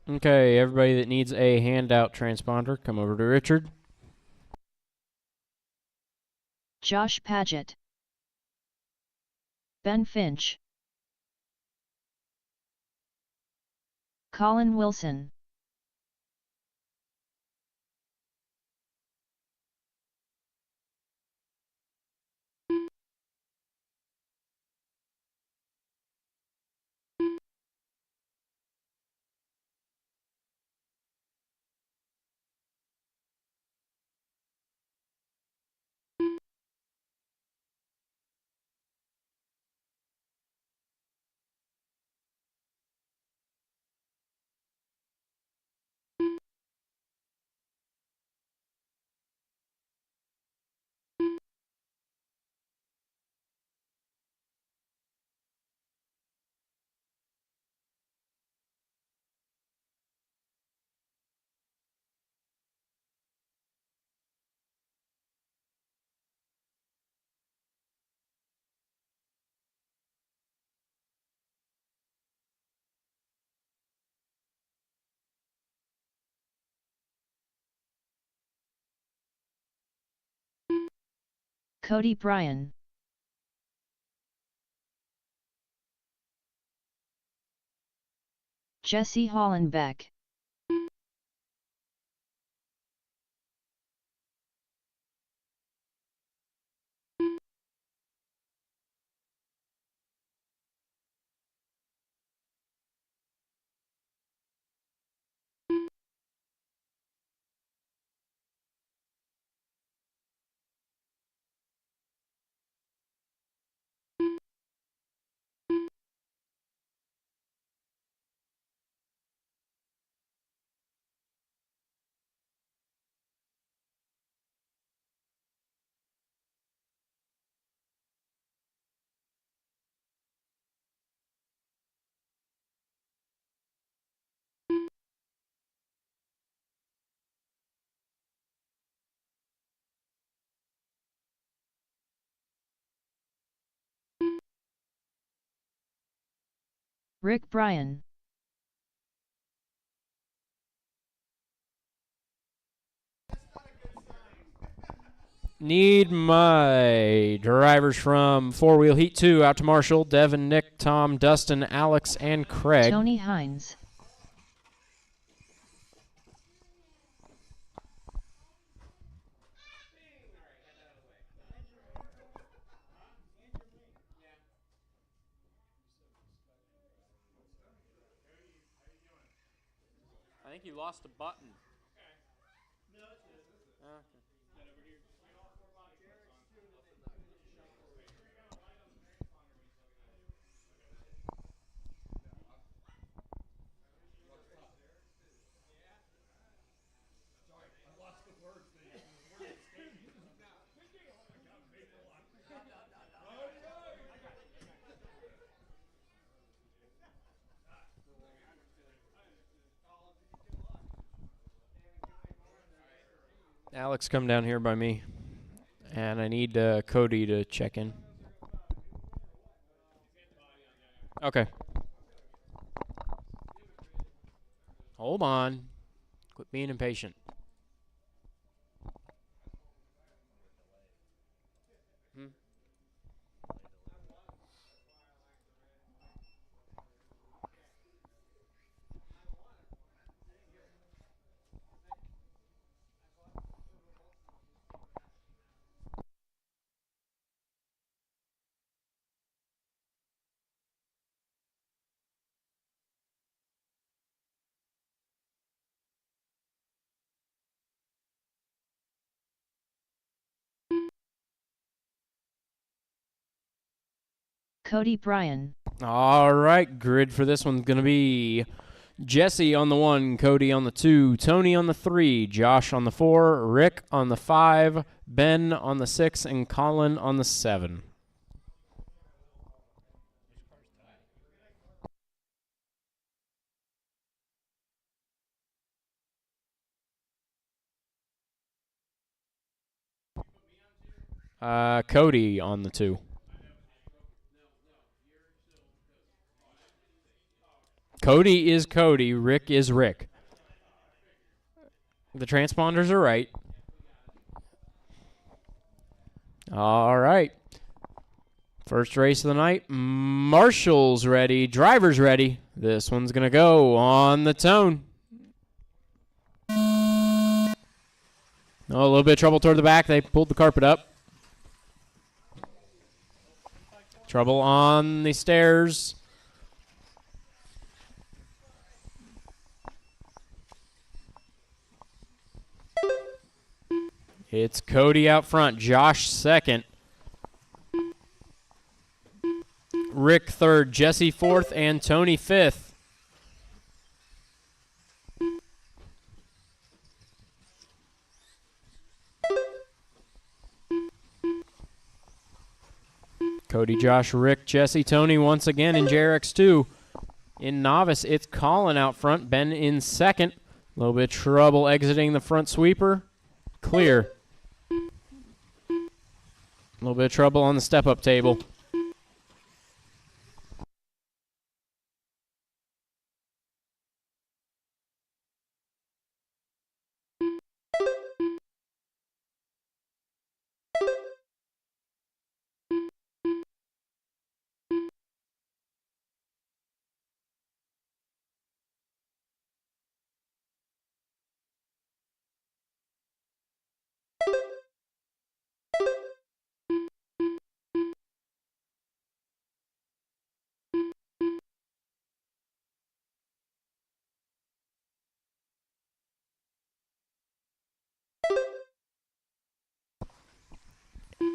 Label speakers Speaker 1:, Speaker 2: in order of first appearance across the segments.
Speaker 1: Okay, everybody that needs a handout transponder, come over to Richard.
Speaker 2: Josh Paget, Ben Finch, Colin Wilson, Cody Bryan, Jesse Hollenbeck, Rick Bryan,
Speaker 1: Need my drivers from 4-Wheel Heat 2 out to Marshall, Devin, Nick, Tom, Dustin, Alex, and Craig.
Speaker 2: Tony Hines,
Speaker 1: I think you lost a button. Alex, come down here by me. And I need Cody to check in. Okay. Hold on. Quit being impatient.
Speaker 2: Cody Bryan,
Speaker 1: All right, grid for this one's going to be Jesse on the 1, Cody on the 2, Tony on the 3, Josh on the 4, Rick on the 5, Ben on the 6, and Colin on the 7. Cody on the 2. Cody is Cody. Rick is Rick. The transponders are right. All right. First race of the night. Marshall's ready. Driver's ready. This one's going to go on the tone. Oh, a little bit of trouble toward the back. They pulled the carpet up. Trouble on the stairs. It's Cody out front. Josh second. Rick third. Jesse fourth. And Tony fifth. Cody, Josh, Rick, Jesse, Tony once again in JRX2. In novice, it's Colin out front. Ben in second. A little bit of trouble exiting the front sweeper. Clear. A little bit of trouble on the step-up table.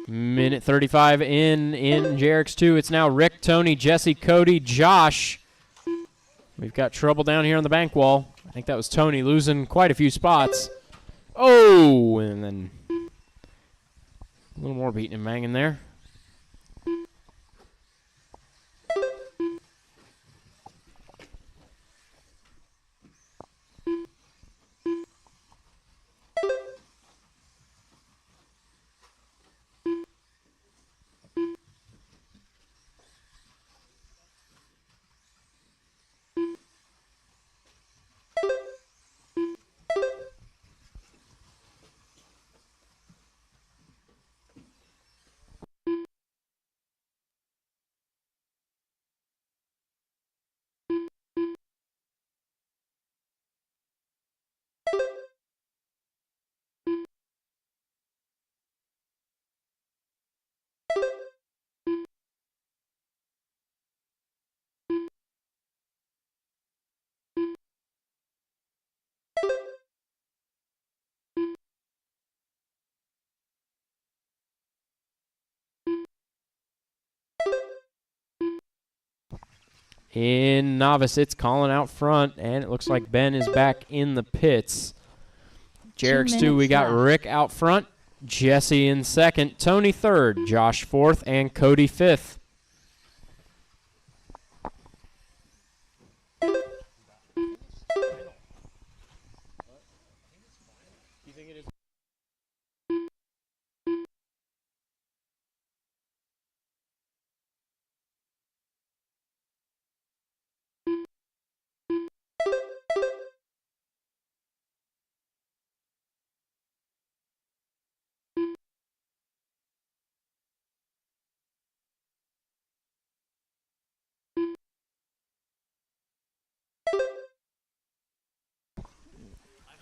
Speaker 1: Minute 35 in JRX2. It's now Rick, Tony, Jesse, Cody, Josh. We've got trouble down here on the bank wall. I think that was Tony losing quite a few spots. Oh, and then a little more beating and banging there. In novice, it's Colin out front, and it looks like Ben is back in the pits. JRX2, we got
Speaker 2: left.
Speaker 1: Rick out front, Jesse in second, Tony third, Josh fourth, and Cody fifth.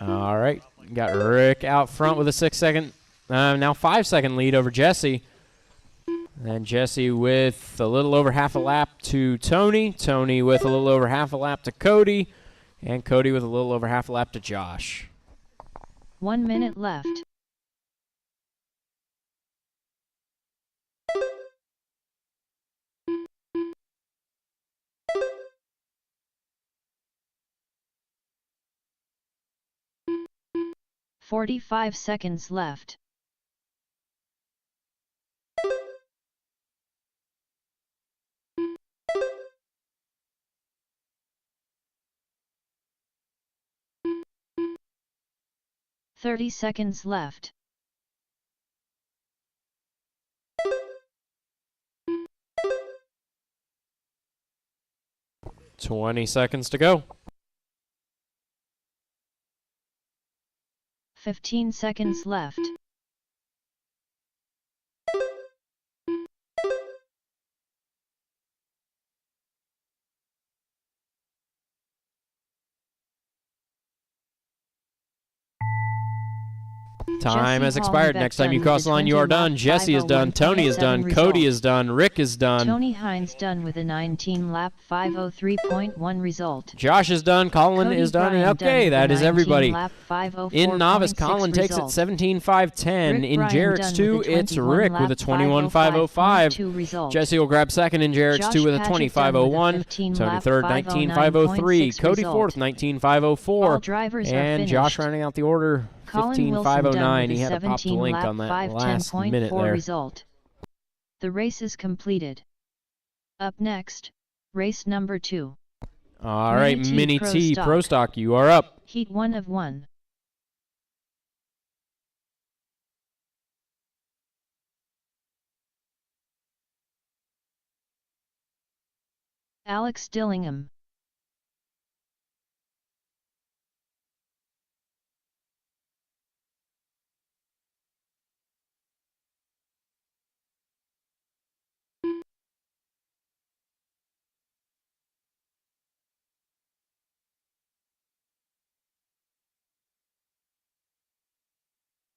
Speaker 1: All right, got Rick out front with a 6 second, now 5 second lead over Jesse. And Jesse with a little over half a lap to Tony. Tony with a little over half a lap to Cody. And Cody with a little over half a lap to Josh.
Speaker 2: 1 minute left. "45 seconds left. "30 seconds left.
Speaker 1: 20 seconds to go.
Speaker 2: 15 seconds left.
Speaker 1: Time
Speaker 2: Jesse
Speaker 1: has expired.
Speaker 2: Hollenbeck
Speaker 1: Next time you
Speaker 2: done
Speaker 1: cross
Speaker 2: with
Speaker 1: the
Speaker 2: a
Speaker 1: line, you are
Speaker 2: 20 lap
Speaker 1: done. Jesse is done. Tony is done.
Speaker 2: 501.7
Speaker 1: Cody
Speaker 2: result.
Speaker 1: is done. Rick is done.
Speaker 2: Tony Hines done with a 19 lap 503.1 result.
Speaker 1: Josh is done. Colin
Speaker 2: Cody
Speaker 1: is done.
Speaker 2: Bryan
Speaker 1: And okay,
Speaker 2: done
Speaker 1: that
Speaker 2: with
Speaker 1: is
Speaker 2: a 19
Speaker 1: everybody.
Speaker 2: lap 504.6
Speaker 1: In novice, Colin takes it
Speaker 2: result.
Speaker 1: 17.510.
Speaker 2: Rick
Speaker 1: In
Speaker 2: Bryan
Speaker 1: Jarrett's
Speaker 2: done
Speaker 1: 2,
Speaker 2: with a
Speaker 1: it's
Speaker 2: 21
Speaker 1: Rick with a
Speaker 2: lap
Speaker 1: 21.505.
Speaker 2: 505.2 result.
Speaker 1: Jesse will grab second in Jarrett's
Speaker 2: Josh
Speaker 1: 2 with a
Speaker 2: Patrick done with a
Speaker 1: 20.501.
Speaker 2: 15
Speaker 1: Tony
Speaker 2: lap
Speaker 1: third, 19.503.
Speaker 2: 509.6
Speaker 1: Cody
Speaker 2: result.
Speaker 1: fourth, 19.504.
Speaker 2: All drivers are
Speaker 1: And
Speaker 2: finished.
Speaker 1: Josh rounding out the order,
Speaker 2: Colin Wilson done
Speaker 1: 15.509.
Speaker 2: with
Speaker 1: He
Speaker 2: a
Speaker 1: had to pop the
Speaker 2: 17
Speaker 1: link
Speaker 2: lap
Speaker 1: on that last
Speaker 2: 510.4
Speaker 1: minute there.
Speaker 2: result. The race is completed. Up next, race number 2.
Speaker 1: All right, Mini
Speaker 2: Pro
Speaker 1: T
Speaker 2: Stock.
Speaker 1: Pro Stock, you are up.
Speaker 2: Heat 1 of 1. Alex Dillingham.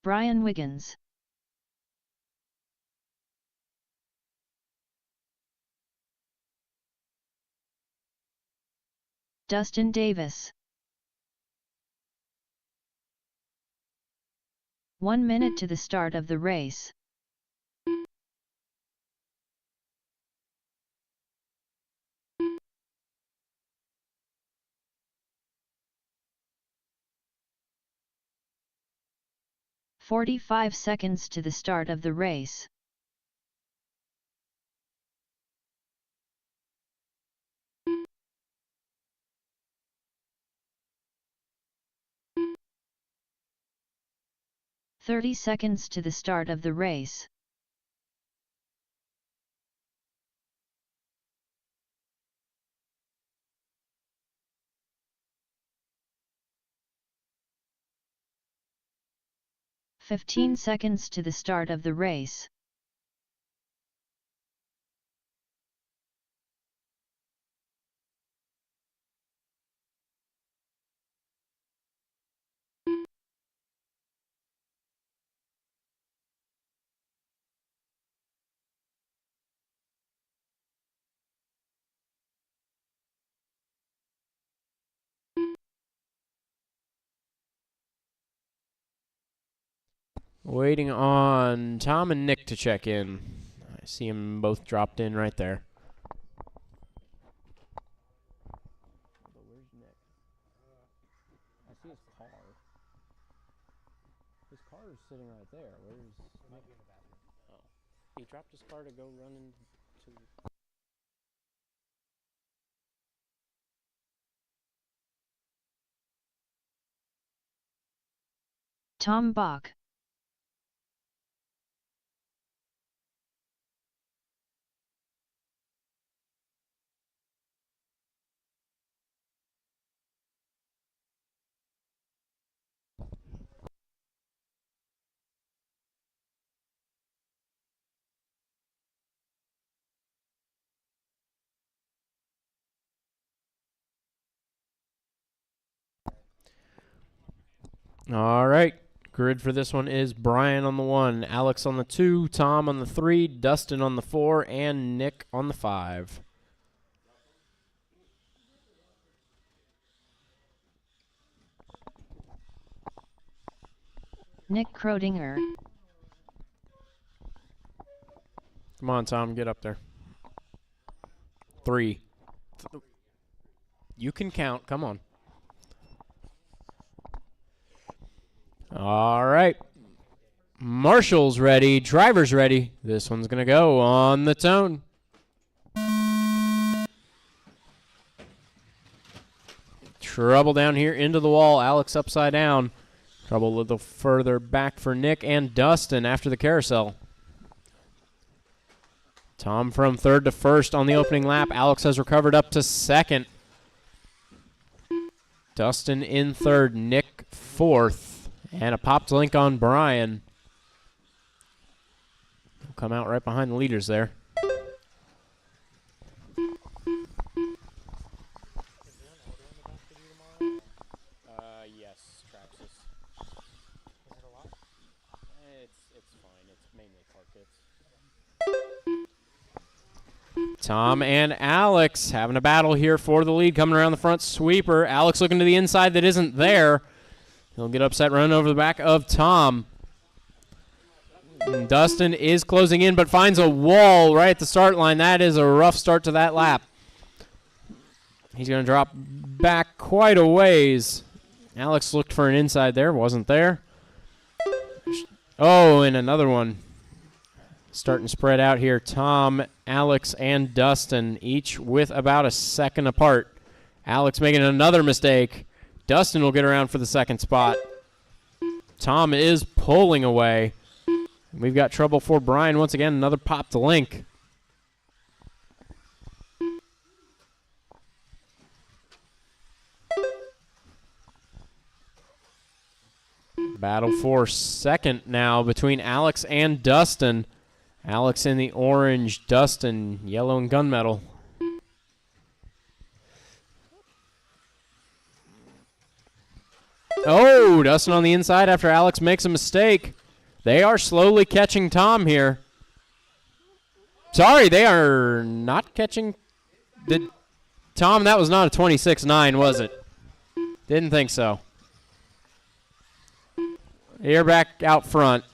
Speaker 2: Brian Wiggins. Dustin Davis. 1 minute to the start of the race. "45 seconds to the start of the race. "30 seconds to the start of the race. "15 seconds to the start of the race.
Speaker 1: Waiting on Tom and Nick to check in. I see them both dropped in right there. Where's Nick? I see his car. His car is sitting right there. Where's Nick? Might be in the bathroom. Oh. He dropped his car to go run into...
Speaker 2: Tom Bach.
Speaker 1: All right. Grid for this one is Brian on the 1, Alex on the 2, Tom on the 3, Dustin on the 4, and Nick on the 5.
Speaker 2: Nick Krodinger.
Speaker 1: Come on, Tom, get up there. 3. You can count. Come on. All right. Marshall's ready. Driver's ready. This one's going to go on the tone. Trouble down here into the wall. Alex upside down. Trouble a little further back for Nick and Dustin after the carousel. Tom from third to first on the opening lap. Alex has recovered up to second. Dustin in third, Nick fourth, and a popped link on Brian. He'll come out right behind the leaders there. Yes, Traxxas. Is it a lot? It's fine. It's mainly car kits. Tom and Alex having a battle here for the lead, coming around the front sweeper. Alex looking to the inside that isn't there. He'll get upset running over the back of Tom. And Dustin is closing in but finds a wall right at the start line. That is a rough start to that lap. He's going to drop back quite a ways. Alex looked for an inside there, wasn't there. Oh, and another one. Starting to spread out here. Tom, Alex, and Dustin, each with about a second apart. Alex making another mistake. Dustin will get around for the second spot. Tom is pulling away. We've got trouble for Brian once again. Another pop to link. Battle for second now between Alex and Dustin. Alex in the orange, Dustin yellow and gunmetal. Oh, Dustin on the inside after Alex makes a mistake. They are slowly catching Tom here. Sorry, they are not catching. Tom, that was not a 26.9, was it? Didn't think so. Here back out front.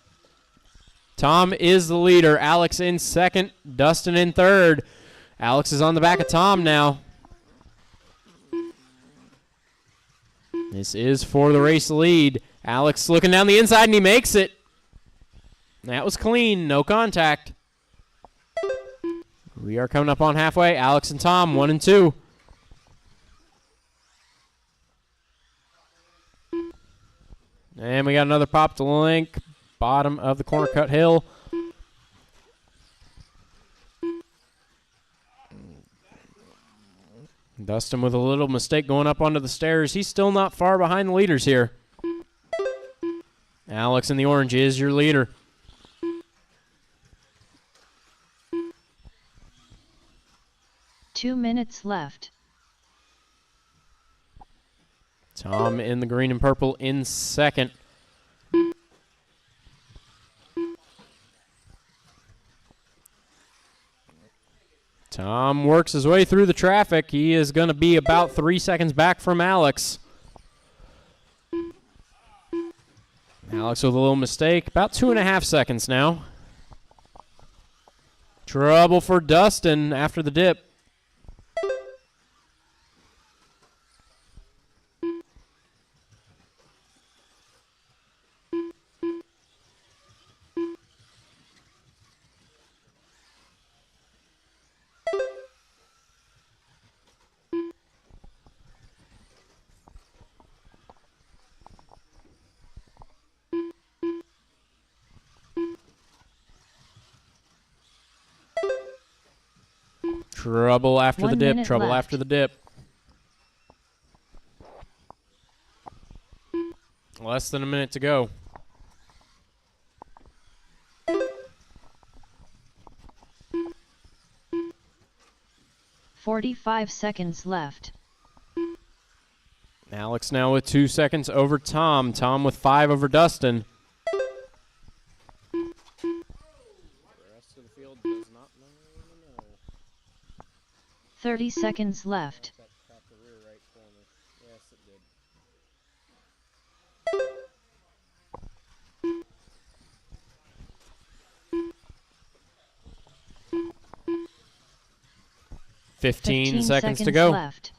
Speaker 1: Tom is the leader. Alex in second. Dustin in third. Alex is on the back of Tom now. This is for the race lead. Alex looking down the inside, and he makes it. That was clean. No contact. We are coming up on halfway. Alex and Tom, 1 and 2. And we got another pop to link. Bottom of the corner cut hill. Dustin with a little mistake going up onto the stairs. He's still not far behind the leaders here. Alex in the orange is your leader.
Speaker 2: Two minutes left.
Speaker 1: Tom in the green and purple in second. Tom works his way through the traffic. He is going to be about 3 seconds back from Alex. Alex with a little mistake. About 2.5 seconds now. Trouble for Dustin after the dip. Trouble after the dip. Trouble
Speaker 2: left.
Speaker 1: after the dip. Less than a minute to go.
Speaker 2: "45 seconds left.
Speaker 1: Alex now with 2 seconds over Tom. Tom with 5 over Dustin. The rest of the field does not know.
Speaker 2: 30 seconds left.
Speaker 1: The rear right corner. Yes, it did. 15 seconds to go.
Speaker 2: Left.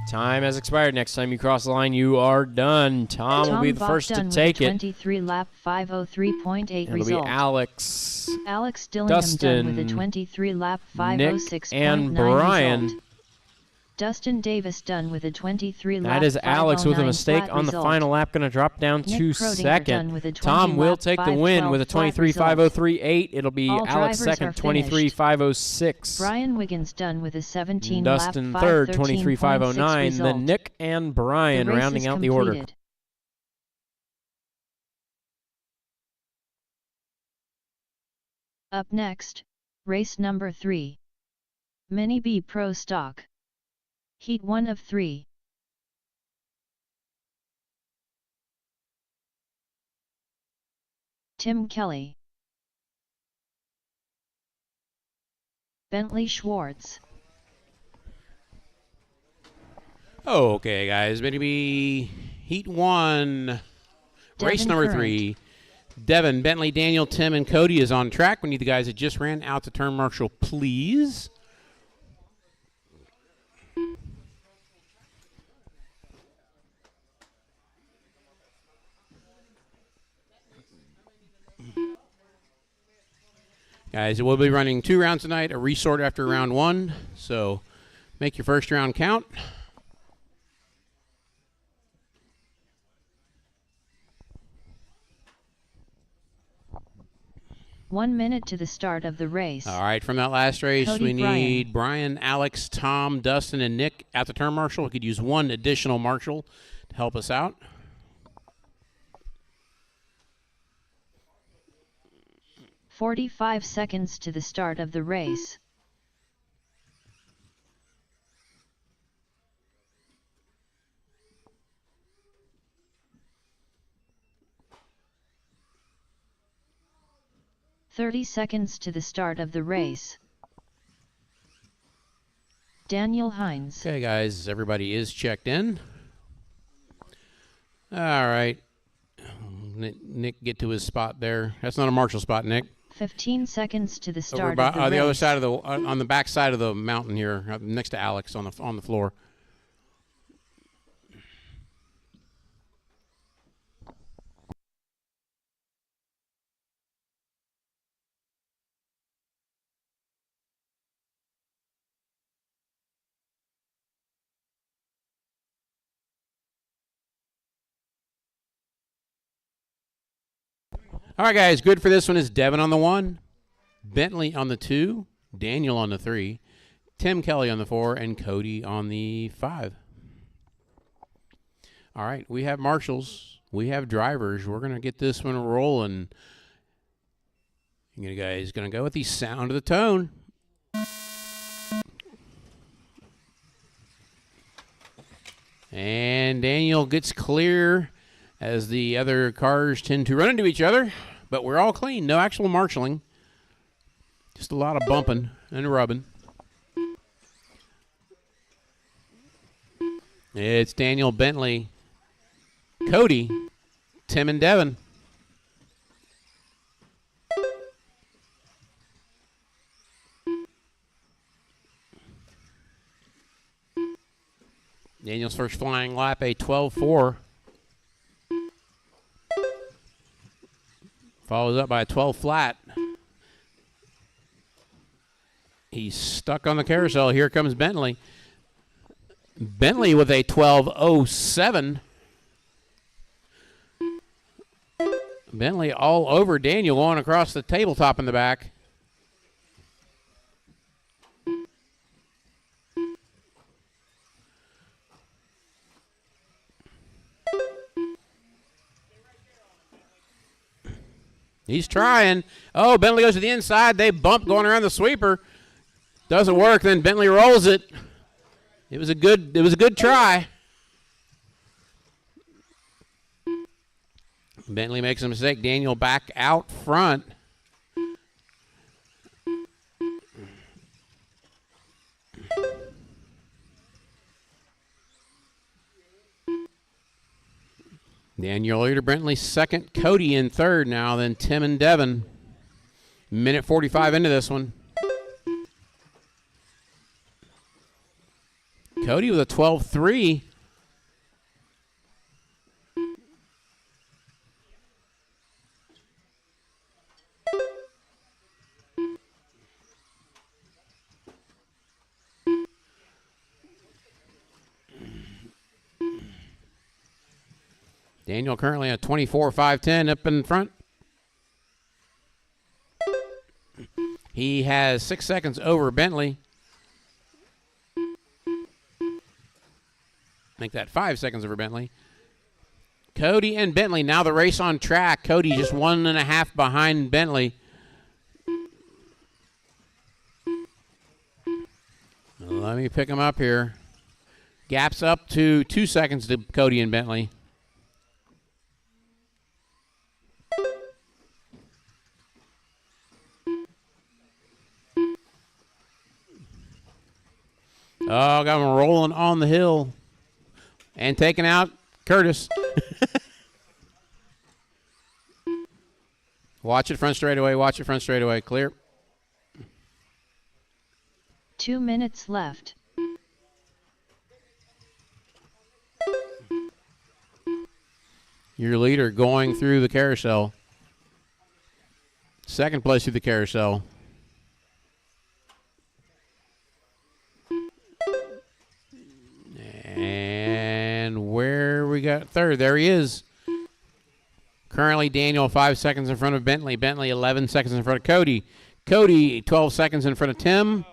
Speaker 1: Time has expired. Next time you cross the line, you are done. Tom will be the first to take it.
Speaker 2: 23 lap 503.8
Speaker 1: It'll
Speaker 2: result.
Speaker 1: be Alex,
Speaker 2: Alex Dillingham
Speaker 1: Dustin,
Speaker 2: done with a 23 lap
Speaker 1: Nick,
Speaker 2: 506.9
Speaker 1: and Brian.
Speaker 2: result. Dustin Davis done with a 23 lap.
Speaker 1: That is Alex with a
Speaker 2: 509
Speaker 1: mistake
Speaker 2: flat
Speaker 1: on the
Speaker 2: result.
Speaker 1: final lap, going to drop down
Speaker 2: Nick
Speaker 1: to
Speaker 2: Krodinger
Speaker 1: second.
Speaker 2: done with a 20
Speaker 1: Tom will
Speaker 2: lap,
Speaker 1: take the win with a 23.503.8. It'll be
Speaker 2: All
Speaker 1: Alex
Speaker 2: drivers
Speaker 1: second,
Speaker 2: are finished.
Speaker 1: 23.506.
Speaker 2: Brian Wiggins done with a 17
Speaker 1: Dustin
Speaker 2: lap,
Speaker 1: third,
Speaker 2: 513.6
Speaker 1: 23.509.
Speaker 2: result.
Speaker 1: Then Nick and Brian
Speaker 2: The race
Speaker 1: rounding
Speaker 2: is
Speaker 1: out the order.
Speaker 2: completed. Up next, race number 3. Mini B Pro Stock. Heat 1 of 3. Tim Kelly, Bentley Schwartz,
Speaker 3: Okay, guys, maybe Heat 1, race
Speaker 2: Devin
Speaker 3: number
Speaker 2: Current.
Speaker 3: 3. Devin, Bentley, Daniel, Tim, and Cody is on track. We need the guys that just ran out to turn marshal, please. Guys, we'll be running 2 rounds tonight, a resort after round 1, so make your first round count.
Speaker 2: One minute to the start of the race.
Speaker 3: All right, from that last race,
Speaker 2: Cody,
Speaker 3: we need Brian, Alex, Tom, Dustin, and Nick at the turn marshal. We could use one additional marshal to help us out.
Speaker 2: "45 seconds to the start of the race. "30 seconds to the start of the race. Daniel Hines.
Speaker 3: Okay, guys, everybody is checked in. All right. Nick, get to his spot there. That's not a marshal spot, Nick.
Speaker 2: 15 seconds to the
Speaker 3: Over
Speaker 2: start
Speaker 3: by,
Speaker 2: of the race.
Speaker 3: the other side of the on the back side of the mountain here, next to Alex on the floor. All right, guys, good for this one is Devin on the 1, Bentley on the 2, Daniel on the 3, Tim Kelly on the 4, and Cody on the 5. All right, we have marshals. We have drivers. We're going to get this one rolling. You guys going to go with the sound of the tone. And Daniel gets clear as the other cars tend to run into each other. But we're all clean. No actual marshaling. Just a lot of bumping and rubbing. It's Daniel, Bentley, Cody, Tim, and Devin. Daniel's first flying lap, a 12.4. Follows up by a 12 flat. He's stuck on the carousel. Here comes Bentley. Bentley with a 12.07. Bentley all over Daniel, going across the tabletop in the back. He's trying. Oh, Bentley goes to the inside. They bump going around the sweeper. Doesn't work. Then Bentley rolls it. It was a good try. Bentley makes a mistake. Daniel back out front. Daniel leader, Bentley second, Cody in third now, then Tim and Devin. Minute 45 into this one. Cody with a 12.3. Daniel currently at 24.510 up in front. He has 6 seconds over Bentley. Make that 5 seconds over Bentley. Cody and Bentley, now the race on track. Cody just 1.5 behind Bentley. Let me pick him up here. Gaps up to 2 seconds to Cody and Bentley. Oh, got him rolling on the hill. And taking out Curtis. Watch it front straightaway. Watch it front straightaway. Clear.
Speaker 2: 2 minutes left.
Speaker 3: Your leader going through the carousel. Second place through the carousel. And where we got third? There he is. Currently, Daniel 5 seconds in front of Bentley. Bentley 11 seconds in front of Cody. Cody 12 seconds in front of Tim.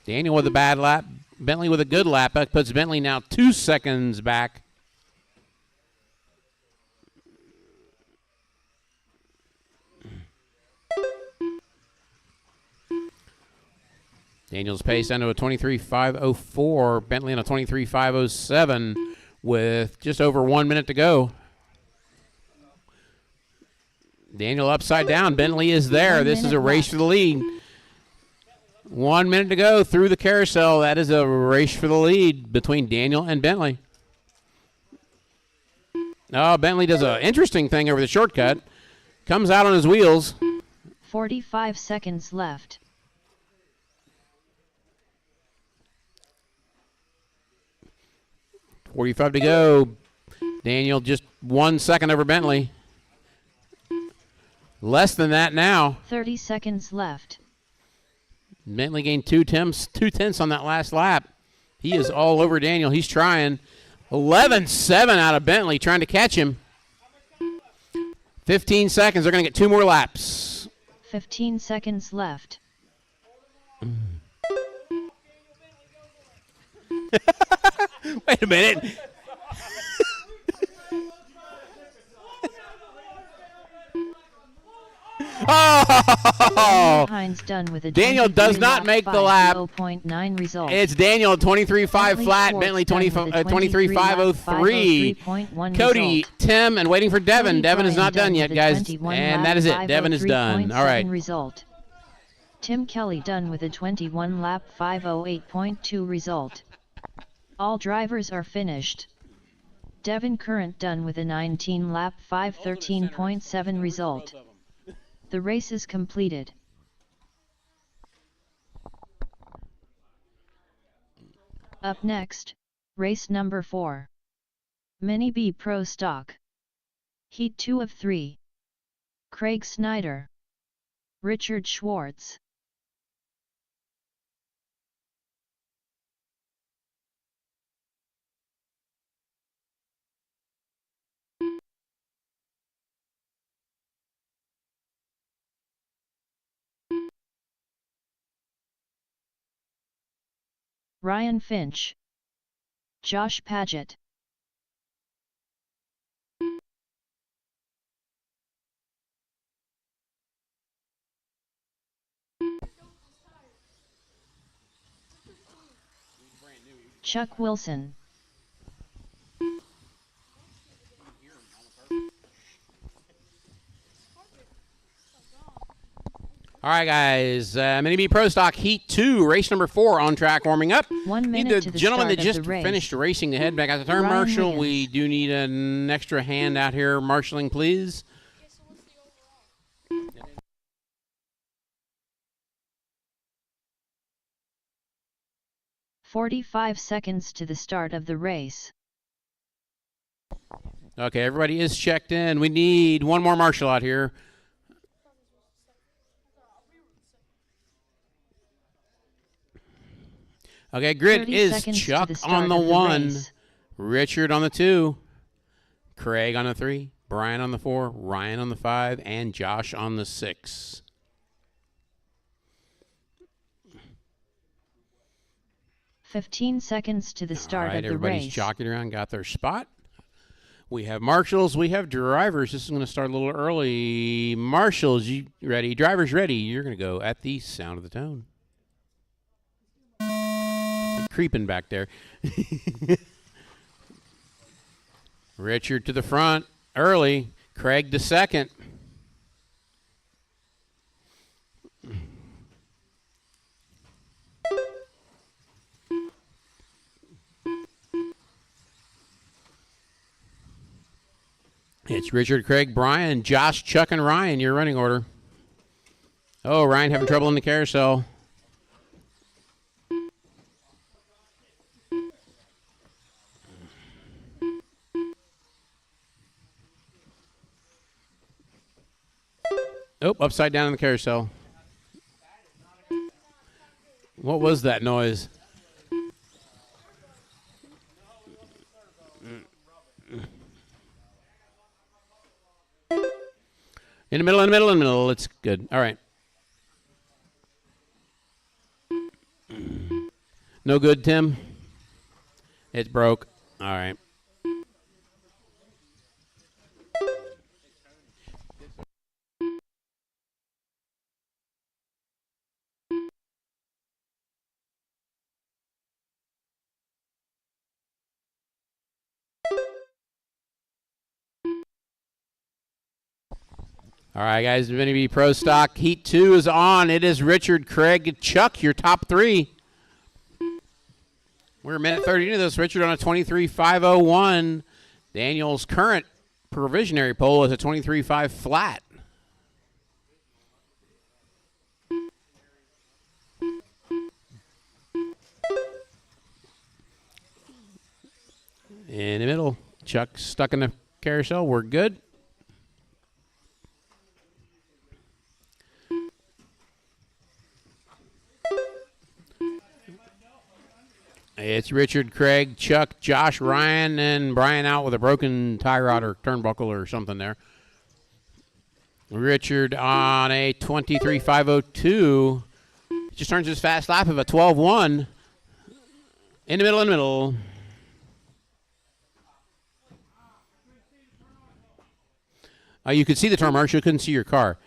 Speaker 3: Daniel with a bad lap. Bentley with a good lap. That puts Bentley now 2 seconds back. Daniel's pace down to a 23.504. Bentley on a 23.507 with just over 1 minute to go. Daniel upside down. Bentley is there. This is a race for the lead. 1 minute to go through the carousel. That is a race for the lead between Daniel and Bentley. Oh, Bentley does an interesting thing over the shortcut. Comes out on his wheels.
Speaker 2: 45 seconds left.
Speaker 3: .45 to go. Daniel just 1 second over Bentley. Less than that now.
Speaker 2: 30 seconds left.
Speaker 3: Bentley gained 2/10 on that last lap. He is all over Daniel. He's trying. 11.7 out of Bentley, trying to catch him. 15 seconds. They're going to get 2 more laps.
Speaker 2: 15 seconds left.
Speaker 3: Wait a minute. Oh!
Speaker 2: Hines done with a
Speaker 3: Daniel does not make the lap.
Speaker 2: 0.9 result.
Speaker 3: It's Daniel 23.5 flat, Bentley 23.503. Cody, Tim, and waiting for Devin. Devin is not done yet, guys. And that is it. Devin is done. All right.
Speaker 2: Result. Tim Kelly done with a 21 lap 508.2 result. All drivers are finished. Devin Current done with a 19 lap 513.7 result. The race is completed. Up next, race number 4. Mini B Pro Stock. Heat 2 of 3. Craig Snyder. Richard Schwartz. Ryan Finch. Josh Paget. Chuck Wilson.
Speaker 3: All right, guys. Mini B Pro Stock Heat 2, race number 4 on track, warming up.
Speaker 2: 1 minute to the
Speaker 3: gentleman
Speaker 2: start
Speaker 3: that just
Speaker 2: of the race.
Speaker 3: finished racing to head back out the turn,
Speaker 2: Ryan
Speaker 3: Marshall.
Speaker 2: Higgins.
Speaker 3: We do need an extra hand out here marshalling, please.
Speaker 2: "45 seconds to the start of the race.
Speaker 3: Okay, everybody is checked in. We need one more marshal out here. Okay, grid
Speaker 2: 30
Speaker 3: is
Speaker 2: seconds to
Speaker 3: Chuck
Speaker 2: the start
Speaker 3: on the
Speaker 2: of the
Speaker 3: 1,
Speaker 2: race.
Speaker 3: Richard on the 2, Craig on the 3, Brian on the 4, Ryan on the 5, and Josh on the 6.
Speaker 2: "15 seconds to the start
Speaker 3: All right,
Speaker 2: of the
Speaker 3: everybody's
Speaker 2: race."
Speaker 3: jockeying around, got their spot. We have marshals, we have drivers. This is going to start a little early. Marshals, you ready? Drivers ready. You're going to go at the sound of the tone. Creeping back there. Richard to the front early. Craig to second. It's Richard, Craig, Brian, Josh, Chuck, and Ryan, your running order. Oh, Ryan having trouble in the carousel. Oh, upside down in the carousel. What was that noise? In the middle, in the middle, in the middle. It's good. All right. No good, Tim? It's broke. All right. All right, guys, Vinny Pro Stock Heat 2 is on. It is Richard, Craig, Chuck, your top 3. We're a minute 30 into this. Richard on a 23.501. Daniel's current provisionary pole is a 23.5 flat. In the middle, Chuck stuck in the carousel. We're good. It's Richard, Craig, Chuck, Josh, Ryan, and Brian out with a broken tie rod or turnbuckle or something there. Richard on a 23.502. Just turns his fast lap of a 12.1. In the middle, in the middle. You could see the turn, Marshall. You couldn't see your car.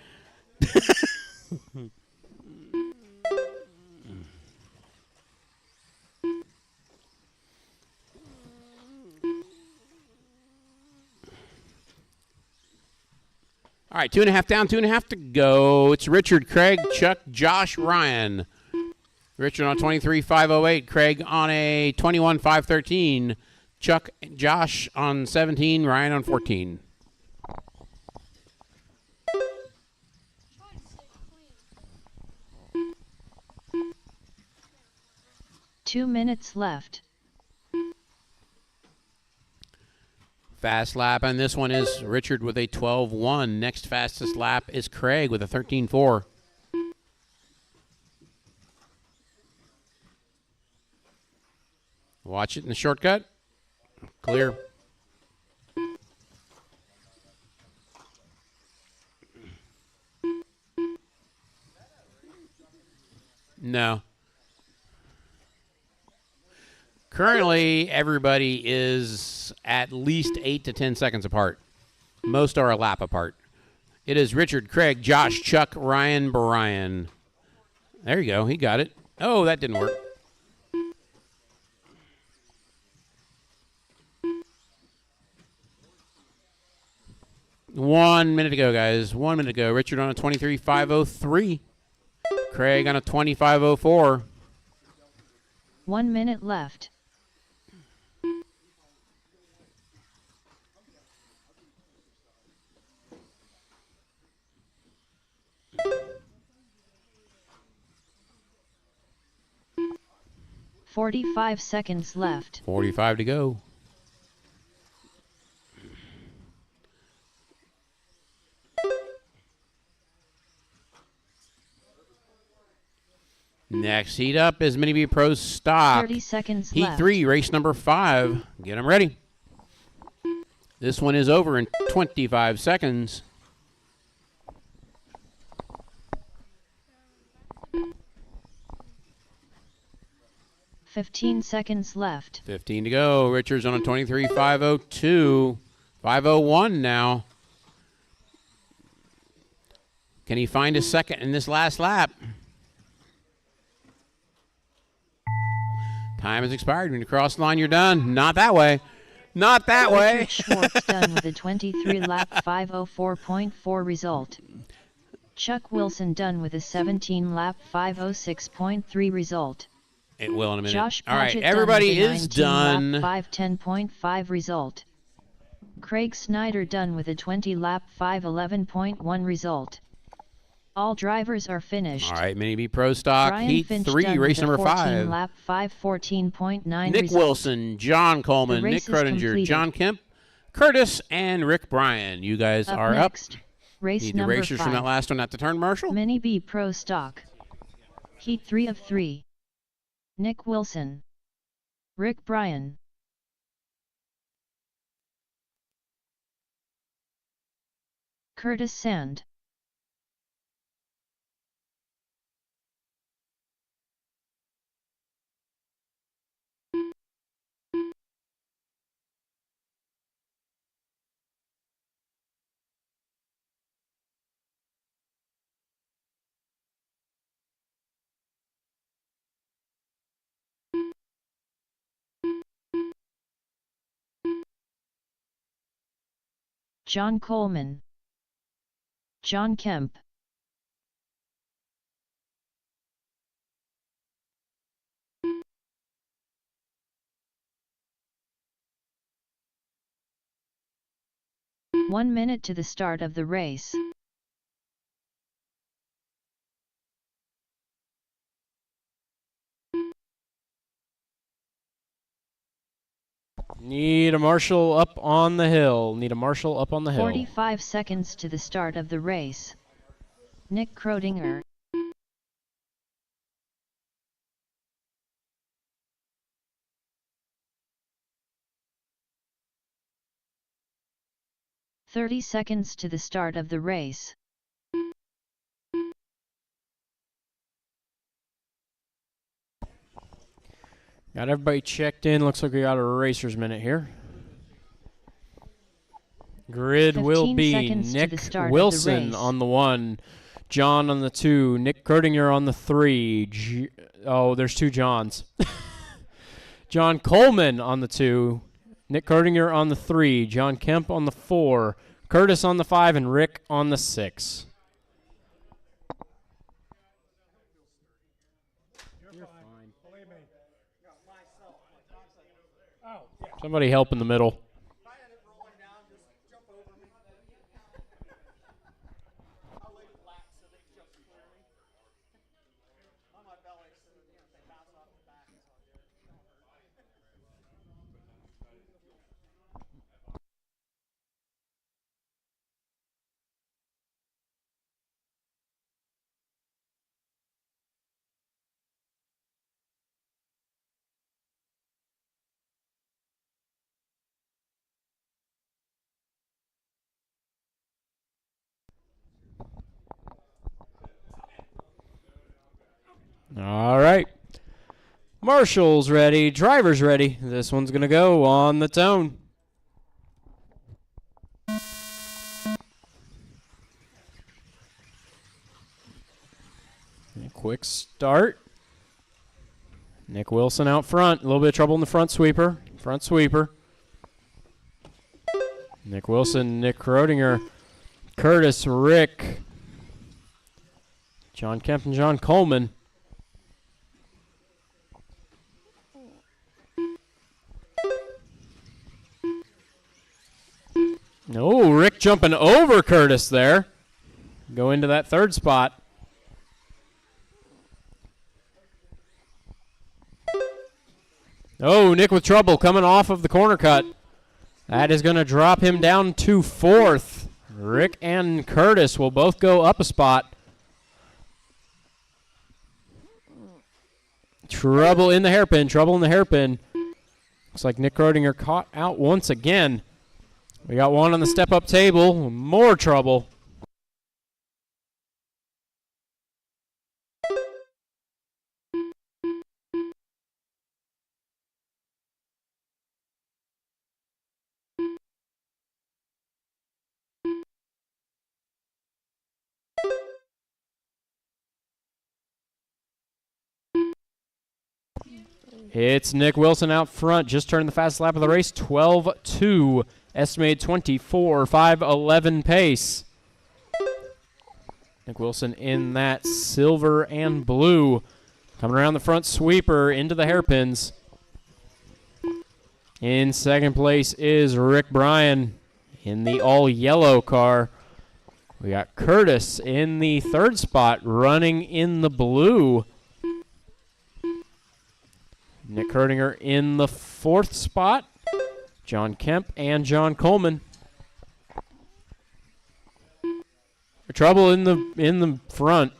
Speaker 3: All right, 2.5 down, 2.5 to go. It's Richard, Craig, Chuck, Josh, Ryan. Richard on a 23.508. Craig on a 21.513. Chuck, Josh on 17. Ryan on 14.
Speaker 2: Two minutes left.
Speaker 3: Fast lap, and this one is Richard with a 12.1. Next fastest lap is Craig with a 13.4. Watch it in the shortcut. Clear. No. Currently, everybody is at least 8 to 10 seconds apart. Most are a lap apart. It is Richard, Craig, Josh, Chuck, Ryan, Brian. There you go. He got it. Oh, that didn't work. One minute to go, guys. 1 minute to go. Richard on a 23.503. Craig on a 25.04.
Speaker 2: 1 minute left. "45 seconds left."
Speaker 3: 45 to go. Next heat up is Mini B Pro Stock.
Speaker 2: 30 seconds
Speaker 3: Heat
Speaker 2: left.
Speaker 3: 3, race number 5. Get them ready. This one is over in 25 seconds.
Speaker 2: "15 seconds left.
Speaker 3: 15 to go. Richards on a 23.502. 501 now. Can he find a second in this last lap? Time has expired. When you cross the line, you're done. Not that way. Not that way.
Speaker 2: Richard Schwartz done with a 23-lap 504.4 result. Chuck Wilson done with a 17-lap 506.3 result.
Speaker 3: It will in a minute.
Speaker 2: Josh
Speaker 3: All right,
Speaker 2: Padgett
Speaker 3: everybody
Speaker 2: done with a
Speaker 3: is
Speaker 2: 19-lap
Speaker 3: done.
Speaker 2: 510.5 result. Craig Snyder done with a 20-lap 511.1 result. All drivers are finished.
Speaker 3: All right, Mini B Pro Stock,
Speaker 2: Brian
Speaker 3: Heat
Speaker 2: Finch
Speaker 3: 3,
Speaker 2: done
Speaker 3: race
Speaker 2: with a
Speaker 3: number 5.
Speaker 2: 14-lap 514.9
Speaker 3: Nick
Speaker 2: result.
Speaker 3: Wilson, John Coleman,
Speaker 2: The
Speaker 3: Nick
Speaker 2: race is
Speaker 3: Kredinger,
Speaker 2: completed.
Speaker 3: John Kemp, Curtis, and Rick Bryan. You guys
Speaker 2: Up
Speaker 3: are
Speaker 2: next,
Speaker 3: up.
Speaker 2: race
Speaker 3: Need the
Speaker 2: number
Speaker 3: racers
Speaker 2: 5.
Speaker 3: from that last one at the turn, Marshall.
Speaker 2: Mini B Pro Stock. Heat 3 of 3. Nick Wilson. Rick Bryan. Curtis Sand. John Coleman. John Kemp. One minute to the start of the race.
Speaker 1: Need a marshal up on the hill. Need a marshal up on the hill.
Speaker 2: 45 seconds to the start of the race. Nick Kredinger. "30 seconds to the start of the race.
Speaker 1: Got everybody checked in. Looks like we got a racer's minute here. Grid will
Speaker 2: 15
Speaker 1: be
Speaker 2: seconds to the
Speaker 1: Nick
Speaker 2: start of the
Speaker 1: Wilson
Speaker 2: race.
Speaker 1: on the 1, John on the 2, Nick Kredinger on the 3. Oh, there's 2 Johns. John Coleman on the 2, Nick Kredinger on the 3, John Kemp on the 4, Curtis on the 5, and Rick on the 6. Somebody help in the middle. All right. Marshall's ready. Driver's ready. This one's going to go on the tone. A quick start. Nick Wilson out front. A little bit of trouble in the front sweeper. Front sweeper. Nick Wilson, Nick Kredinger, Curtis, Rick, John Kemp, and John Coleman. Oh, Rick jumping over Curtis there. Go into that third spot. Oh, Nick with trouble coming off of the corner cut. That is going to drop him down to 4th. Rick and Curtis will both go up a spot. trouble in the hairpin. Trouble in the hairpin. Looks like Nick Rodinger caught out once again. We got one on the step-up table. More trouble. It's Nick Wilson out front, just turned the fastest lap of the race, 12.2, estimated 24.511 pace. Nick Wilson in that silver and blue, coming around the front sweeper into the hairpins. In second place is Rick Bryan in the all-yellow car. We got Curtis in the third spot, running in the blue. Nick Herdinger in the fourth spot. John Kemp and John Coleman. Trouble in the front.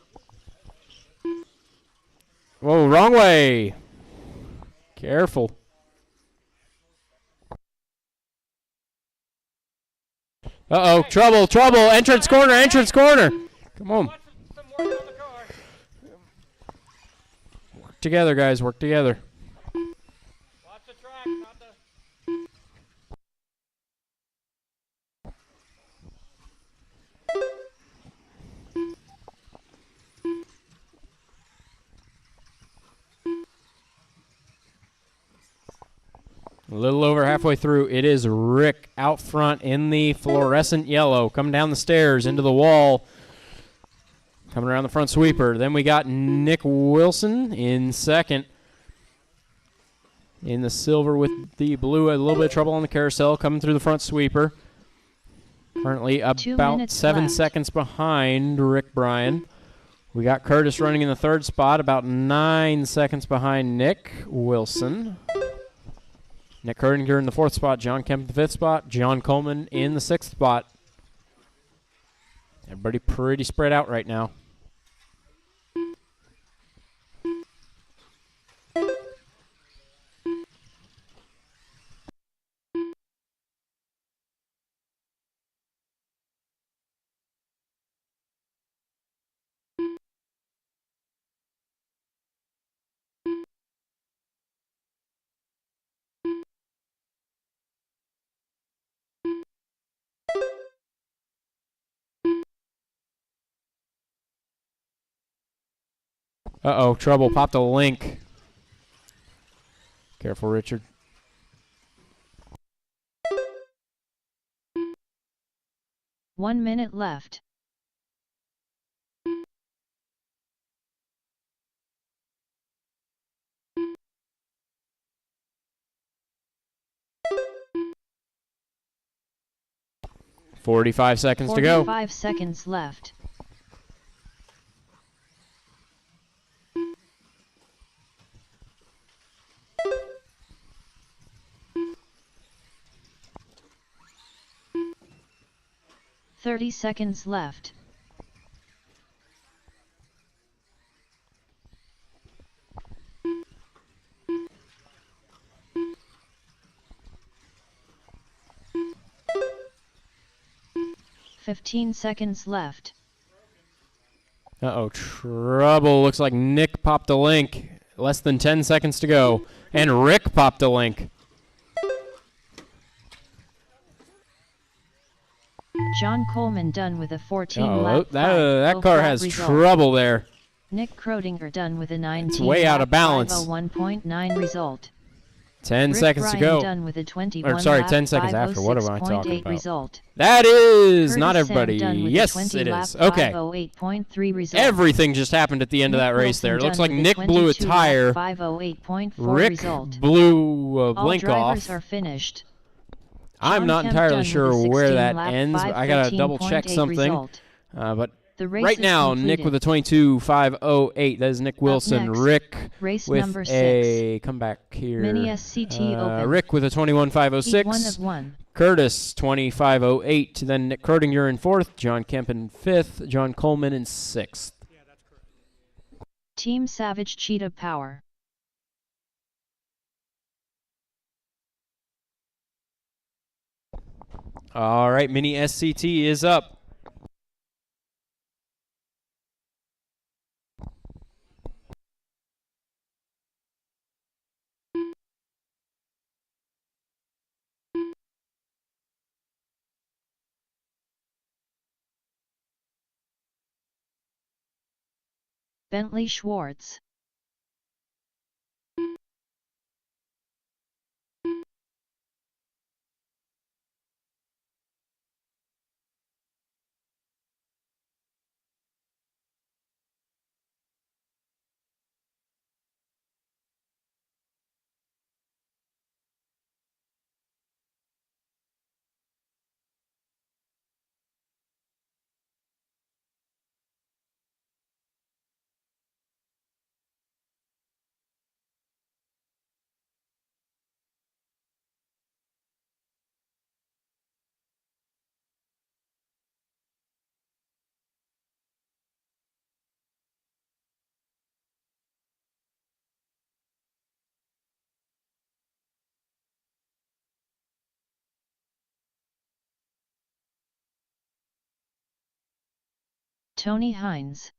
Speaker 1: Whoa, wrong way. Careful. Uh-oh, trouble, trouble. Entrance corner, entrance corner. Come on. Work together, guys, work together. A little over halfway through, it is Rick out front in the fluorescent yellow, coming down the stairs into the wall, coming around the front sweeper. Then we got Nick Wilson in second in the silver with the blue. A little bit of trouble on the carousel, coming through the front sweeper. Currently about 7 seconds behind Rick Bryan. We got Curtis running in the third spot, about 9 seconds behind Nick Wilson. Nick Herdinger in the fourth spot, John Kemp in the fifth spot, John Coleman in the sixth spot. Everybody pretty spread out right now. Uh-oh, trouble. Popped a link. Careful, Richard.
Speaker 2: One minute left.
Speaker 1: $45 seconds to go.
Speaker 2: 45 seconds left. $30 seconds left. $15 seconds left.
Speaker 1: Uh-oh, trouble. Looks like Nick popped a link. Less than 10 seconds to go. And Rick popped a link.
Speaker 2: John Coleman done with a 14-lap.
Speaker 1: That car has trouble there.
Speaker 2: Nick Rodinger done with a 19.
Speaker 1: It's way out of balance.
Speaker 2: 501.9 result.
Speaker 1: 10
Speaker 2: Rick
Speaker 1: seconds
Speaker 2: Bryan
Speaker 1: to go.
Speaker 2: Done with a 21
Speaker 1: or sorry,
Speaker 2: lap,
Speaker 1: 10 seconds after. What am I talking about?
Speaker 2: Result.
Speaker 1: That is
Speaker 2: Curtis
Speaker 1: not
Speaker 2: Sam
Speaker 1: everybody.
Speaker 2: done with
Speaker 1: Yes,
Speaker 2: a 20
Speaker 1: it
Speaker 2: lap,
Speaker 1: is. Okay.
Speaker 2: 508.3 result.
Speaker 1: Everything just happened at the end of that
Speaker 2: Nick
Speaker 1: race
Speaker 2: Wilson
Speaker 1: there. It looks
Speaker 2: done
Speaker 1: like
Speaker 2: with
Speaker 1: Nick
Speaker 2: a
Speaker 1: blew a
Speaker 2: 22
Speaker 1: tire.
Speaker 2: lap, 508.4
Speaker 1: Rick
Speaker 2: result.
Speaker 1: blew a blink
Speaker 2: All drivers
Speaker 1: off.
Speaker 2: are finished.
Speaker 1: I'm
Speaker 2: John
Speaker 1: not
Speaker 2: Kemp
Speaker 1: entirely
Speaker 2: done with
Speaker 1: sure
Speaker 2: a
Speaker 1: where that
Speaker 2: 16 lap,
Speaker 1: ends. I got to double check
Speaker 2: 513.8
Speaker 1: something.
Speaker 2: result.
Speaker 1: But
Speaker 2: The race
Speaker 1: right
Speaker 2: is
Speaker 1: now,
Speaker 2: completed.
Speaker 1: Nick with a 22.508. That is Nick Wilson.
Speaker 2: next,
Speaker 1: Rick
Speaker 2: race
Speaker 1: with
Speaker 2: number 6.
Speaker 1: a come back here.
Speaker 2: Mini SCT Open.
Speaker 1: Rick with a 21.506.
Speaker 2: Heat 1 of 1.
Speaker 1: Curtis 25.08. Then Nick Rodinger in fourth. John Kemp in fifth. John Coleman in sixth.
Speaker 2: Team Savage Cheetah Power.
Speaker 1: All right, Mini SCT is up.
Speaker 2: Bentley Schwartz. Tony Hines.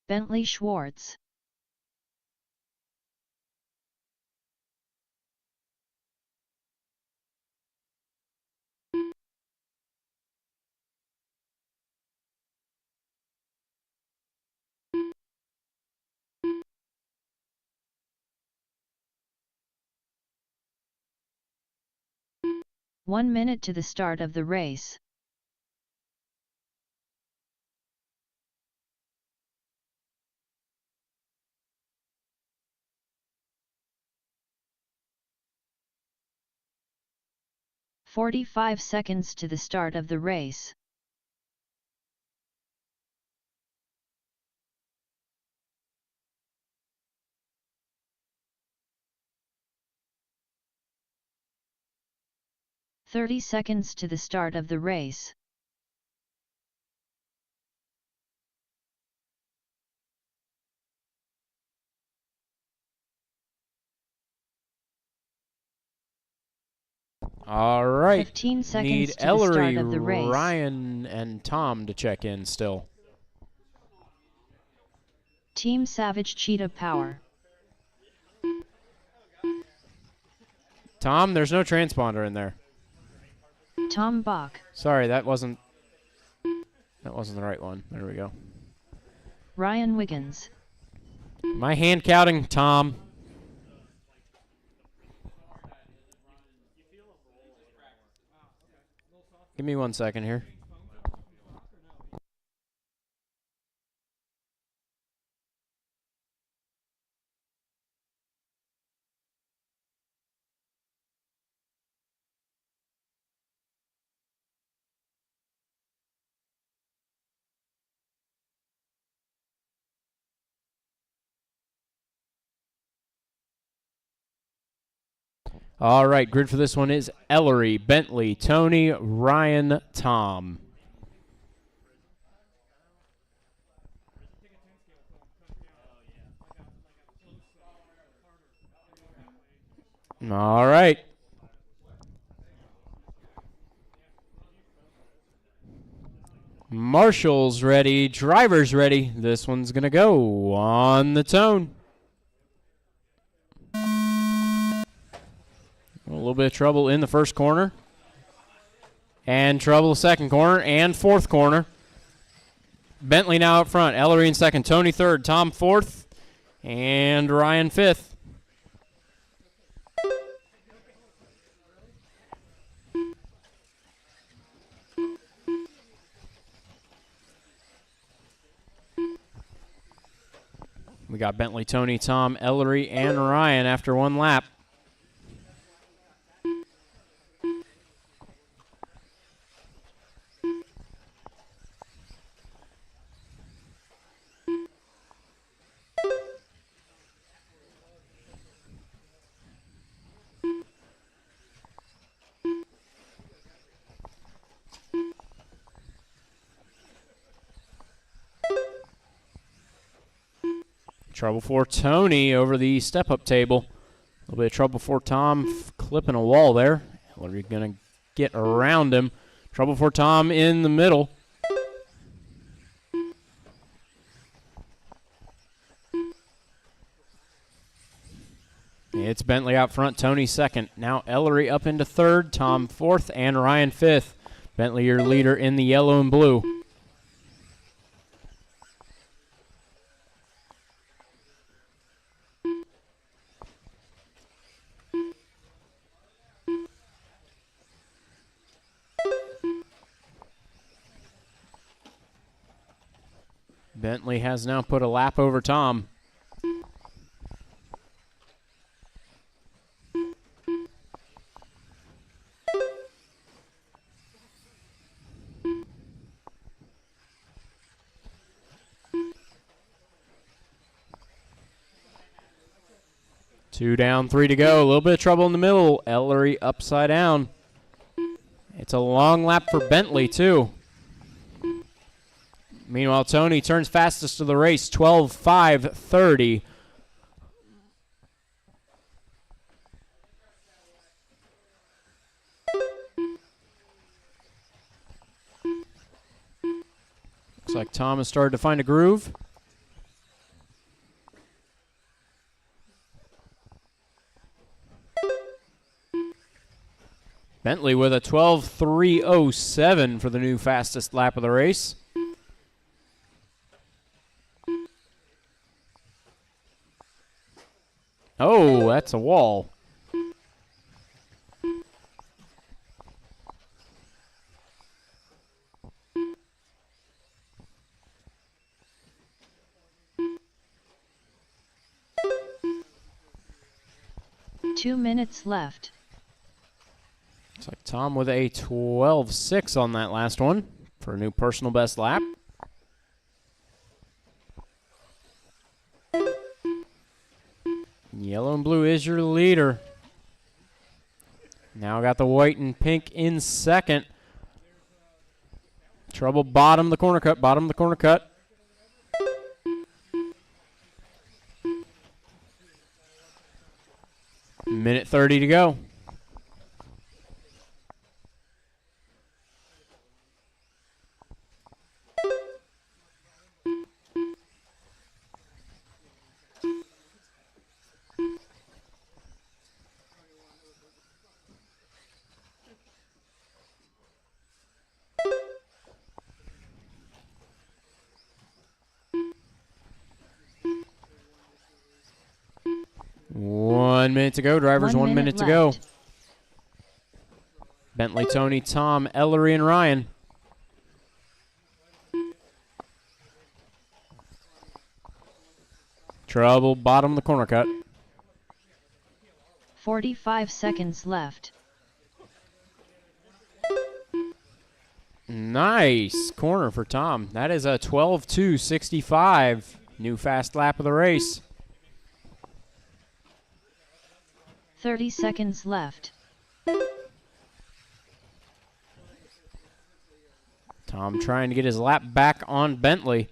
Speaker 2: Bentley Schwartz. One minute to the start of the race. "45 seconds to the start of the race. "30 seconds to the start of the race.
Speaker 1: All right.
Speaker 2: 15 seconds
Speaker 1: Need
Speaker 2: to the
Speaker 1: Ellery,
Speaker 2: start of the race.
Speaker 1: Ryan, and Tom to check in still.
Speaker 2: Team Savage Cheetah Power.
Speaker 1: Tom, there's no transponder in there.
Speaker 2: Tom Bach.
Speaker 1: Sorry, that wasn't the right one. There we go.
Speaker 2: Ryan Wiggins.
Speaker 1: My hand counting, Tom. Give me 1 second here. All right, grid for this one is Ellery, Bentley, Tony, Ryan, Tom. All right. Marshall's ready, driver's ready. This one's going to go on the tone. A little bit of trouble in the first corner. And trouble second corner and fourth corner. Bentley now up front. Ellery in second. Tony third. Tom fourth. And Ryan fifth. We got Bentley, Tony, Tom, Ellery, and Ryan after one lap. Trouble for Tony over the step-up table. A little bit of trouble for Tom clipping a wall there. What are you going to get around him? Trouble for Tom in the middle. It's Bentley out front, Tony second. Now Ellery up into third, Tom fourth, and Ryan fifth. Bentley your leader in the yellow and blue. Bentley has now put a lap over Tom. Two down, three to go. A little bit of trouble in the middle. Ellery upside down. It's a long lap for Bentley, too. Meanwhile, Tony turns fastest of the race, 12:05:30. Looks like Tom has started to find a groove. Bentley with a 12:03:07 for the new fastest lap of the race. Oh, that's a wall.
Speaker 2: Two minutes left.
Speaker 1: Looks like Tom with a 12:06 on that last one for a new personal best lap. Yellow and blue is your leader. Now got the white and pink in second. Trouble bottom of the corner cut, bottom of the corner cut. Minute 30 to go. One minute to go, drivers. 1 minute to go. Bentley, Tony, Tom, Ellery, and Ryan. Trouble, bottom of the corner cut.
Speaker 2: 45 seconds left.
Speaker 1: Nice corner for Tom. That is a 12:02:65. New fast lap of the race.
Speaker 2: 30 seconds left.
Speaker 1: Tom trying to get his lap back on Bentley.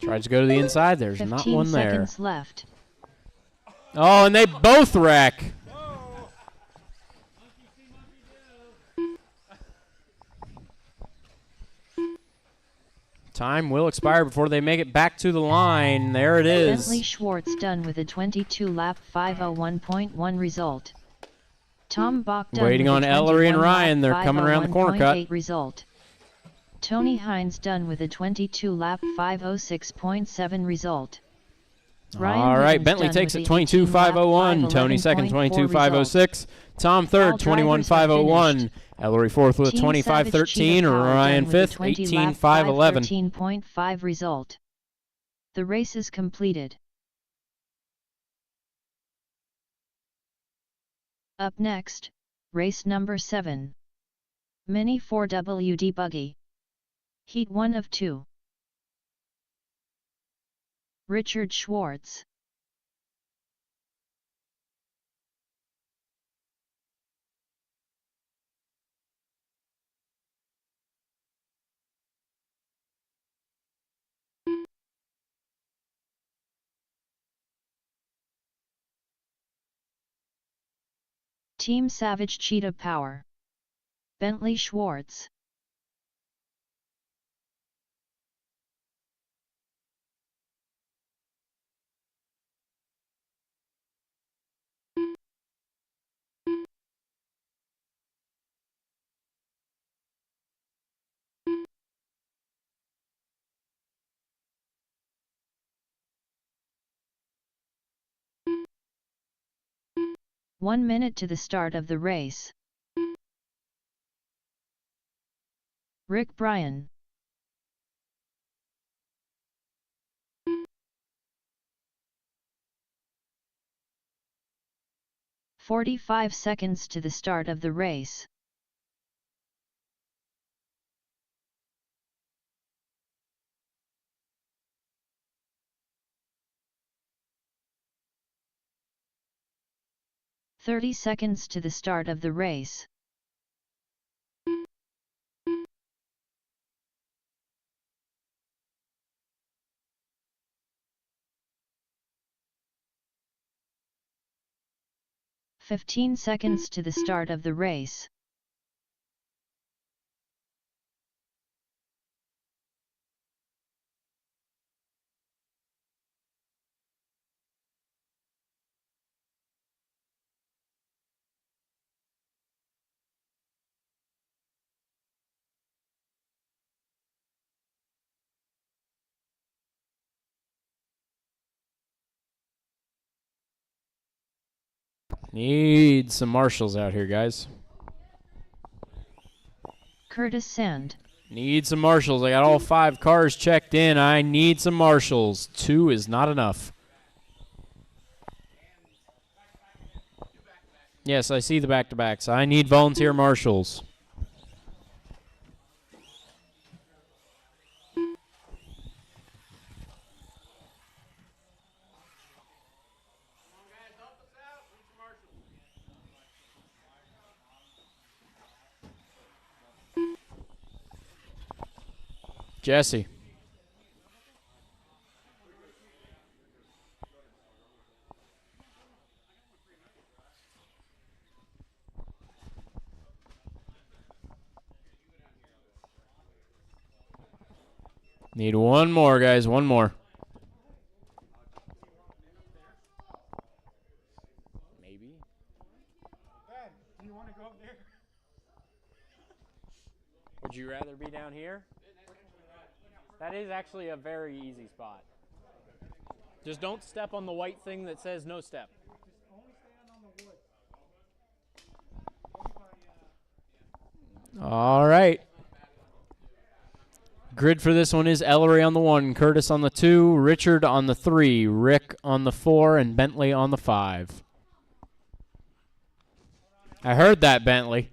Speaker 1: Tries to go to the inside. There's not one there.
Speaker 2: 15 seconds left.
Speaker 1: Oh, and they both wreck. Time will expire before they make it back to the line. There it is.
Speaker 2: Bentley Schwartz done with a 22-lap 5:01.1 result. Tom Bach done
Speaker 1: Waiting
Speaker 2: with
Speaker 1: on
Speaker 2: a
Speaker 1: Ellery and
Speaker 2: 21
Speaker 1: Ryan. They're
Speaker 2: lap
Speaker 1: coming around the corner cut.
Speaker 2: 5:01.8 result. Tony Hines done with a 22-lap 5:06.7 result. Ryan
Speaker 1: All right,
Speaker 2: Wiggins
Speaker 1: Bentley
Speaker 2: done
Speaker 1: takes
Speaker 2: with
Speaker 1: it
Speaker 2: a
Speaker 1: 22:5:01.
Speaker 2: 18-lap
Speaker 1: Tony second, 22:5:06. Tom third,
Speaker 2: All drivers are
Speaker 1: 21:5:01.
Speaker 2: finished.
Speaker 1: Ellery fourth with a
Speaker 2: Team
Speaker 1: 25:13.
Speaker 2: Savage Cheetah Power
Speaker 1: Ryan
Speaker 2: done with a
Speaker 1: fifth,
Speaker 2: 20-lap
Speaker 1: 18:5:11.
Speaker 2: 5:13.5 result. The race is completed. Up next, race number 7. Mini 4WD Buggy. Heat 1 of 2. Richard Schwartz. Team Savage Cheetah Power. Bentley Schwartz. One minute to the start of the race. Rick Bryan. "45 seconds to the start of the race. "30 seconds to the start of the race. "15 seconds to the start of the race.
Speaker 1: Need some marshals out here, guys.
Speaker 2: Curtis Sand.
Speaker 1: Need some marshals. I got all 5 cars checked in. I need some marshals. 2 is not enough. Yes, I see the back-to-backs. I need volunteer marshals. Jesse. Need one more, guys. One more. Maybe.
Speaker 4: Dad, do you want to go up there?
Speaker 1: Would you rather be down here? That is actually a very easy spot. Just don't step on the white thing that says no step.
Speaker 4: Just only stand on the wood.
Speaker 1: All right. Grid for this one is Ellery on the 1, Curtis on the 2, Richard on the 3, Rick on the 4, and Bentley on the 5. I heard that, Bentley.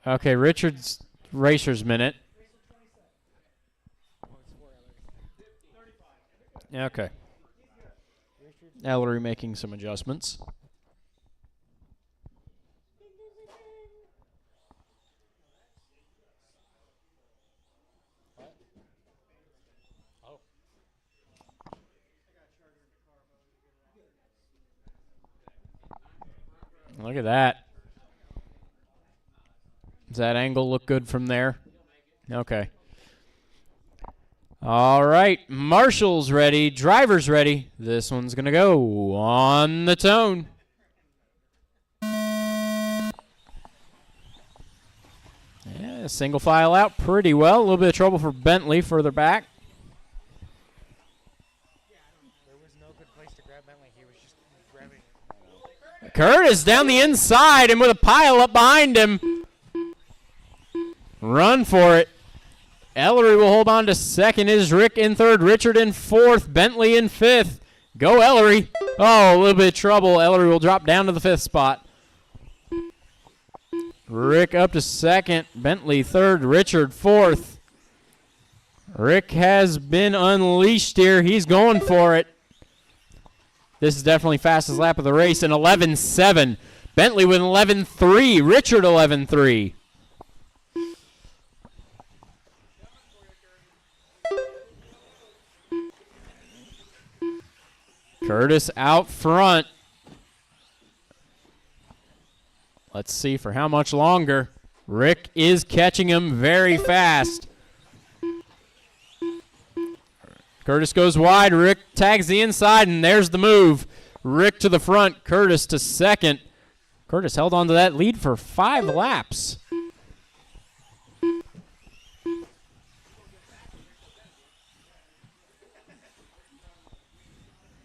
Speaker 1: Okay, Richard's racer's minute. Okay. Ellery making some adjustments. Look at that. Does that angle look good from there? Okay. All right. Marshall's ready. Driver's ready. This one's going to go on the tone. Yeah, single file out pretty well. A little bit of trouble for Bentley further back.
Speaker 4: There was no good place to grab Bentley. He was just grabbing it.
Speaker 1: Curtis down the inside and with a pile up behind him. Run for it. Ellery will hold on to second. Is Rick in third. Richard in fourth. Bentley in fifth. Go Ellery. Oh, a little bit of trouble. Ellery will drop down to the 5th spot. Rick up to second. Bentley third. Richard 4th. Rick has been unleashed here. He's going for it. This is definitely fastest lap of the race. An 11.7. Bentley with 11.3. Richard 11.3. Curtis out front. Let's see for how much longer. Rick is catching him very fast. Curtis goes wide. Rick tags the inside, and there's the move. Rick to the front, Curtis to second. Curtis held on to that lead for 5 laps.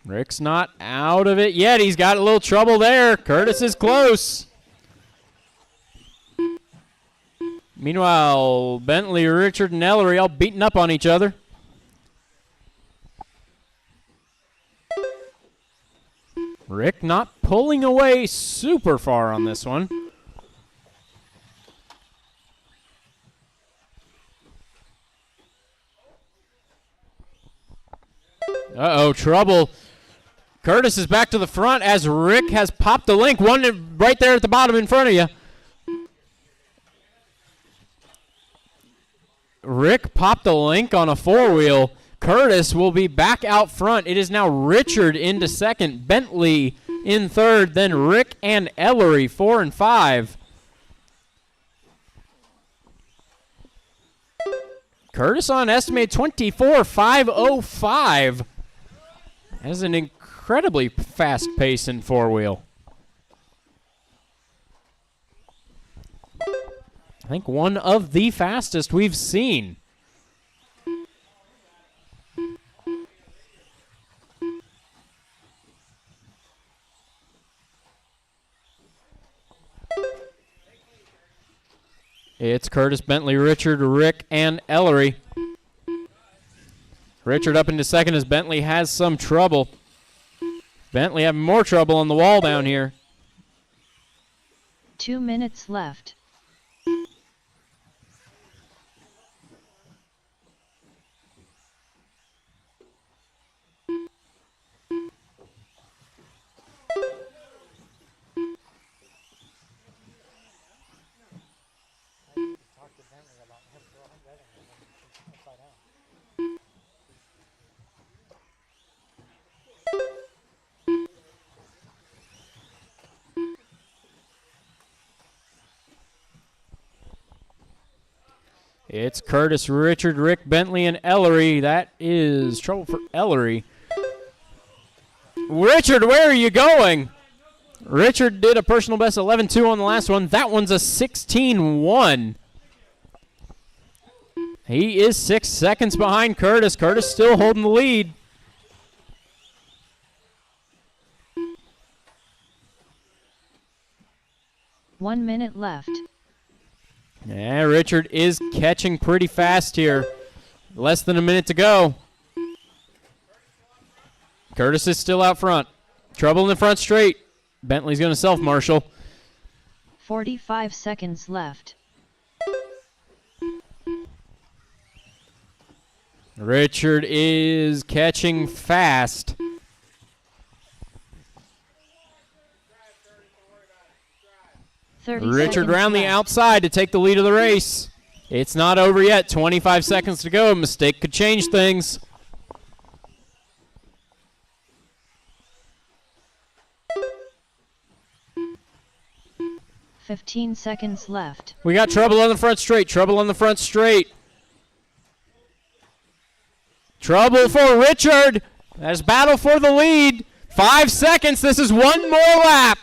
Speaker 1: Rick's not out of it yet. He's got a little trouble there. Curtis is close. Meanwhile, Bentley, Richard, and Ellery all beating up on each other. Rick not pulling away super far on this one. Uh-oh, trouble. Curtis is back to the front as Rick has popped the link. One right there at the bottom in front of you. Rick popped the link on a 4-wheel. Curtis will be back out front. It is now Richard into second, Bentley in third, then Rick and Ellery 4 and 5. Curtis on estimated 24.505. Has an incredibly fast pace in 4-wheel. I think one of the fastest we've seen. It's Curtis, Bentley, Richard, Rick, and Ellery. Richard up into second as Bentley has some trouble. Bentley having more trouble on the wall down here.
Speaker 2: 2 minutes left.
Speaker 4: Talk to Bentley about him throwing that in upside down.
Speaker 1: It's Curtis, Richard, Rick, Bentley, and Ellery. That is trouble for Ellery. Richard, where are you going? Richard did a personal best 11.2 on the last one. That one's a 16.1. He is 6 seconds behind Curtis. Curtis still holding the lead.
Speaker 2: One minute left.
Speaker 1: Yeah, Richard is catching pretty fast here. Less than a minute to go. Curtis is still out front. Trouble in the front straight. Bentley's going to self-marshal.
Speaker 2: 45 seconds left.
Speaker 1: Richard is catching fast. Richard round the outside to take the lead of the race. It's not over yet. 25 seconds to go. A mistake could change things.
Speaker 2: $15 seconds left.
Speaker 1: We got trouble on the front straight. Trouble on the front straight. Trouble for Richard. There's battle for the lead. 5 seconds. This is one more lap.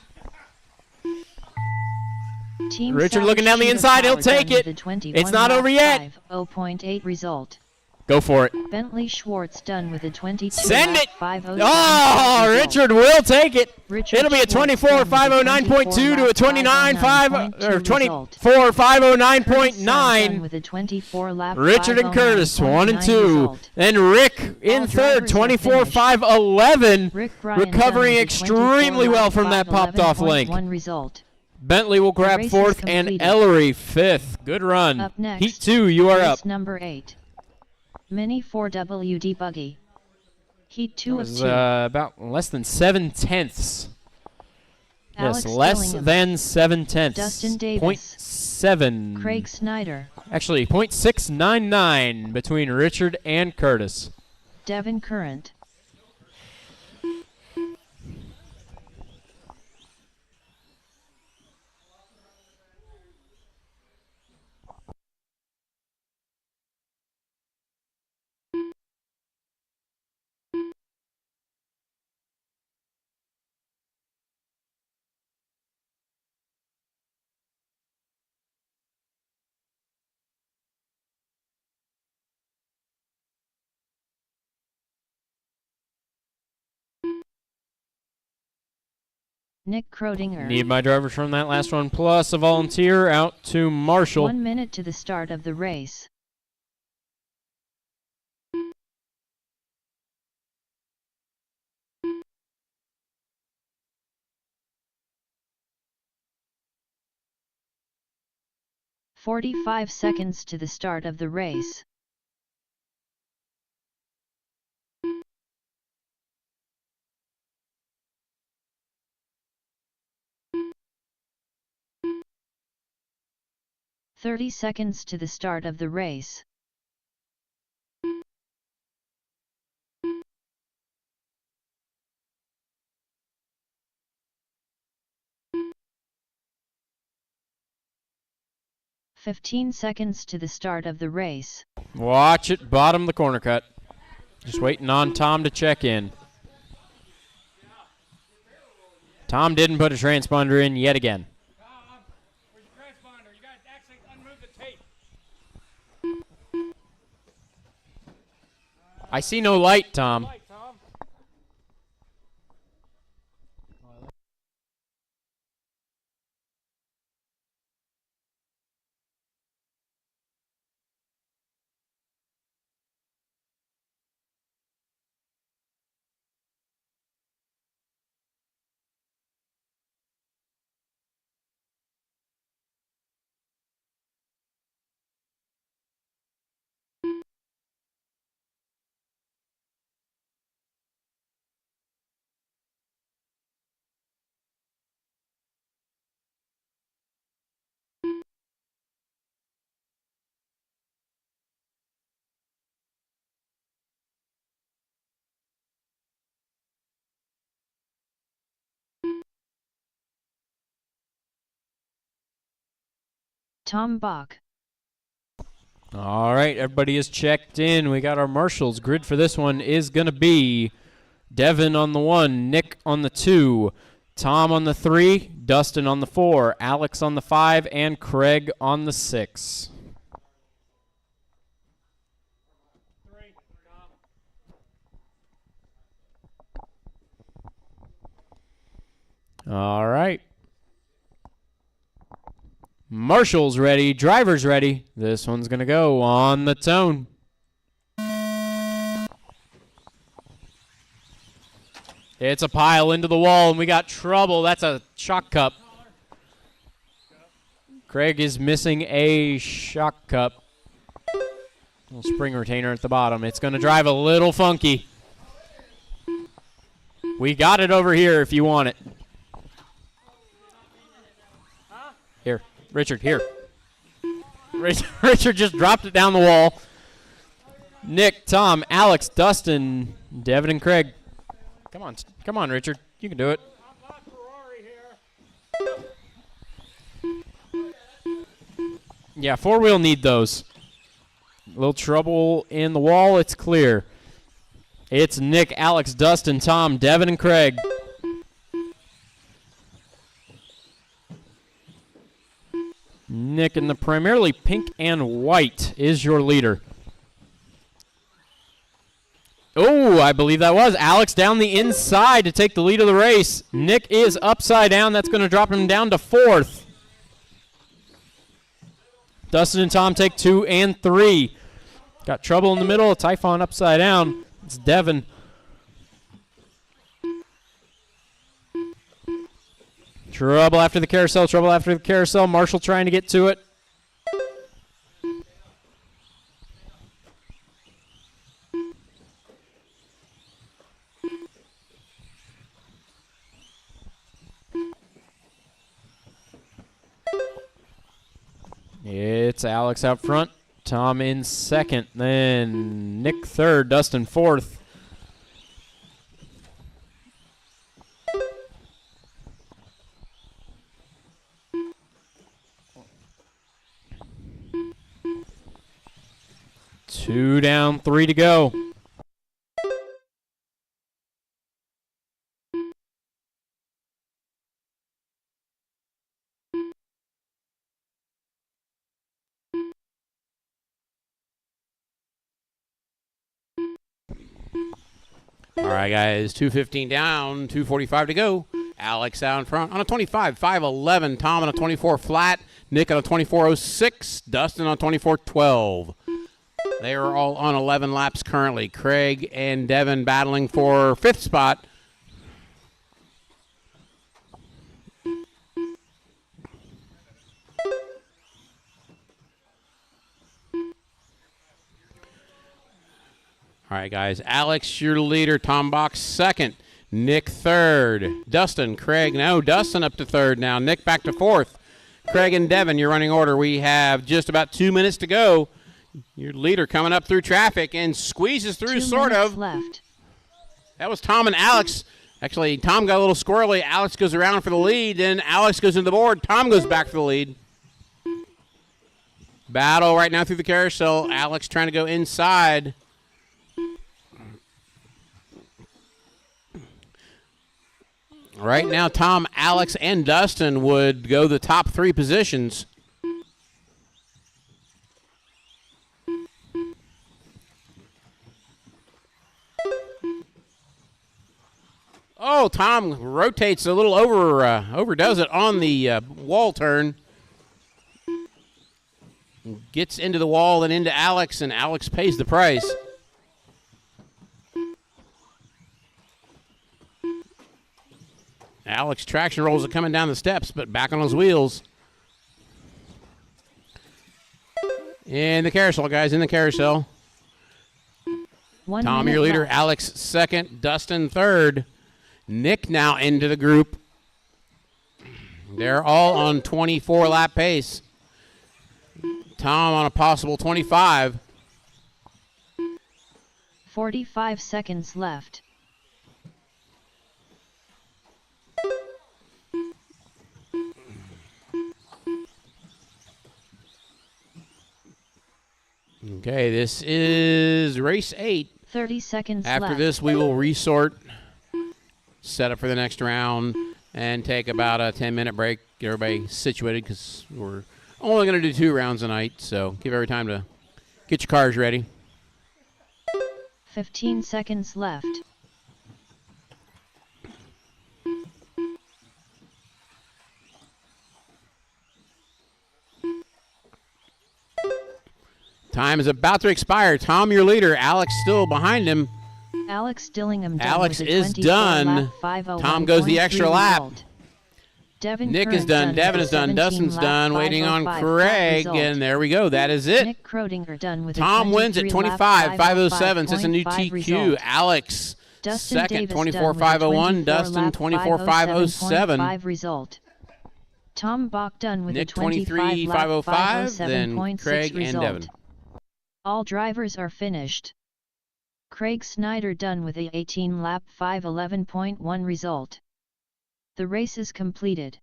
Speaker 2: Team
Speaker 1: Richard looking down the inside. He'll take it. It's not over yet.
Speaker 2: 0.8 result.
Speaker 1: Go for it.
Speaker 2: Bentley Schwartz done with a 22.
Speaker 1: Send it.
Speaker 2: 5:07
Speaker 1: Oh,
Speaker 2: result.
Speaker 1: Richard will take it.
Speaker 2: Richard
Speaker 1: It'll be a
Speaker 2: Schwartz done with a
Speaker 1: 24.509.2 to a
Speaker 2: 29.5
Speaker 1: or
Speaker 2: result.
Speaker 1: 24.509.9.
Speaker 2: With a 24 lap
Speaker 1: Richard and Curtis 1 and 2.
Speaker 2: result.
Speaker 1: Then Rick in third,
Speaker 2: drivers are
Speaker 1: 24.511.
Speaker 2: Rick Bryan
Speaker 1: Recovering
Speaker 2: done with a
Speaker 1: extremely well from that popped off link.
Speaker 2: 24.511.1 result.
Speaker 1: Bentley will grab
Speaker 2: race is
Speaker 1: fourth and
Speaker 2: completed.
Speaker 1: Ellery fifth. Good run.
Speaker 2: Up next,
Speaker 1: Heat 2, you are
Speaker 2: race
Speaker 1: up.
Speaker 2: number 8. Mini 4WD buggy. Heat 2
Speaker 1: It
Speaker 2: of
Speaker 1: was
Speaker 2: 2.
Speaker 1: about less than 7/10.
Speaker 2: Alex
Speaker 1: Yes, less
Speaker 2: Dillingham.
Speaker 1: than 7/10.
Speaker 2: Dustin Davis.
Speaker 1: 0.7.
Speaker 2: Craig Snyder.
Speaker 1: Actually, 0.699 between Richard and Curtis.
Speaker 2: Devin Current. Nick Krodinger.
Speaker 1: Need my drivers from that last one, plus a volunteer out to Marshall.
Speaker 2: 1 minute to the start of the race. "45 seconds to the start of the race. "30 seconds to the start of the race. "15 seconds to the start of the race.
Speaker 1: Watch it, bottom of the corner cut. Just waiting on Tom to check in. Tom didn't put a transponder in yet again.
Speaker 4: Where's your transponder? You got to actually unmove the tape.
Speaker 1: I see no light, Tom.
Speaker 4: Light, Tom.
Speaker 2: Tom Bach.
Speaker 1: All right, everybody is checked in. We got our marshals. Grid for this one is going to be Devin on the 1, Nick on the 2, Tom on the 3, Dustin on the 4, Alex on the 5, and Craig on the 6. All right. Marshall's ready. Driver's ready. This one's going to go on the tone. It's a pile into the wall, and we got trouble. That's a shock cup. Craig is missing a shock cup. Little spring retainer at the bottom. It's going to drive a little funky. We got it over here if you want it. Here, Richard, here. Richard just dropped it down the wall. Nick, Tom, Alex, Dustin, Devin, and Craig. Come on, Richard. You can do it. Yeah, four-wheel need those. A little trouble in the wall. It's clear. It's Nick, Alex, Dustin, Tom, Devin, and Craig. Nick in the primarily pink and white is your leader. Oh, I believe that was Alex down the inside to take the lead of the race. Nick is upside down. That's going to drop him down to 4th. Dustin and Tom take 2 and 3. Got trouble in the middle. Typhon upside down. It's Devin. Trouble after the carousel. Trouble after the carousel. Marshall trying to get to it. It's Alex out front, Tom in 2nd, then Nick 3rd, Dustin 4th. Two down, 3 to go.
Speaker 3: All right, guys, 2:15 down, 2:45 to go. Alex out in front on a 25, 5:11. Tom on a 24 flat. Nick on a 24:06. Dustin on a 24:12. They are all on 11 laps currently. Craig and Devin battling for 5th spot. All right, guys. Alex, your leader. Tom Box, 2nd. Nick, 3rd. Dustin, Craig. No, Dustin up to 3rd now. Nick back to 4th. Craig and Devin, your running order. We have just about 2 minutes to go. Your leader coming up through traffic and squeezes through,
Speaker 2: 2
Speaker 3: sort
Speaker 2: minutes
Speaker 3: of.
Speaker 2: left.
Speaker 3: That was Tom and Alex. Actually, Tom got a little squirrely. Alex goes around for the lead. Then Alex goes into the board. Tom goes back for the lead. Battle right now through the carousel. Alex trying to go inside. Right now, Tom, Alex, and Dustin would go the top 3 positions. Oh, Tom rotates a little overdoes it on the wall turn. Gets into the wall and into Alex, and Alex pays the price. Alex traction rolls are coming down the steps, but back on his wheels. In the carousel, guys, in the carousel.
Speaker 2: 1
Speaker 3: Tom,
Speaker 2: minute
Speaker 3: your leader.
Speaker 2: left.
Speaker 3: Alex, 2nd. Dustin, 3rd. Nick now into the group. They're all on 24-lap pace. Tom on a possible 25.
Speaker 2: 45 seconds left.
Speaker 3: Okay, this is race 8.
Speaker 2: 30 seconds
Speaker 3: After
Speaker 2: left.
Speaker 3: this, we will resort, set up for the next round, and take about a 10-minute break. Get everybody situated because we're only going to do 2 rounds a night, so give every time to get your cars ready.
Speaker 2: 15 seconds left.
Speaker 3: Time is about to expire. Tom, your leader. Alex still behind him.
Speaker 2: Alex Dillingham done
Speaker 3: Alex
Speaker 2: with a
Speaker 3: is
Speaker 2: 24
Speaker 3: done.
Speaker 2: lap 5:01.3
Speaker 3: Tom goes the extra lap.
Speaker 2: result. Devin
Speaker 3: Nick is
Speaker 2: Curran
Speaker 3: done.
Speaker 2: with
Speaker 3: Devin
Speaker 2: a
Speaker 3: is done.
Speaker 2: 17
Speaker 3: Dustin's
Speaker 2: lap
Speaker 3: done. Waiting on
Speaker 2: 5:05
Speaker 3: Craig,
Speaker 2: result.
Speaker 3: and there we go. That is it.
Speaker 2: Nick Krodinger done with
Speaker 3: Tom
Speaker 2: a
Speaker 3: wins at
Speaker 2: 23 lap
Speaker 3: 25, 5:07. That's a new
Speaker 2: 5:05
Speaker 3: TQ.
Speaker 2: result.
Speaker 3: Alex,
Speaker 2: Dustin
Speaker 3: 2nd,
Speaker 2: Davis
Speaker 3: 24,
Speaker 2: done with a
Speaker 3: 5:01.
Speaker 2: 24
Speaker 3: Dustin,
Speaker 2: lap
Speaker 3: 24, 5:07.
Speaker 2: 5:07.5 result. Tom Bach done with
Speaker 3: Nick,
Speaker 2: a 25
Speaker 3: 23,
Speaker 2: lap
Speaker 3: 5:05. Then
Speaker 2: 5:07.6
Speaker 3: Craig and
Speaker 2: result.
Speaker 3: Devin.
Speaker 2: All drivers are finished. Craig Snyder done with a 18 lap 5:11.1 result. The race is completed.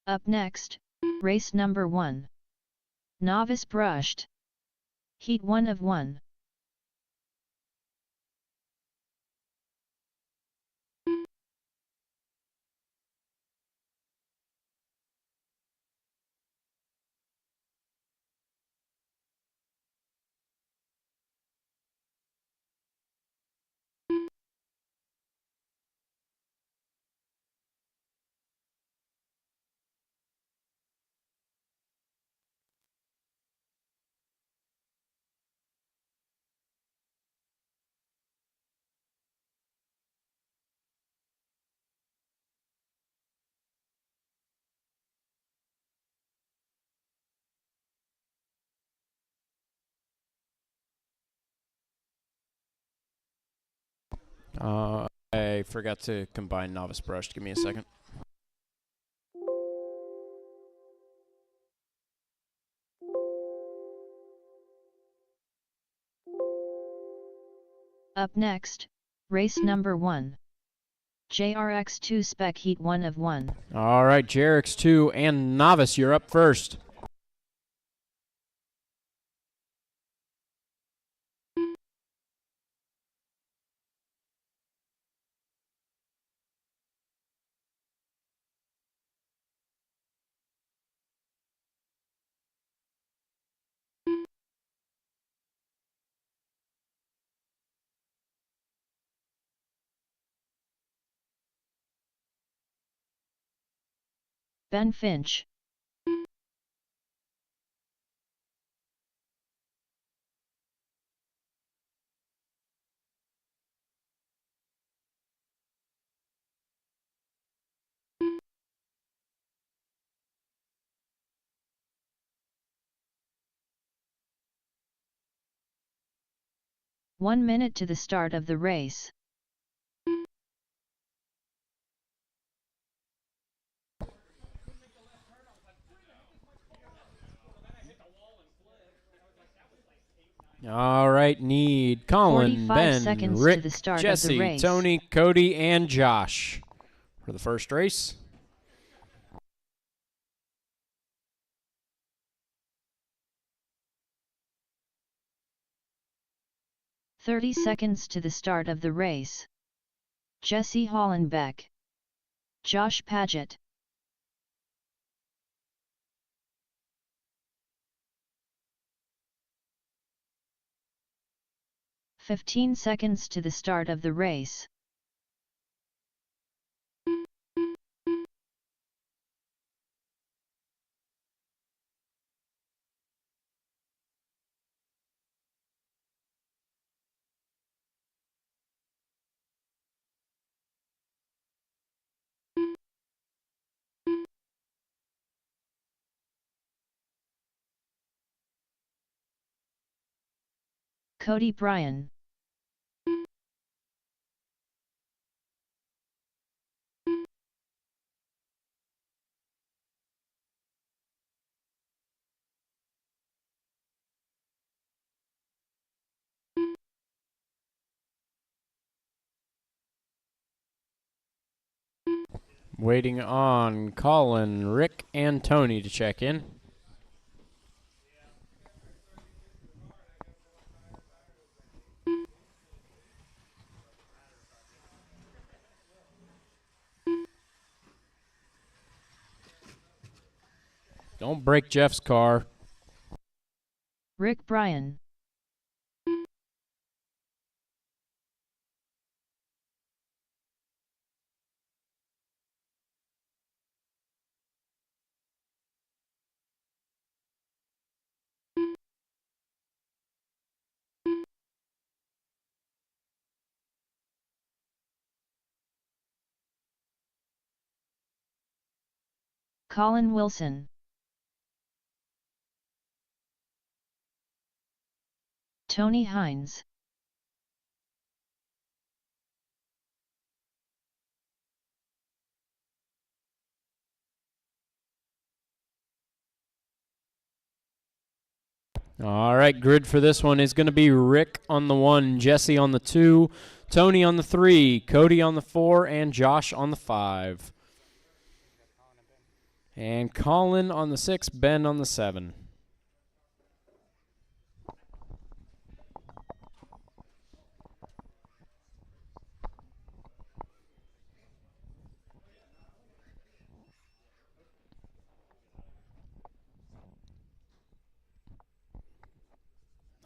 Speaker 2: Up next, race number 1. Novice brushed. Heat 1 of 1.
Speaker 1: I forgot to combine novice brush. Give me a second.
Speaker 2: Up next, race number 1. JRX2 Spec Heat 1 of 1.
Speaker 1: All right, JRX2 and novice, you're up first.
Speaker 2: Ben Finch. One minute to the start of the race.
Speaker 1: All right, need Colin,
Speaker 2: 45
Speaker 1: Ben,
Speaker 2: seconds
Speaker 1: Rick,
Speaker 2: to the start of the
Speaker 1: Jesse,
Speaker 2: race.
Speaker 1: Tony, Cody, and Josh for the first race.
Speaker 2: "30 seconds to the start of the race. Jesse Hollenbeck. Josh Paget. "15 seconds to the start of the race. Cody Bryan.
Speaker 1: Waiting on Colin, Rick, and Tony to check in. Don't break Jeff's car.
Speaker 2: Rick Bryan. Colin Wilson. Tony Hines.
Speaker 1: All right, grid for this one is going to be Rick on the 1, Jesse on the 2, Tony on the 3, Cody on the 4, and Josh on the 5. And Colin on the 6, Ben on the 7.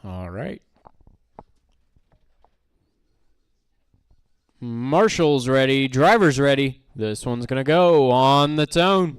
Speaker 1: All right. Marshall's ready. Driver's ready. This one's going to go on the tone.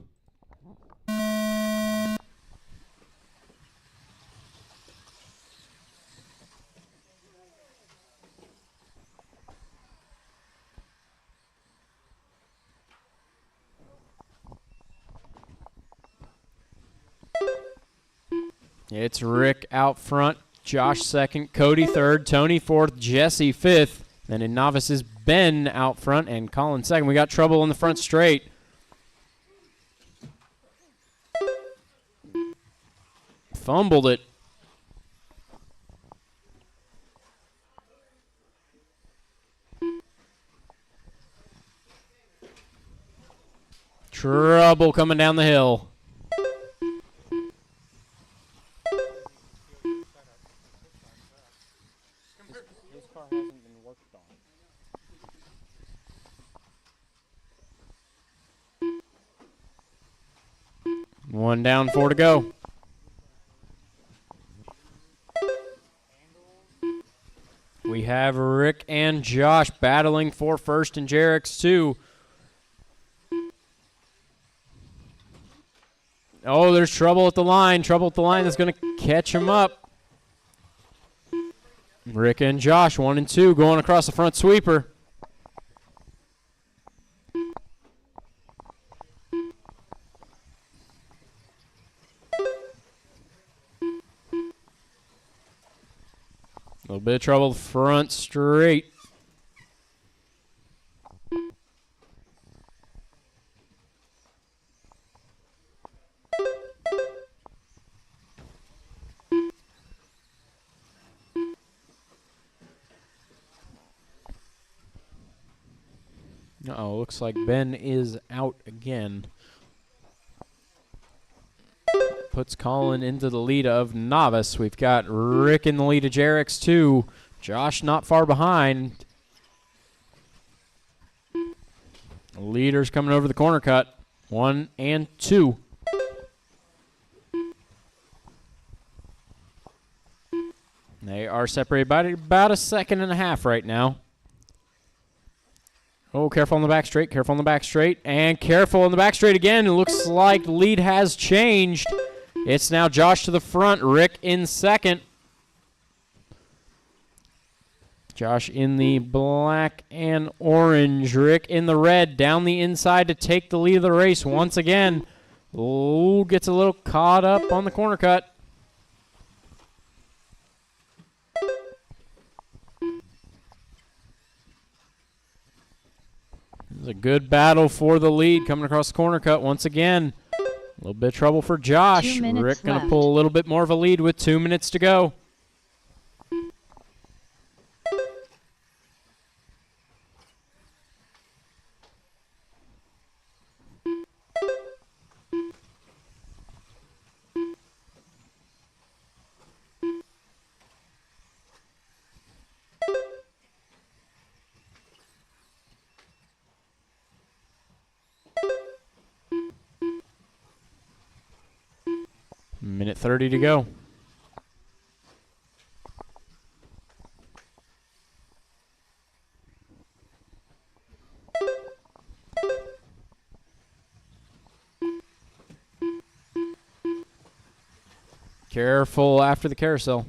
Speaker 1: It's Rick out front, Josh second, Cody third, Tony fourth, Jesse fifth, Then in novices, Ben out front and Colin second. We got trouble in the front straight. Fumbled it. Trouble coming down the hill.
Speaker 4: This car hasn't been worked on.
Speaker 1: One down, 4 to go. We have Rick and Josh battling for first in JRX 2. Oh, there's trouble at the line. Trouble at the line that's going to catch him up. Rick and Josh, 1 and 2, going across the front sweeper. A little bit of trouble front straight. Uh-oh, looks like Ben is out again. Puts Colin into the lead of novice. We've got Rick in the lead of JRX 2. Josh not far behind. Leaders coming over the corner cut. 1 and 2. They are separated by about a second and a half right now. Oh, careful on the back straight, careful on the back straight, and careful on the back straight again. It looks like the lead has changed. It's now Josh to the front, Rick in second. Josh in the black and orange, Rick in the red, down the inside to take the lead of the race once again. Oh, gets a little caught up on the corner cut. It's a good battle for the lead coming across the corner cut once again. A little bit of trouble for Josh. Rick going to pull a little bit more of a lead with 2 minutes to go. Minute 30 to go. Careful after the carousel.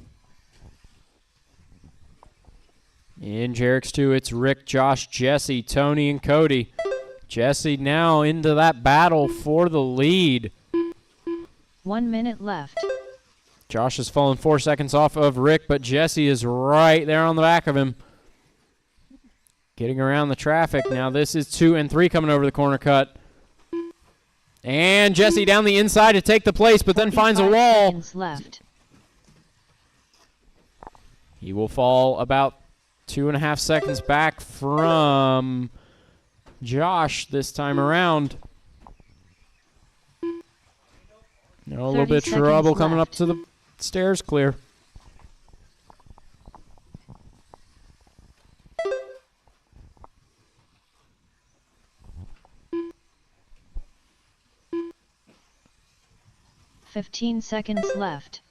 Speaker 1: In JRX 2, it's Rick, Josh, Jesse, Tony, and Cody. Jesse now into that battle for the lead.
Speaker 2: 1 minute left.
Speaker 1: Josh has fallen 4 seconds off of Rick, but Jesse is right there on the back of him. Getting around the traffic. Now this is 2 and 3 coming over the corner cut. And Jesse down the inside to take the place, but then finds a wall.
Speaker 2: Left.
Speaker 1: He will fall about 2.5 seconds back from Josh this time around. A little bit of trouble coming up to the stairs clear.
Speaker 2: "15 seconds left.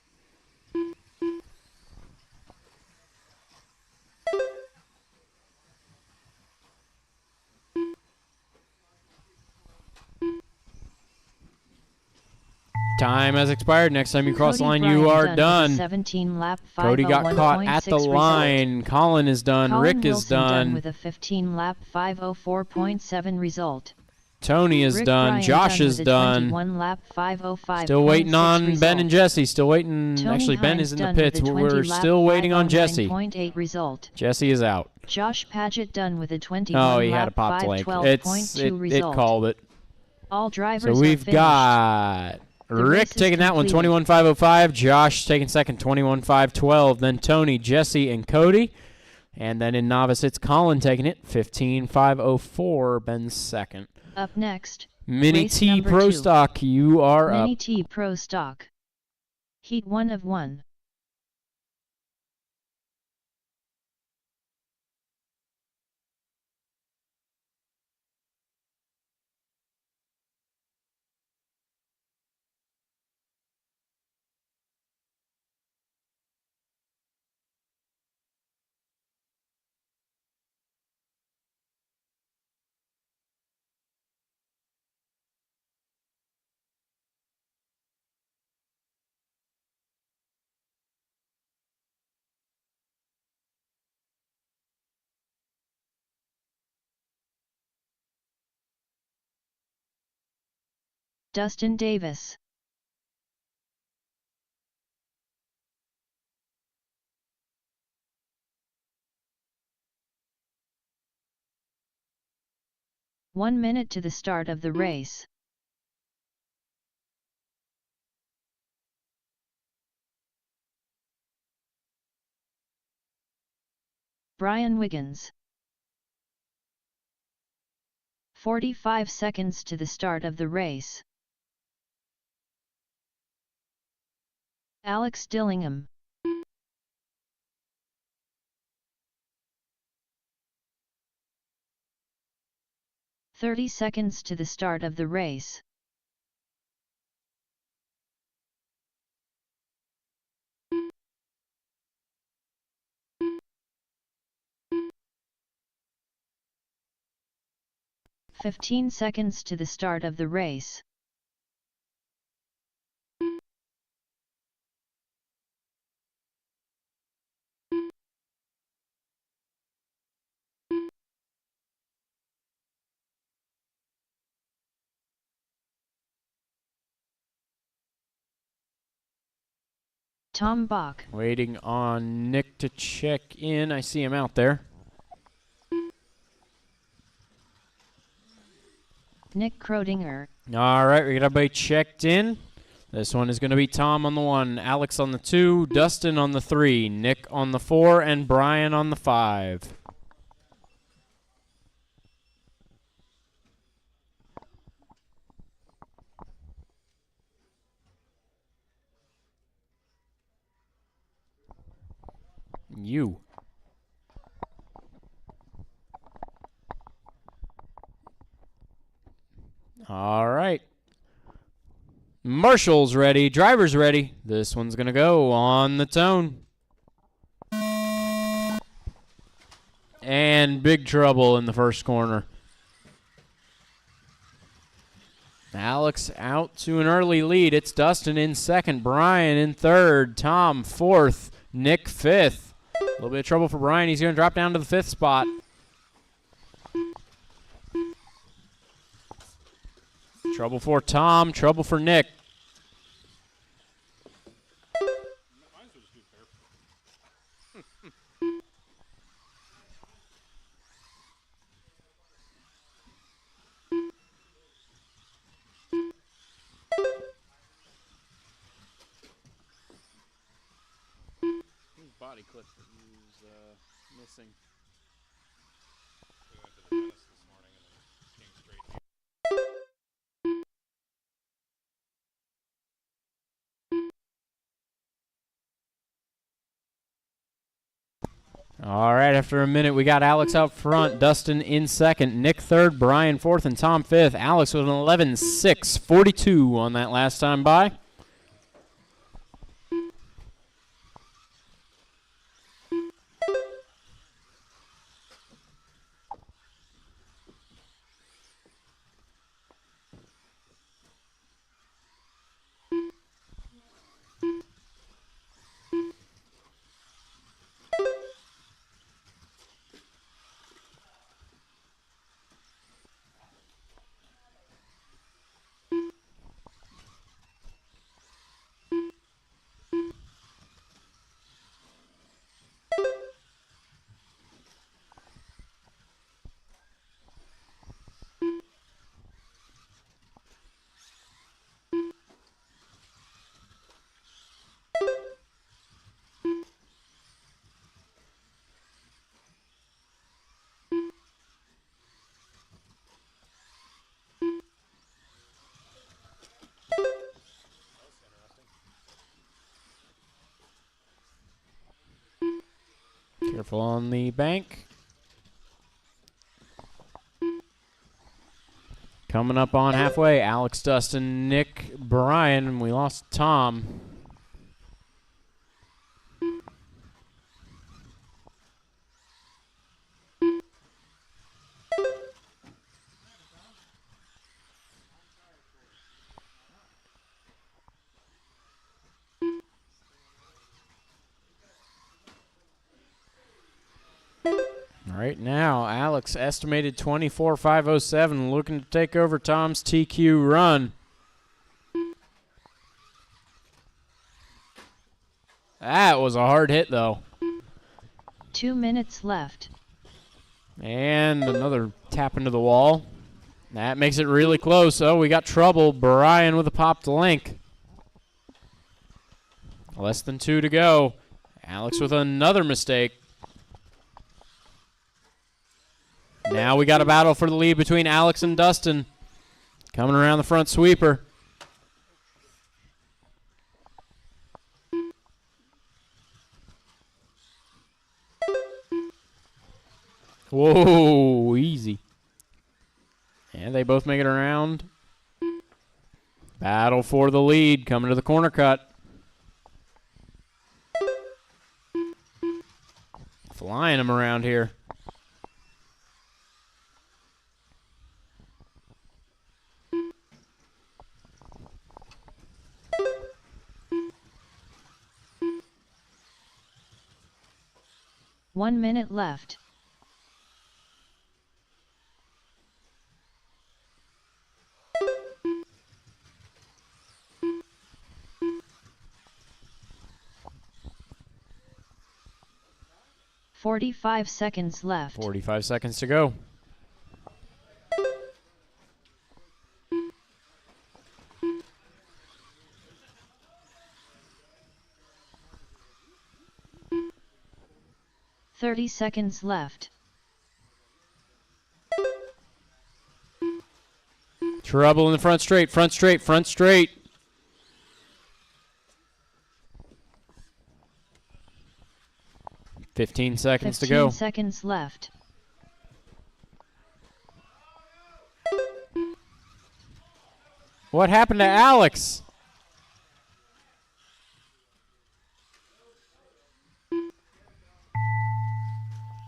Speaker 1: Time has expired. Next time you cross the line,
Speaker 2: Cody
Speaker 1: you
Speaker 2: Bryan
Speaker 1: are done.
Speaker 2: 17 lap
Speaker 1: Cody got caught at the line.
Speaker 2: Result.
Speaker 1: Colin is done.
Speaker 2: Colin
Speaker 1: Rick
Speaker 2: Wilson
Speaker 1: is done.
Speaker 2: with a 15 lap 504.7 result.
Speaker 1: Tony is
Speaker 2: Rick
Speaker 1: done.
Speaker 2: Bryan
Speaker 1: Josh
Speaker 2: done
Speaker 1: is
Speaker 2: with a
Speaker 1: done.
Speaker 2: 21 lap 5:05.6
Speaker 1: Still waiting on
Speaker 2: result.
Speaker 1: Ben and Jesse. Still waiting.
Speaker 2: Tony
Speaker 1: Actually, Ben
Speaker 2: Hines
Speaker 1: is in the
Speaker 2: done with
Speaker 1: pits.
Speaker 2: a 20
Speaker 1: We're
Speaker 2: lap
Speaker 1: still waiting on Jesse.
Speaker 2: 5:09.8 result.
Speaker 1: Jesse is out.
Speaker 2: Josh Paget done with a 21
Speaker 1: Oh, he had a
Speaker 2: lap
Speaker 1: popped leg.
Speaker 2: 5:12.2
Speaker 1: It
Speaker 2: result.
Speaker 1: called it.
Speaker 2: All drivers
Speaker 1: So
Speaker 2: are
Speaker 1: we've
Speaker 2: finished.
Speaker 1: got
Speaker 2: The
Speaker 1: Rick
Speaker 2: race is
Speaker 1: taking that one,
Speaker 2: completed.
Speaker 1: 21.505. Josh taking second, 21.512. Then Tony, Jesse, and Cody. And then in novice, it's Colin taking it, 15.504. Ben's second.
Speaker 2: Up next,
Speaker 1: Mini
Speaker 2: race
Speaker 1: T
Speaker 2: number
Speaker 1: Pro
Speaker 2: 2.
Speaker 1: Stock, you are up.
Speaker 2: Mini T Pro Stock. Heat 1 of 1. Dustin Davis. One minute to the start of the race. Brian Wiggins. 45 seconds to the start of the race. Alex Dillingham. "30 seconds to the start of the race. "15 seconds to the start of the race. Tom Bach.
Speaker 1: Waiting on Nick to check in. I see him out there.
Speaker 2: Nick Krodinger.
Speaker 1: All right, we got everybody checked in. This one is going to be Tom on the 1, Alex on the 2, Dustin on the 3, Nick on the 4, and Brian on the 5. You. All right. Marshall's ready. Driver's ready. This one's going to go on the tone. And big trouble in the first corner. Alex out to an early lead. It's Dustin in second. Brian in third. Tom fourth. Nick fifth. A little bit of trouble for Brian. He's going to drop down to the 5th spot. Trouble for Tom. Trouble for Nick. Body clip that was missing.
Speaker 5: We went to the dentist this morning and then came straight here.
Speaker 1: All right, after a minute, we got Alex out front, Dustin in second, Nick third, Brian fourth, and Tom fifth. Alex with an 11.642 on that last time by. Careful on the bank. Coming up on halfway, Alex, Dustin, Nick, Brian, and we lost Tom. Right now, Alex estimated 24.507, looking to take over Tom's TQ run. That was a hard hit, though.
Speaker 2: 2 minutes left.
Speaker 1: And another tap into the wall. That makes it really close. Oh, we got trouble. Brian with a popped link. Less than 2 to go. Alex with another mistake. Now we got a battle for the lead between Alex and Dustin. Coming around the front sweeper. Whoa, easy. And they both make it around. Battle for the lead, coming to the corner cut. Flying them around here.
Speaker 2: One minute left. "45 seconds left.
Speaker 1: 45 seconds to go.
Speaker 2: "30 seconds left.
Speaker 1: Trouble in the front straight, front straight, front straight. Fifteen seconds to go.
Speaker 2: 15 seconds left.
Speaker 1: What happened to Alex?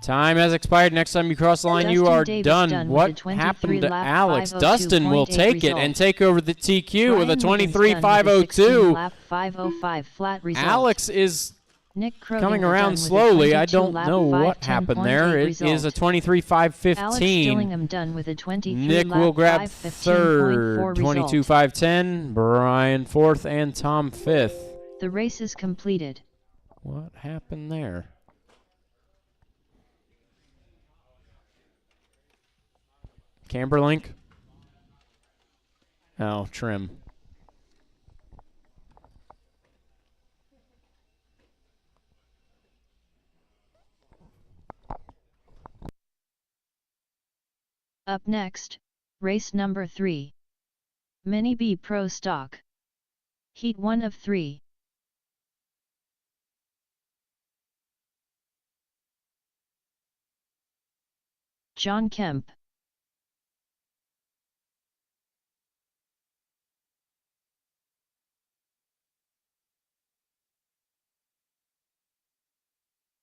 Speaker 1: Time has expired. Next time you cross the line, you
Speaker 2: Dustin
Speaker 1: are
Speaker 2: Davis
Speaker 1: done.
Speaker 2: done with
Speaker 1: What
Speaker 2: a 23
Speaker 1: happened to
Speaker 2: lap
Speaker 1: Alex?
Speaker 2: 5:02.8
Speaker 1: Dustin will take it and
Speaker 2: result.
Speaker 1: take over the TQ with a
Speaker 2: Brian Wiggins done with a 16
Speaker 1: 23.502.
Speaker 2: lap 5:05 flat result.
Speaker 1: Alex is
Speaker 2: Nick Krogan
Speaker 1: coming
Speaker 2: done
Speaker 1: around
Speaker 2: with a
Speaker 1: slowly. I
Speaker 2: 22
Speaker 1: don't
Speaker 2: lap
Speaker 1: know what
Speaker 2: 5:10.8
Speaker 1: happened there. It
Speaker 2: result.
Speaker 1: is a
Speaker 2: Alex
Speaker 1: 23.515.
Speaker 2: Dillingham done with a 23
Speaker 1: Nick
Speaker 2: lap
Speaker 1: will grab
Speaker 2: 5:15.4
Speaker 1: third,
Speaker 2: result.
Speaker 1: 22.510. Brian fourth, and Tom fifth.
Speaker 2: The race is completed.
Speaker 1: What happened there? Camberlink? Oh, trim.
Speaker 2: Up next, race number 3. Mini B Pro Stock. Heat 1 of 3. John Kemp.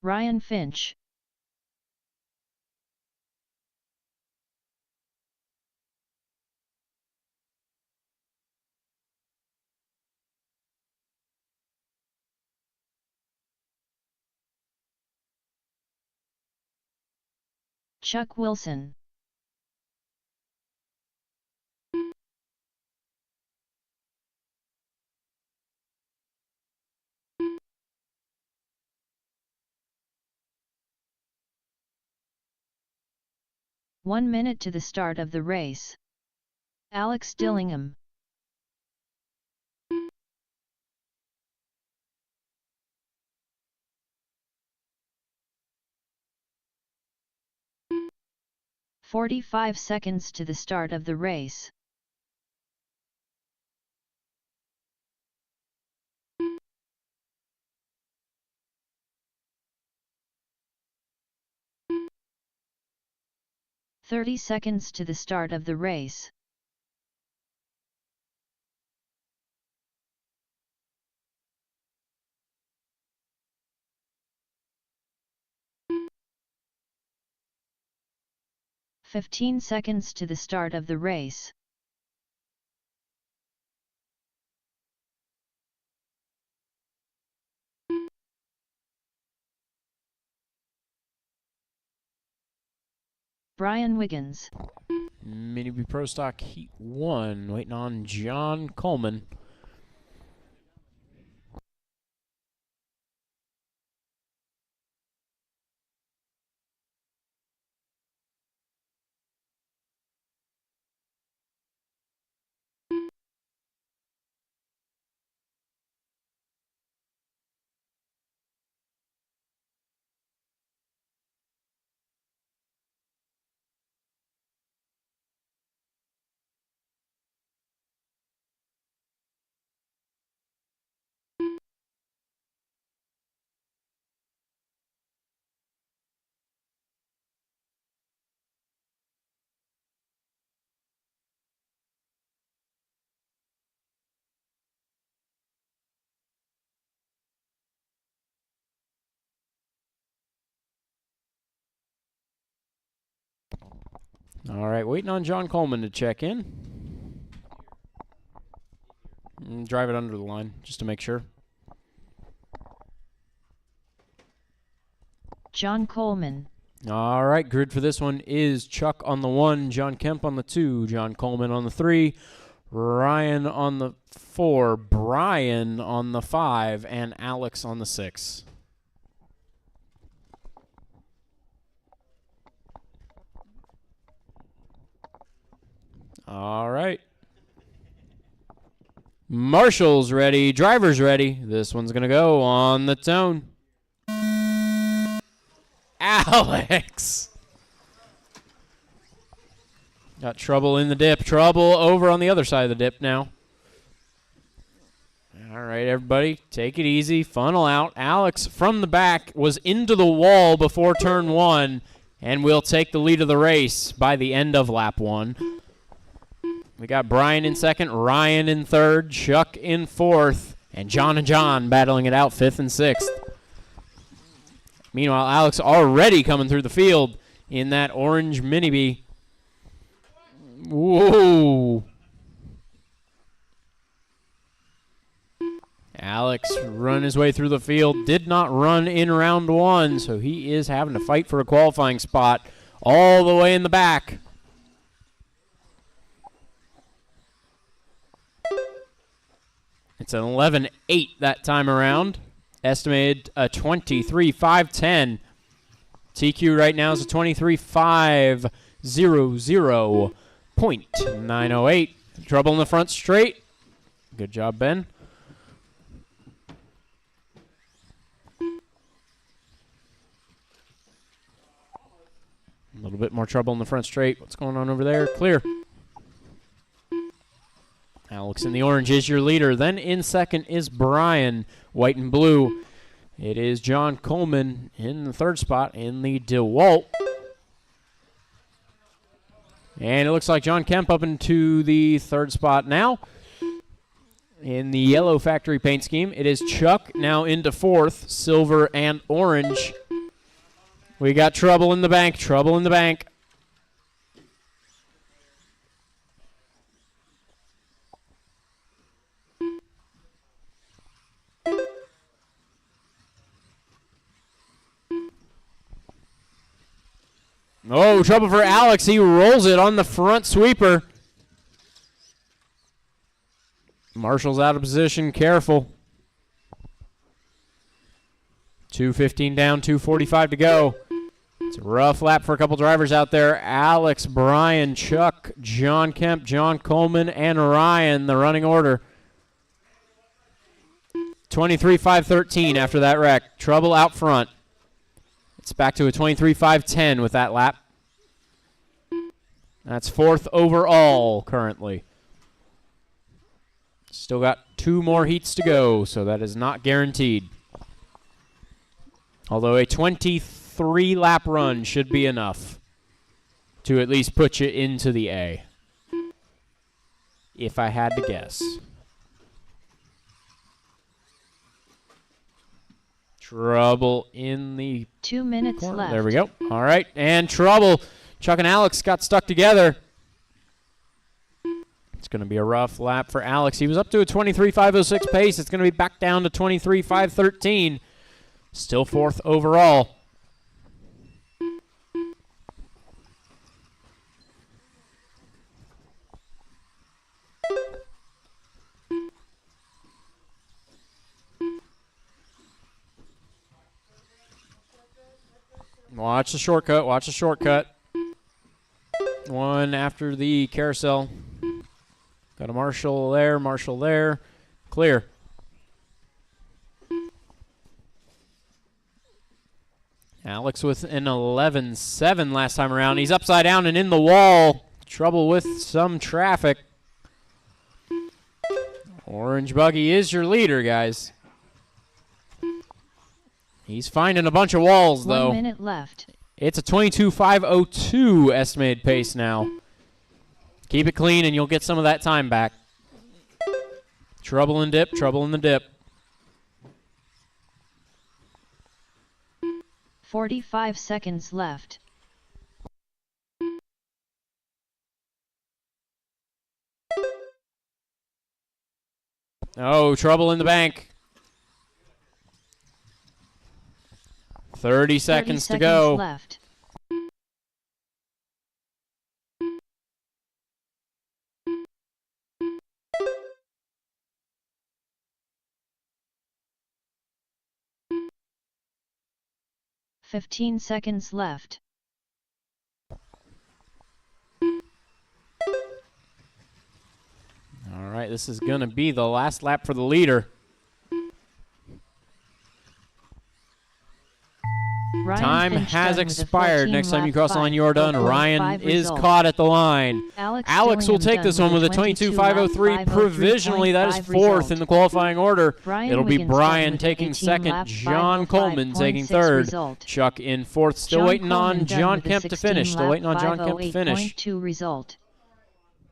Speaker 2: Ryan Finch. Chuck Wilson. One minute to the start of the race. Alex Dillingham. "45 seconds to the start of the race. 30 seconds to the start of the race. "15 seconds to the start of the race. Brian Wiggins.
Speaker 1: Mini B Pro Stock Heat 1, waiting on John Coleman. All right, waiting on John Coleman to check in. Drive it under the line just to make sure.
Speaker 2: John Coleman.
Speaker 1: All right, grid for this one is Chuck on the 1, John Kemp on the 2, John Coleman on the 3, Ryan on the 4, Brian on the 5, and Alex on the 6. All right. Marshall's ready. Driver's ready. This one's going to go on the tone. Alex. Got trouble in the dip. Trouble over on the other side of the dip now. All right, everybody, take it easy. Funnel out. Alex from the back was into the wall before turn 1 and will take the lead of the race by the end of lap 1. We got Brian in 2nd, Ryan in 3rd, Chuck in 4th, and John battling it out 5th and 6th. Meanwhile, Alex already coming through the field in that orange Mini B. Whoa. Alex run his way through the field, did not run in round 1, so he is having to fight for a qualifying spot all the way in the back. It's an 11.8 that time around. Estimated a 23.510. TQ right now is a 23.500.908. Trouble in the front straight. Good job, Ben. A little bit more trouble in the front straight. What's going on over there? Clear. Alex in the orange is your leader. Then in 2nd is Brian, white and blue. It is John Coleman in the 3rd spot in the DeWalt. And it looks like John Kemp up into the 3rd spot now. In the yellow factory paint scheme, it is Chuck now into 4th, silver and orange. We got trouble in the bank, trouble in the bank. Oh, trouble for Alex. He rolls it on the front sweeper. Marshall's out of position. Careful. 2:15 down, 2:45 to go. It's a rough lap for a couple drivers out there. Alex, Brian, Chuck, John Kemp, John Coleman, and Ryan, the running order. 23.513 after that wreck. Trouble out front. It's back to a 23.510 with that lap. That's 4th overall currently. Still got 2 more heats to go, so that is not guaranteed. Although a 23 lap run should be enough. to at least put you into the A, if I had to guess. Trouble in the
Speaker 2: 2 minutes
Speaker 1: corner.
Speaker 2: left.
Speaker 1: There we go. All right, and Trouble. Chuck and Alex got stuck together. It's going to be a rough lap for Alex. He was up to a 23.506 pace. It's going to be back down to 23.513. Still fourth overall. Watch the shortcut. Watch the shortcut. One after the carousel. Got a Marshall there. Clear. Alex with an 11.7 last time around. He's upside down and in the wall. Trouble with some traffic. Orange Buggy is your leader, guys. He's finding a bunch of walls, though.
Speaker 2: 1 minute left.
Speaker 1: It's a 22.502 estimated pace now. Keep it clean, and you'll get some of that time back. Trouble in dip, trouble in the dip.
Speaker 2: 45 seconds left.
Speaker 1: Oh, trouble in the bank. 30 seconds to go.
Speaker 2: Left. "15 seconds left.
Speaker 1: All right, this is going to be the last lap for the leader. Time has expired. Next time you cross the line, you are done. Ryan is caught at the line. Alex will take this one with a 22.503 provisionally. That is fourth in the qualifying order. It'll be Brian taking second, John Coleman taking third, Chuck in fourth. Still waiting on John Kemp to finish.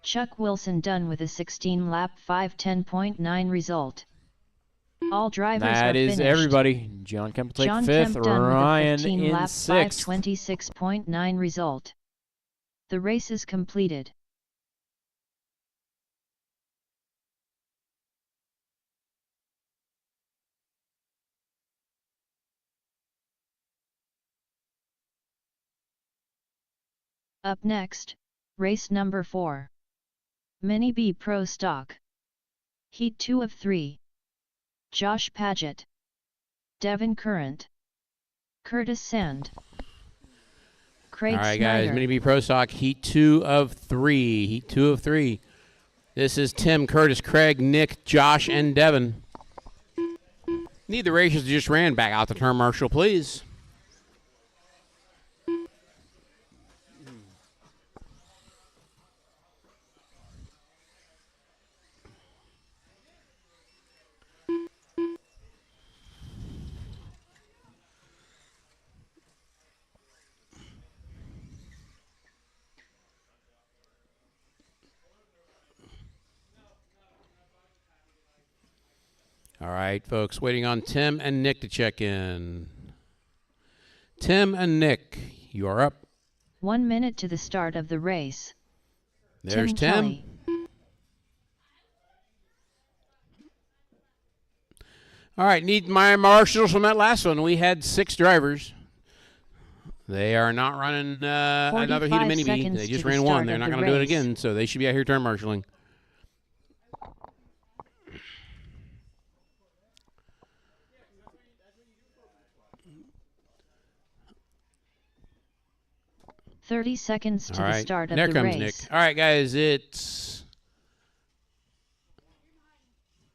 Speaker 2: Chuck Wilson done with a 16-lap 5:10.9 result. All drivers
Speaker 1: that
Speaker 2: are
Speaker 1: is
Speaker 2: finished.
Speaker 1: Everybody. John Kemp will take fifth. Ryan in sixth.
Speaker 2: 5:26.9 result. The race is completed. Up next, race number 4. Mini B Pro Stock. Heat 2 of 3. Josh Paget, Devin Current, Curtis Sand, Craig
Speaker 3: All right,
Speaker 2: Snyder.
Speaker 3: guys, Mini B Pro Stock, Heat 2 of 3. Heat 2 of 3. This is Tim, Curtis, Craig, Nick, Josh, and Devin. Need the racers just ran back out the turn marshal, please. All right, folks, waiting on Tim and Nick to check in. Tim and Nick, you are up.
Speaker 2: 1 minute to the start of the race.
Speaker 3: There's Tim.
Speaker 2: Kelly.
Speaker 3: All right, need my marshals from that last one. We had 6 drivers. They are not running another heat of Mini B. They just ran one. They're not going to do it again, so they should be out here turn marshaling.
Speaker 2: "30 seconds to the start of
Speaker 3: there
Speaker 2: the
Speaker 3: comes
Speaker 2: race."
Speaker 3: Nick. All right, guys,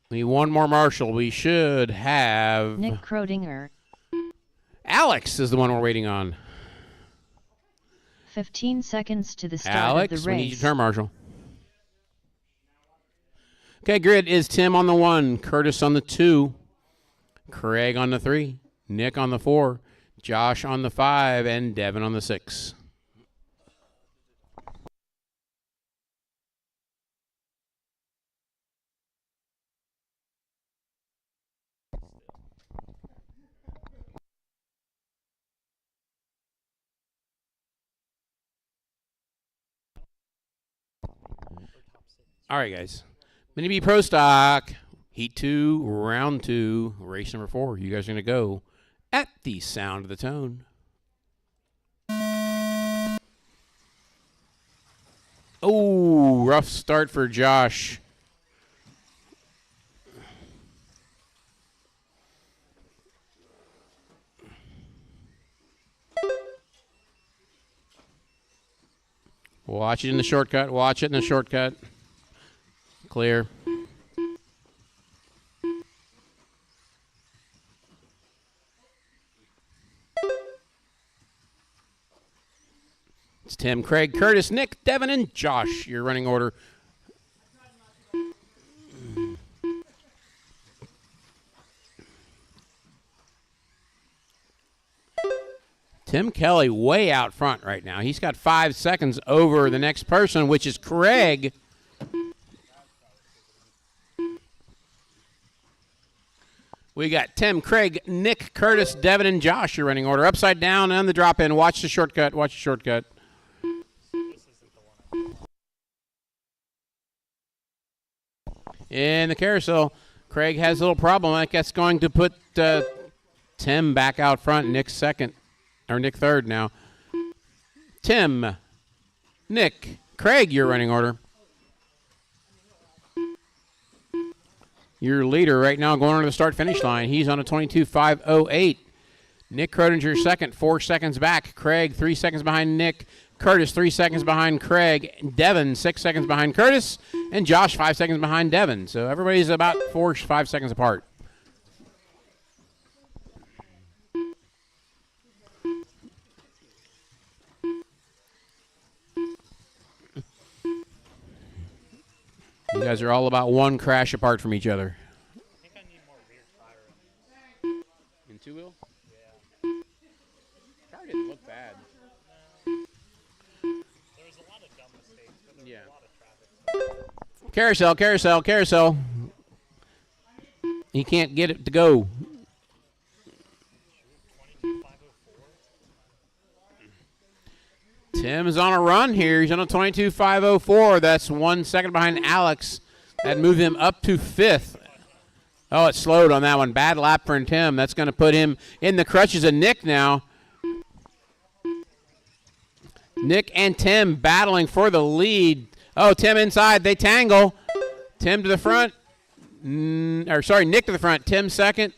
Speaker 3: we need one more marshal. We should have
Speaker 2: Nick Krodinger.
Speaker 3: Alex is the one we're waiting on.
Speaker 2: 15 seconds to the start
Speaker 3: Alex,
Speaker 2: of the
Speaker 3: we
Speaker 2: race.
Speaker 3: need your turn marshal. Okay, grid is Tim on the 1, Curtis on the 2, Craig on the 3, Nick on the 4, Josh on the 5, and Devin on the 6. All right, guys. Mini B Pro Stock, Heat 2, Round 2, race number 4. You guys are going to go at the sound of the tone. Oh, rough start for Josh. Watch it in the shortcut. Watch it in the shortcut. Clear. It's Tim, Craig, Curtis, Nick, Devin, and Josh. Your running order. Tim Kelly way out front right now. He's got 5 seconds over the next person, which is Craig. We got Tim, Craig, Nick, Curtis, Devin, and Josh. Your running order. Upside down on the drop in. Watch the shortcut. Watch the shortcut. In the carousel, Craig has a little problem. I think that's going to put Tim back out front. Nick second. Or Nick third now. Tim, Nick, Craig, your running order. Your leader right now going to the start-finish line. He's on a 22.508. Nick Crodinger second, 4 seconds back. Craig 3 seconds behind Nick. Curtis 3 seconds behind Craig. Devin 6 seconds behind Curtis. And Josh 5 seconds behind Devin. So everybody's about 4-5 seconds apart. You guys are all about one crash apart from each other.
Speaker 4: I think I need more rear tire.
Speaker 3: In two-wheel? Yeah. Car didn't look bad.
Speaker 4: There was a lot of dumb mistakes, but there was a lot of traffic.
Speaker 3: Carousel, carousel, carousel. He can't get it to go.
Speaker 4: 22.504.
Speaker 3: Tim is on a run here. He's on a 22.504. That's 1 second behind Alex. That moved him up to 5th. Oh, it slowed on that one. Bad lap for Tim. That's going to put him in the crutches of Nick now. Nick and Tim battling for the lead. Oh, Tim inside. They tangle. Tim to the front. Nick to the front. Tim second.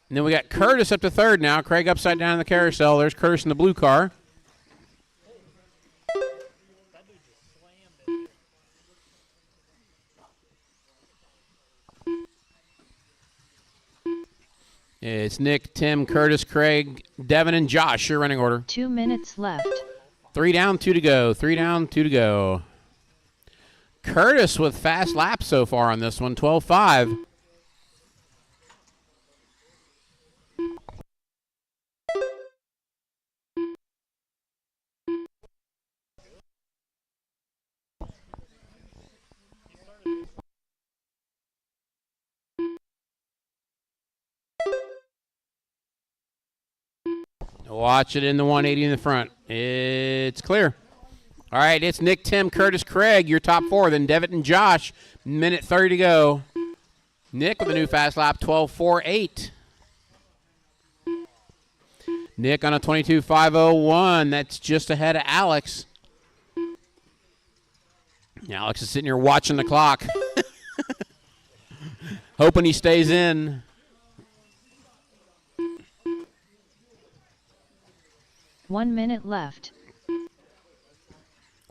Speaker 3: And then we got Curtis up to third now. Craig upside down in the carousel. There's Curtis in the blue car. It's Nick, Tim, Curtis, Craig, Devin, and Josh. Your running order.
Speaker 2: 2 minutes left.
Speaker 3: 3 down, 2 to go. 3 down, 2 to go. Curtis with fast laps so far on this one. 12.5. Watch it in the 180 in the front. It's clear. All right, it's Nick, Tim, Curtis, Craig, your top 4. Then Devitt and Josh, minute 30 to go. Nick with a new fast lap, 12.48. Nick on a 22.501. That's just ahead of Alex. Alex is sitting here watching the clock. Hoping he stays in.
Speaker 2: 1 minute left.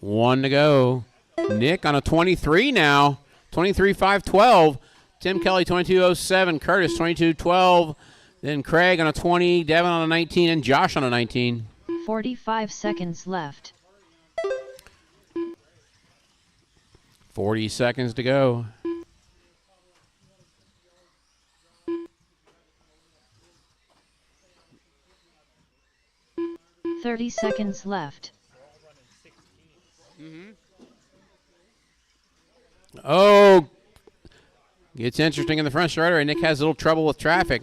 Speaker 3: 1 to go. Nick on a 23 now. 23.512. Tim Kelly 22.07. Curtis 22.12. Then Craig on a 20. Devin on a 19. And Josh on a 19.
Speaker 2: 45 seconds left.
Speaker 3: 40 seconds to go.
Speaker 2: 30 seconds left.
Speaker 3: Oh, it's interesting in the front straight away. Nick has a little trouble with traffic.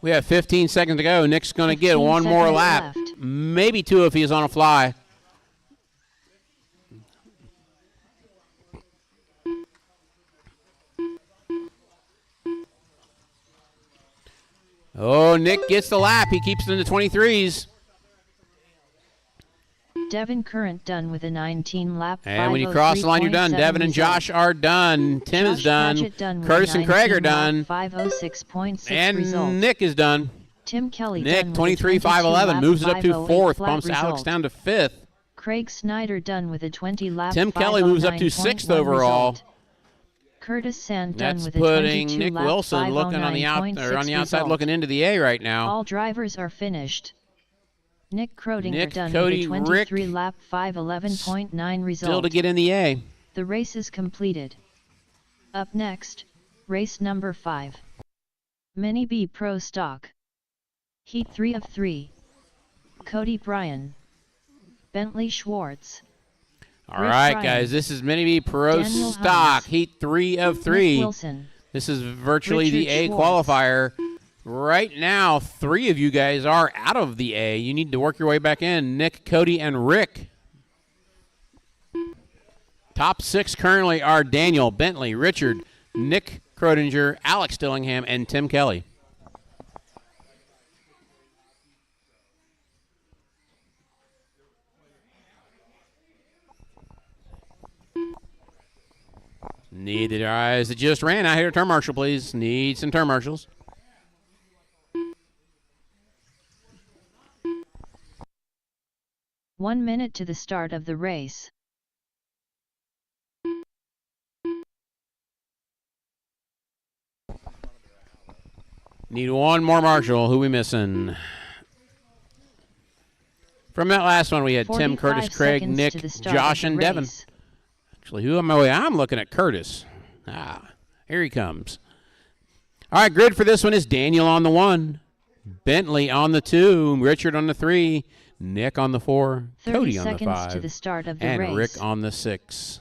Speaker 3: We have 15 seconds to go. Nick's going to get one more lap.
Speaker 2: Left.
Speaker 3: Maybe 2 if he's on a fly. Oh, Nick gets the lap. He keeps it in the 23s.
Speaker 2: Devin Current done with a 19 lap.
Speaker 3: And when you cross the line, you're done. Devin and Josh are done. Tim is done. Curtis and Craig are done.
Speaker 2: 506.6
Speaker 3: and
Speaker 2: result.
Speaker 3: Nick is done.
Speaker 2: Tim Kelly
Speaker 3: Nick,
Speaker 2: done
Speaker 3: 23.511, moves it up to 4th, bumps
Speaker 2: result.
Speaker 3: Alex down to 5th.
Speaker 2: Craig Snyder done with a 20 lap.
Speaker 3: Tim Kelly moves up to 6th overall.
Speaker 2: Result. Curtis Sand done
Speaker 3: That's
Speaker 2: with a
Speaker 3: putting
Speaker 2: 22
Speaker 3: Nick
Speaker 2: lap,
Speaker 3: Wilson looking on the outside,
Speaker 2: result.
Speaker 3: looking into the A right now.
Speaker 2: All drivers are finished. Nick Crodinger
Speaker 3: Nick,
Speaker 2: done
Speaker 3: Cody,
Speaker 2: with a 23
Speaker 3: Rick,
Speaker 2: lap 511.9 result.
Speaker 3: Still to get in the A.
Speaker 2: The race is completed. Up next, race number 5. Mini B Pro Stock. Heat 3 of 3. Cody Bryan. Bentley Schwartz.
Speaker 3: All
Speaker 2: Rick
Speaker 3: right,
Speaker 2: Bryan,
Speaker 3: guys, this is Mini B Pro
Speaker 2: Daniel
Speaker 3: Stock,
Speaker 2: Hines,
Speaker 3: Heat 3 of
Speaker 2: Nick
Speaker 3: 3.
Speaker 2: Wilson.
Speaker 3: This is virtually the
Speaker 2: Richard
Speaker 3: A
Speaker 2: Schwartz.
Speaker 3: qualifier. Right now, 3 of you guys are out of the A. You need to work your way back in. Nick, Cody, and Rick. Top 6 currently are Daniel, Bentley, Richard, Nick Crodinger, Alex Dillingham, and Tim Kelly. Need the guys that just ran out here. Turn marshal, please. Need some turn marshals.
Speaker 2: One minute to the start of the race.
Speaker 3: Need one more marshal. Who we missing? From that last one, we had Tim,
Speaker 2: 45
Speaker 3: Curtis, Craig,
Speaker 2: seconds
Speaker 3: Nick,
Speaker 2: to the start
Speaker 3: Josh,
Speaker 2: of the
Speaker 3: and Devin.
Speaker 2: race.
Speaker 3: Actually, who am I? I'm looking at Curtis. Here he comes. All right, grid for this one is Daniel on the 1, Bentley on the 2, Richard on the 3, Nick on the 4,
Speaker 2: 30
Speaker 3: Cody on the
Speaker 2: seconds
Speaker 3: 5,
Speaker 2: to the start of the
Speaker 3: and
Speaker 2: race.
Speaker 3: Rick on the 6.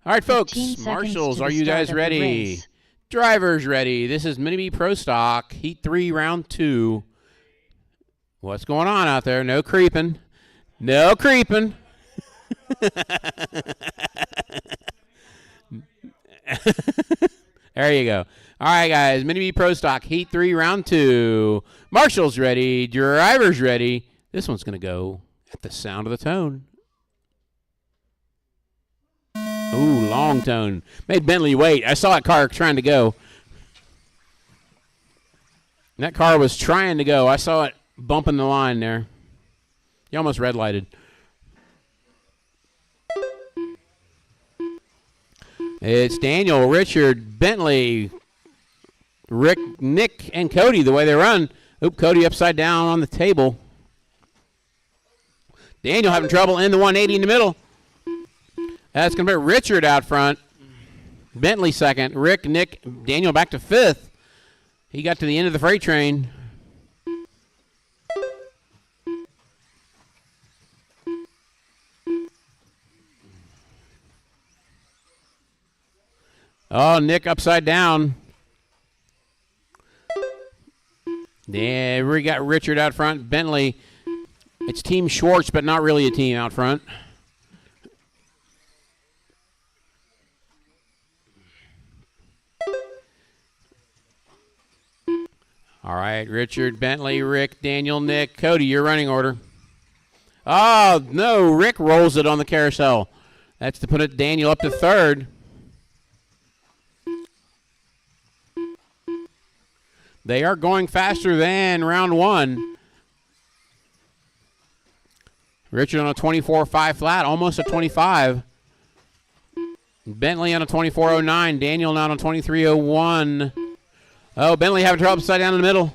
Speaker 3: All right,
Speaker 2: 15
Speaker 3: folks,
Speaker 2: seconds
Speaker 3: marshals,
Speaker 2: to the
Speaker 3: are you
Speaker 2: start
Speaker 3: guys
Speaker 2: of the
Speaker 3: ready?
Speaker 2: race.
Speaker 3: Drivers ready. This is Mini B Pro Stock, Heat 3, Round 2. What's going on out there? No creeping. No creeping. There you go. All right, guys. Mini B Pro Stock, Heat 3, Round 2. Marshals ready. Drivers ready. This one's going to go at the sound of the tone. Ooh, long tone. Made Bentley wait. I saw that car trying to go. That car was trying to go. I saw it bumping the line there. You almost red lighted. It's Daniel, Richard, Bentley, Rick, Nick, and Cody the way they run. Oop, Cody upside down on the table. Daniel having trouble in the 180 in the middle. That's going to be Richard out front. Bentley second. Rick, Nick, Daniel back to 5th. He got to the end of the freight train. Oh, Nick upside down. Yeah, we got Richard out front. Bentley. It's Team Schwartz, but not really a team out front. All right, Richard, Bentley, Rick, Daniel, Nick, Cody, your running order. Oh, no, Rick rolls it on the carousel. That's to put it Daniel up to 3rd. They are going faster than round 1. Richard on a 24.5 flat, almost a 25. Bentley on a 24.09. Daniel now on a 23.01. Oh, Bentley having trouble upside down in the middle.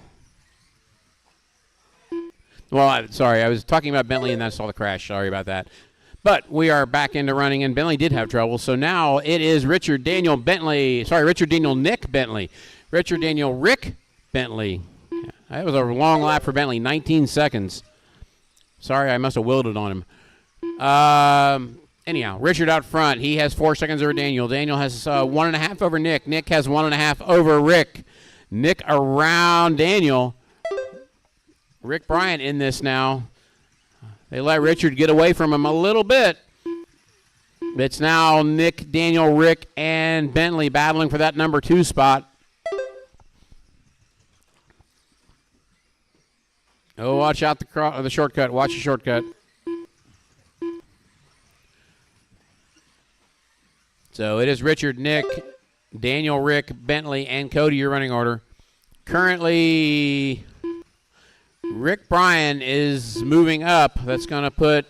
Speaker 3: Well, sorry, I was talking about Bentley and then I saw the crash. Sorry about that. But we are back into running, and Bentley did have trouble. So now it is Richard, Daniel, Bentley. Sorry, Richard, Daniel, Nick, Bentley. Richard, Daniel, Rick, Bentley. That was a long lap for Bentley, 19 seconds. Sorry, I must have willed it on him. Anyhow, Richard out front. He has 4 seconds over Daniel. Daniel has 1.5 over Nick. Nick has 1.5 over Rick. Nick around Daniel. Rick Bryant in this now. They let Richard get away from him a little bit. It's now Nick, Daniel, Rick, and Bentley battling for that number 2 spot. Oh, watch out the shortcut. Watch the shortcut. So it is Richard, Nick, Daniel, Rick, Bentley, and Cody, your running order. Currently, Rick Bryan is moving up. That's going to put,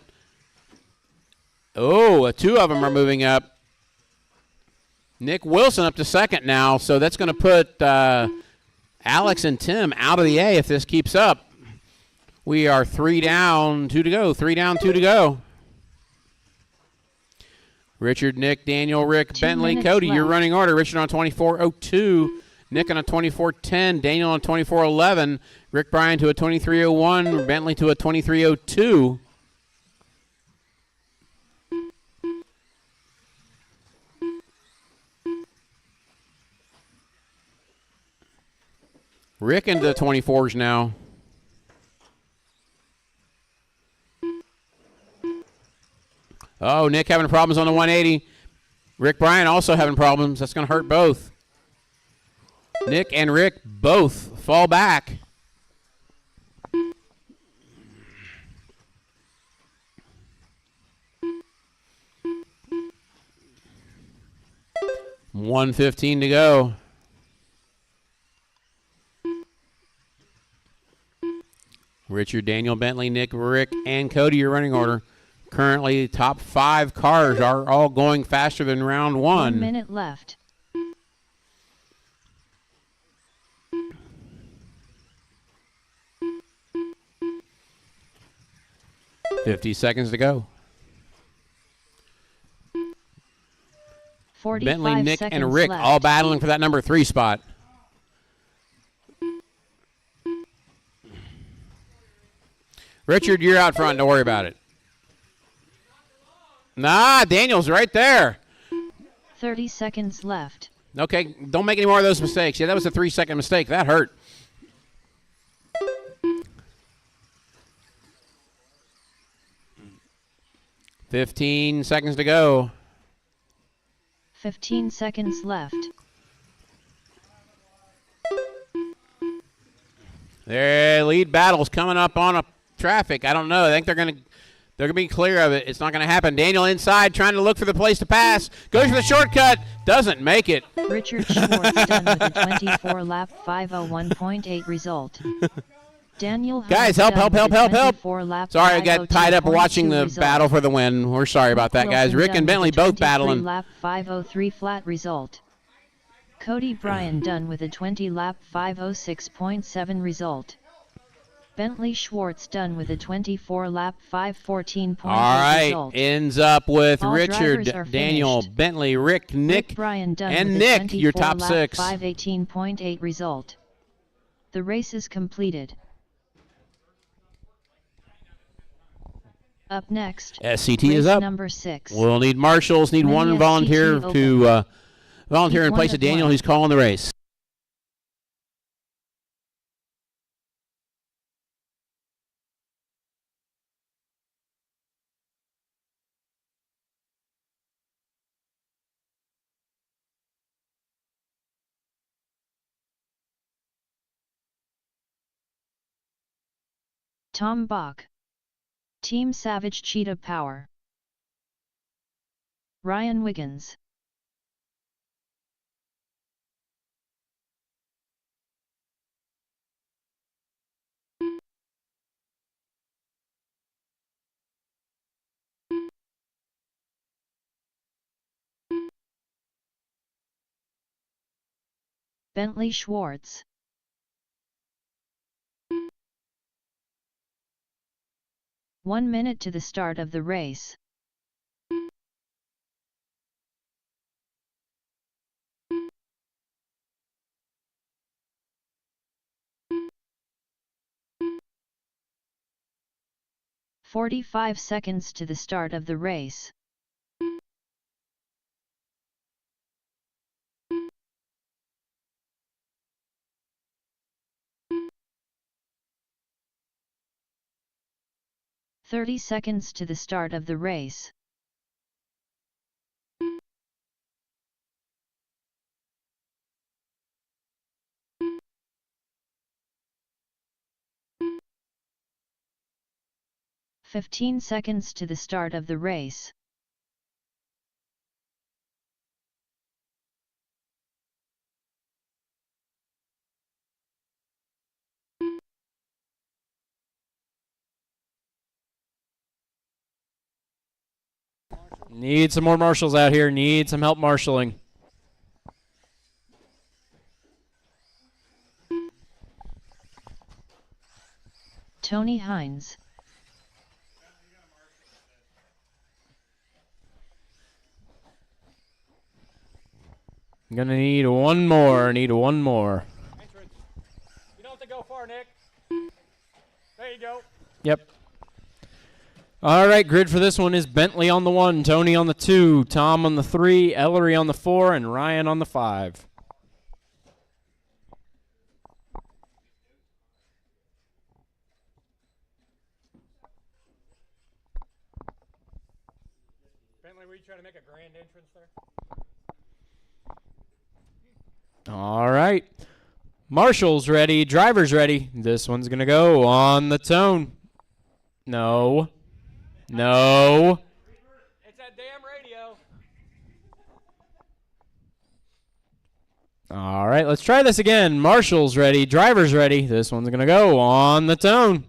Speaker 3: 2 of them are moving up. Nick Wilson up to second now, so that's going to put Alex and Tim out of the A if this keeps up. We are 3 down, 2 to go. 3 down, 2 to go. Richard, Nick, Daniel, Rick, Bentley, Cody, your running order. Richard on 24:02. Nick on a 24:10. Daniel on 24:11. Rick Bryan to a 23:01. Bentley to a 23:02. Rick into the 24s now. Oh, Nick having problems on the 180. Rick Bryan also having problems. That's going to hurt both. Nick and Rick both fall back. $1:15 to go. Richard, Daniel, Bentley, Nick, Rick, and Cody, your running order. Currently, top 5 cars are all going faster than round 1.
Speaker 2: 1 minute left.
Speaker 3: $50 to go.
Speaker 2: 45
Speaker 3: Bentley, Nick,
Speaker 2: seconds
Speaker 3: and Rick
Speaker 2: left.
Speaker 3: all battling for that number 3 spot. Richard, you're out front. Don't worry about it. Nah, Daniel's right there.
Speaker 2: 30 seconds left.
Speaker 3: Okay, don't make any more of those mistakes. Yeah, that was a 3-second mistake. That hurt. $15 seconds to go.
Speaker 2: 15 seconds left.
Speaker 3: Their lead battle's coming up on a traffic. I don't know. I think they're gonna be clear of it. It's not gonna happen. Daniel inside trying to look for the place to pass. Goes for the shortcut. Doesn't make it.
Speaker 2: Richard Schwartz done with a 24-lap 501.8 result. Daniel
Speaker 3: Guys,
Speaker 2: Hunt
Speaker 3: help.
Speaker 2: done with a 24-lap
Speaker 3: Sorry, I got tied up
Speaker 2: 502.2
Speaker 3: watching the
Speaker 2: result.
Speaker 3: battle for the win. We're sorry about that, guys.
Speaker 2: Wilson
Speaker 3: Rick
Speaker 2: done
Speaker 3: and
Speaker 2: with
Speaker 3: Bentley
Speaker 2: a
Speaker 3: both battling.
Speaker 2: 23-lap 503 flat result. Cody Bryan done with a 20-lap 506.7 result. Bentley Schwartz done with a 24-lap 514.8
Speaker 3: All right,
Speaker 2: result.
Speaker 3: ends up with
Speaker 2: All
Speaker 3: Richard,
Speaker 2: drivers are
Speaker 3: Daniel,
Speaker 2: finished.
Speaker 3: Bentley, Rick, Nick,
Speaker 2: Rick Bryan done
Speaker 3: and
Speaker 2: with
Speaker 3: Nick,
Speaker 2: a
Speaker 3: your top
Speaker 2: 24-lap
Speaker 3: 6.
Speaker 2: 518.8 result. The race is completed. Up next,
Speaker 3: SCT
Speaker 2: race
Speaker 3: is up.
Speaker 2: number 6.
Speaker 3: We'll need marshals, need
Speaker 2: Mini
Speaker 3: one volunteer
Speaker 2: SCT
Speaker 3: to volunteer
Speaker 2: Heat
Speaker 3: in place
Speaker 2: one
Speaker 3: of
Speaker 2: of
Speaker 3: Daniel,
Speaker 2: one.
Speaker 3: who's calling the race.
Speaker 2: Tom Bach. Team Savage Cheetah Power. Ryan Wiggins. Bentley Schwartz. One minute to the start of the race. "45 seconds to the start of the race. 30 seconds to the start of the race. "15 seconds to the start of the race.
Speaker 1: Need some more marshals out here. Need some help marshaling.
Speaker 2: Tony Hines.
Speaker 1: I'm gonna need one more. Need one more.
Speaker 4: Entrance. You don't have to go far, Nick. There you go.
Speaker 1: Yep. All right, grid for this one is Bentley on the 1, Tony on the 2, Tom on the 3, Ellery on the 4, and Ryan on the 5.
Speaker 4: Bentley, were you trying to make a grand entrance there?
Speaker 1: All right. Marshall's ready. Driver's ready. This one's going to go on the tone. No. No.
Speaker 4: It's that damn radio.
Speaker 1: All right, let's try this again. Marshall's ready. Driver's ready. This one's going to go on the tone.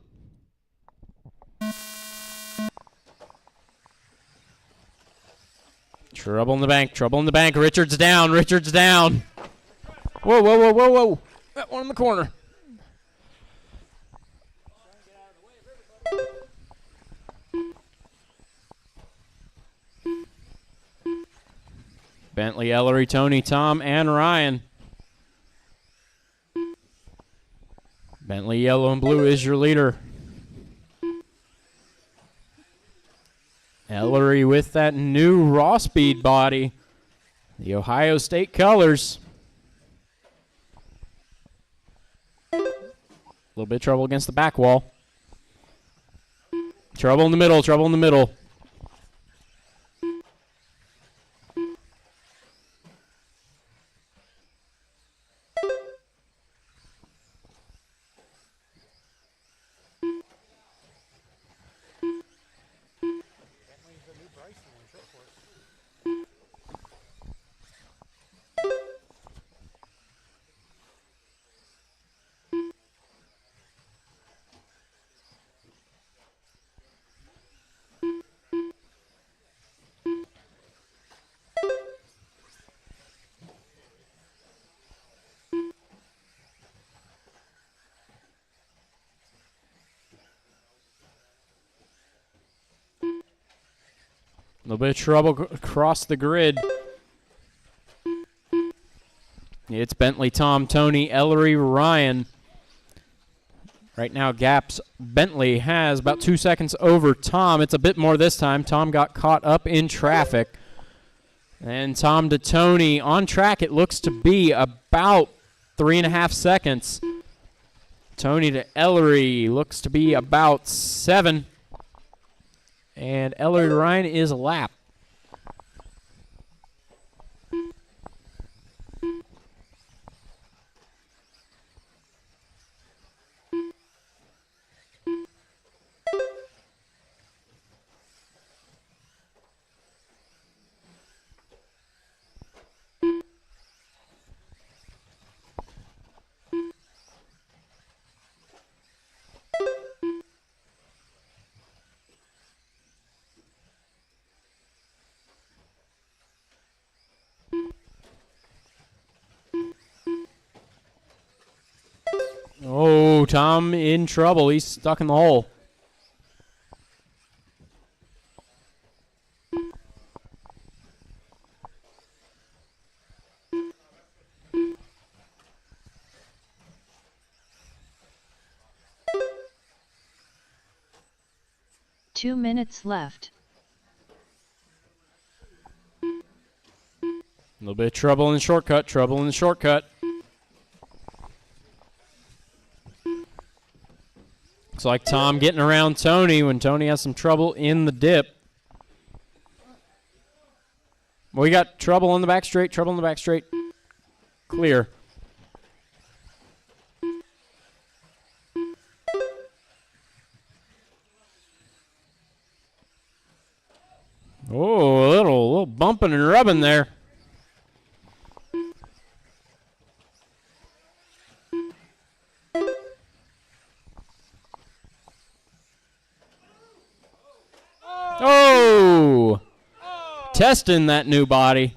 Speaker 1: Trouble in the bank. Trouble in the bank. Richard's down. Richard's down. Whoa, whoa, whoa, whoa, whoa. That one in the corner. Bentley, Ellery, Tony, Tom, and Ryan. Bentley, yellow and blue is your leader. Ellery with that new raw speed body. The Ohio State colors. A little bit of trouble against the back wall. Trouble in the middle, trouble in the middle. A little bit of trouble across the grid. It's Bentley, Tom, Tony, Ellery, Ryan. Right now, gaps. Bentley has about 2 seconds over Tom. It's a bit more this time. Tom got caught up in traffic. And Tom to Tony. On track, it looks to be about 3.5 seconds. Tony to Ellery looks to be about 7. And Ellery Ryan is a lap. Oh, Tom in trouble. He's stuck in the hole.
Speaker 2: Two minutes left.
Speaker 1: A little bit of trouble in the shortcut. Trouble in the shortcut. Looks like Tom getting around Tony when Tony has some trouble in the dip. We got trouble on the back straight, trouble on the back straight. Clear. Oh, a little bumping and rubbing there. Oh! Testing that new body.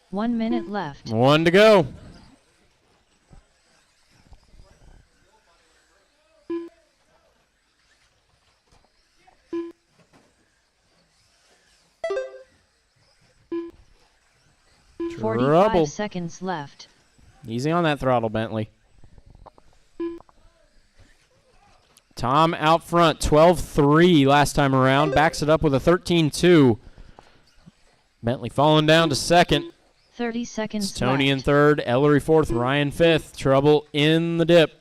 Speaker 2: One minute left.
Speaker 1: One to go. Trouble.
Speaker 2: 45 seconds left.
Speaker 1: Easy on that throttle, Bentley. Tom out front, 12-3 last time around. Backs it up with a 13-2. Bentley falling down to second.
Speaker 2: 30 seconds
Speaker 1: It's Tony
Speaker 2: left.
Speaker 1: in third, Ellery fourth, Ryan fifth. Trouble in the dip.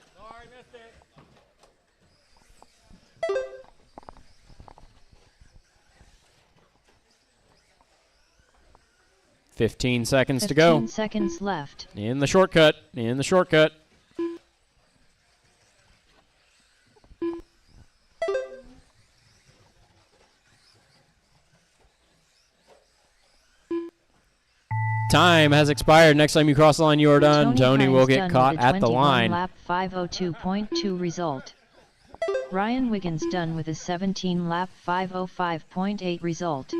Speaker 1: 15 seconds to go.
Speaker 2: 15 seconds left.
Speaker 1: In the shortcut. In the shortcut. Time has expired. Next time you cross the line, you are done. Tony will
Speaker 2: Hines
Speaker 1: get
Speaker 2: done
Speaker 1: caught
Speaker 2: with a
Speaker 1: at the
Speaker 2: 21
Speaker 1: line.
Speaker 2: lap 502.2 result. Ryan Wiggins done with a 17 lap 505.8 result.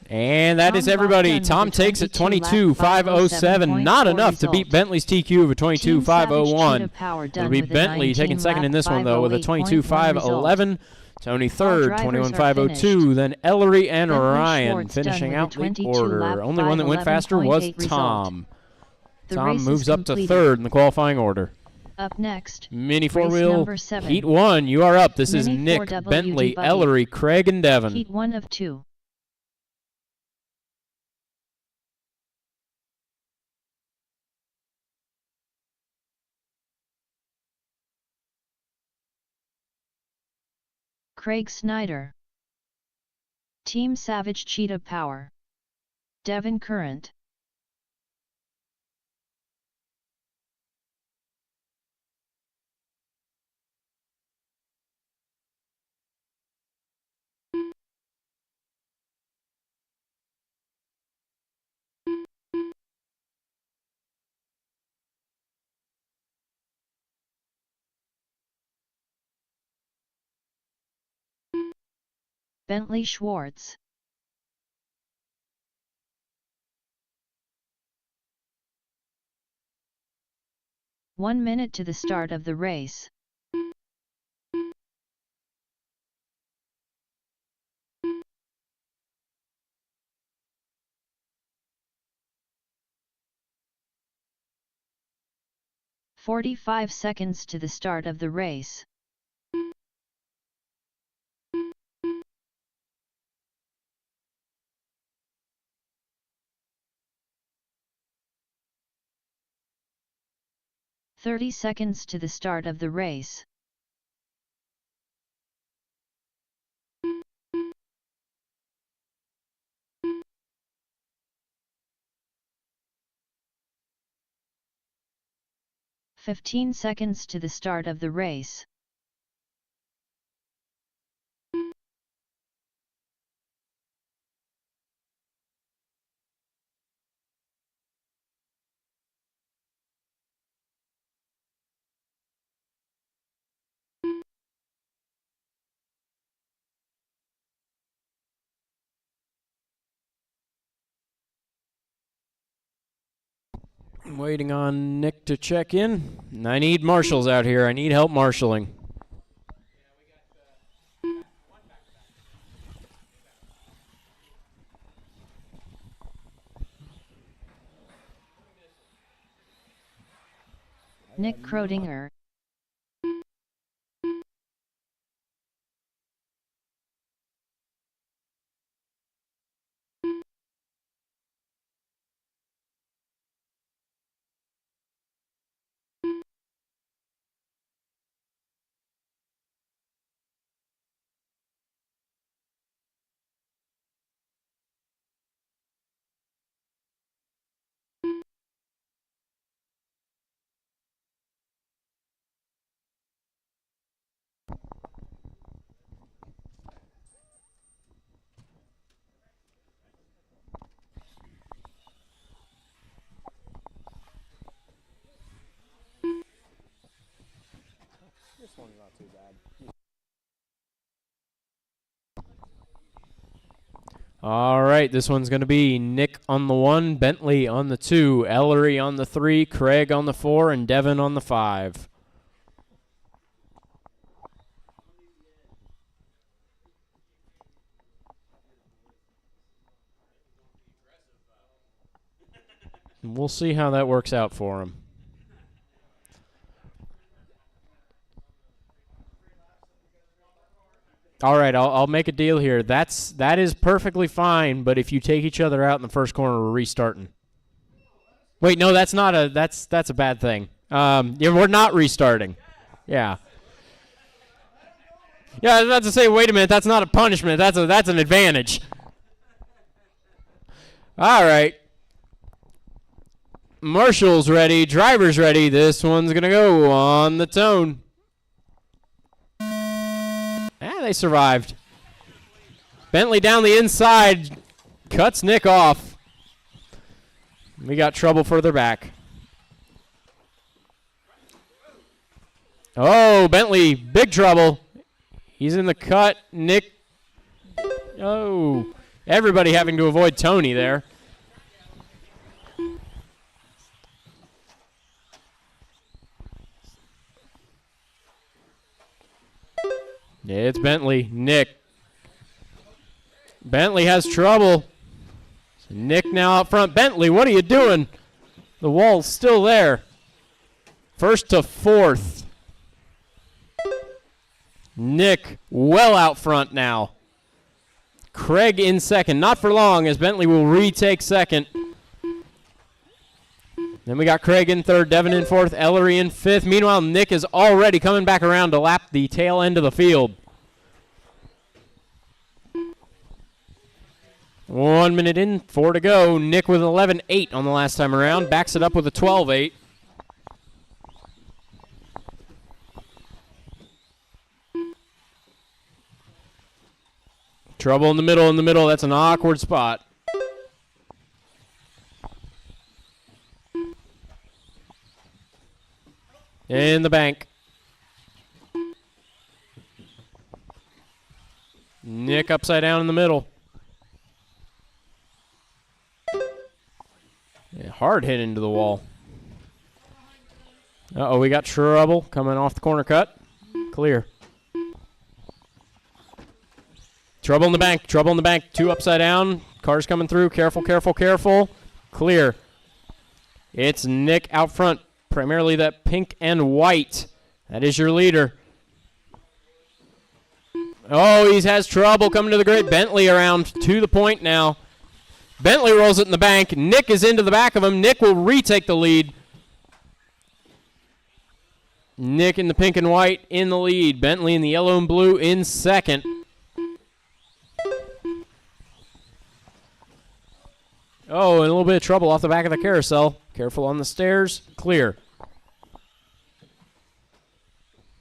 Speaker 1: And that
Speaker 2: Tom
Speaker 1: is everybody.
Speaker 2: Black done
Speaker 1: Tom
Speaker 2: with a
Speaker 1: takes it
Speaker 2: 22 lap
Speaker 1: 22-507. Not
Speaker 2: 507.4
Speaker 1: enough to beat
Speaker 2: result.
Speaker 1: Bentley's TQ of a
Speaker 2: Team Savage
Speaker 1: 22-501.
Speaker 2: Cheetah Power
Speaker 1: It'll
Speaker 2: done
Speaker 1: be
Speaker 2: with a
Speaker 1: Bentley taking
Speaker 2: 19
Speaker 1: second in
Speaker 2: lap
Speaker 1: this one, though, with a
Speaker 2: 508.1 result.
Speaker 1: 22-511. Tony third,
Speaker 2: drivers are
Speaker 1: 21-502.
Speaker 2: finished.
Speaker 1: Then Ellery and
Speaker 2: Bentley
Speaker 1: Ryan
Speaker 2: Schwartz done
Speaker 1: finishing
Speaker 2: with a
Speaker 1: out the
Speaker 2: 22
Speaker 1: order.
Speaker 2: lap
Speaker 1: Only one that went faster was
Speaker 2: 511.8 result.
Speaker 1: Tom.
Speaker 2: The
Speaker 1: Tom
Speaker 2: race is
Speaker 1: moves up to
Speaker 2: completed.
Speaker 1: third in the qualifying order.
Speaker 2: Up next,
Speaker 1: Mini
Speaker 2: race
Speaker 1: four-wheel,
Speaker 2: number 7.
Speaker 1: Heat 1, you are up. This is
Speaker 2: Mini
Speaker 1: Nick,
Speaker 2: 4WD
Speaker 1: Bentley,
Speaker 2: buggy.
Speaker 1: Ellery, Craig, and Devin.
Speaker 2: Heat 1 of 2. Craig Snyder. Team Savage Cheetah Power. Devin Current. Bentley Schwartz. One minute to the start of the race. "45 seconds to the start of the race. "30 seconds to the start of the race. "15 seconds to the start of the race.
Speaker 1: Waiting on Nick to check in. I need marshals out here. I need help marshaling.
Speaker 2: Nick Krodinger.
Speaker 1: All right, this one's going to be Nick on the 1, Bentley on the 2, Ellery on the 3, Craig on the 4, and Devin on the 5. We'll see how that works out for him. All right, I'll make a deal here. That is perfectly fine, but if you take each other out in the first corner, we're restarting. Wait, no, that's a bad thing. Yeah, we're not restarting. Yeah. Yeah, I was about to say, wait a minute, that's not a punishment. That's an advantage. All right. Marshall's ready, driver's ready. This one's going to go on the tone. They survived. Bentley down the inside, cuts Nick off. We got trouble further back. Oh, Bentley, big trouble. He's in the cut. Nick, oh, everybody having to avoid Tony there. It's Bentley. Nick. Bentley has trouble. So Nick now out front. Bentley, what are you doing? The wall's still there. First to fourth. Nick well out front now. Craig in second. Not for long as Bentley will retake second. Then we got Craig in third, Devin in fourth, Ellery in fifth. Meanwhile, Nick is already coming back around to lap the tail end of the field. 1 minute in, 4 to go. Nick with an 11.8 on the last time around. Backs it up with a 12.8. Trouble in the middle. That's an awkward spot. In the bank. Nick upside down in the middle. Yeah, hard hit into the wall. Uh-oh, we got trouble coming off the corner cut. Clear. Trouble in the bank. 2 upside down. Cars coming through. Careful. Clear. It's Nick out front. Primarily that pink and white. That is your leader. Oh, he has trouble coming to the grid. Bentley around to the point now. Bentley rolls it in the bank. Nick is into the back of him. Nick will retake the lead. Nick in the pink and white in the lead. Bentley in the yellow and blue in second. Oh, and a little bit of trouble off the back of the carousel. Careful on the stairs. Clear.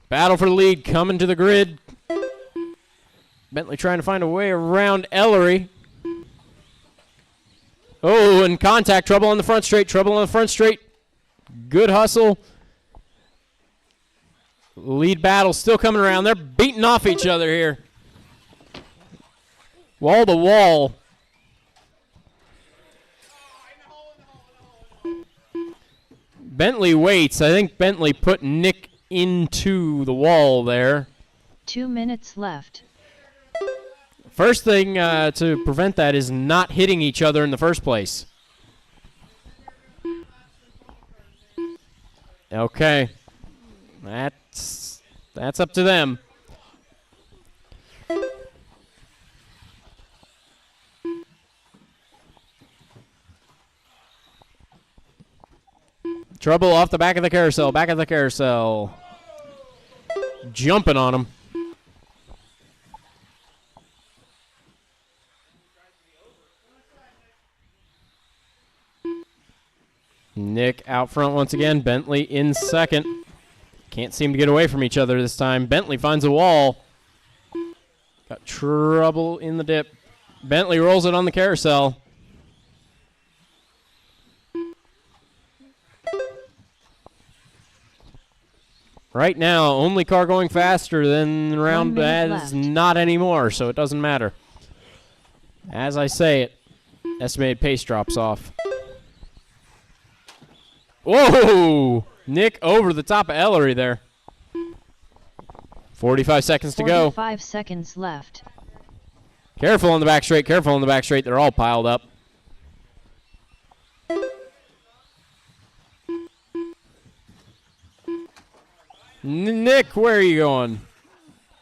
Speaker 1: Battle for the lead coming to the grid. Bentley trying to find a way around Ellery. Oh, and contact. Trouble on the front straight. Good hustle. Lead battle still coming around. They're beating off each other here. Wall to wall. Bentley waits. I think Bentley put Nick into the wall there.
Speaker 2: 2 minutes left.
Speaker 1: First thing to prevent that is not hitting each other in the first place. Okay. That's up to them. Trouble off the back of the carousel. Jumping on him. Nick out front once again. Bentley in second. Can't seem to get away from each other this time. Bentley finds a wall. Got trouble in the dip. Bentley rolls it on the carousel. Right now, only car going faster than round
Speaker 2: 1 minute
Speaker 1: that is
Speaker 2: left.
Speaker 1: not anymore, so it doesn't matter. As I say it, estimated pace drops off. Whoa! Nick over the top of Ellery there. 45 seconds to go.
Speaker 2: 45 seconds left.
Speaker 1: Careful on the back straight, careful on the back straight. They're all piled up. Nick, where are you going?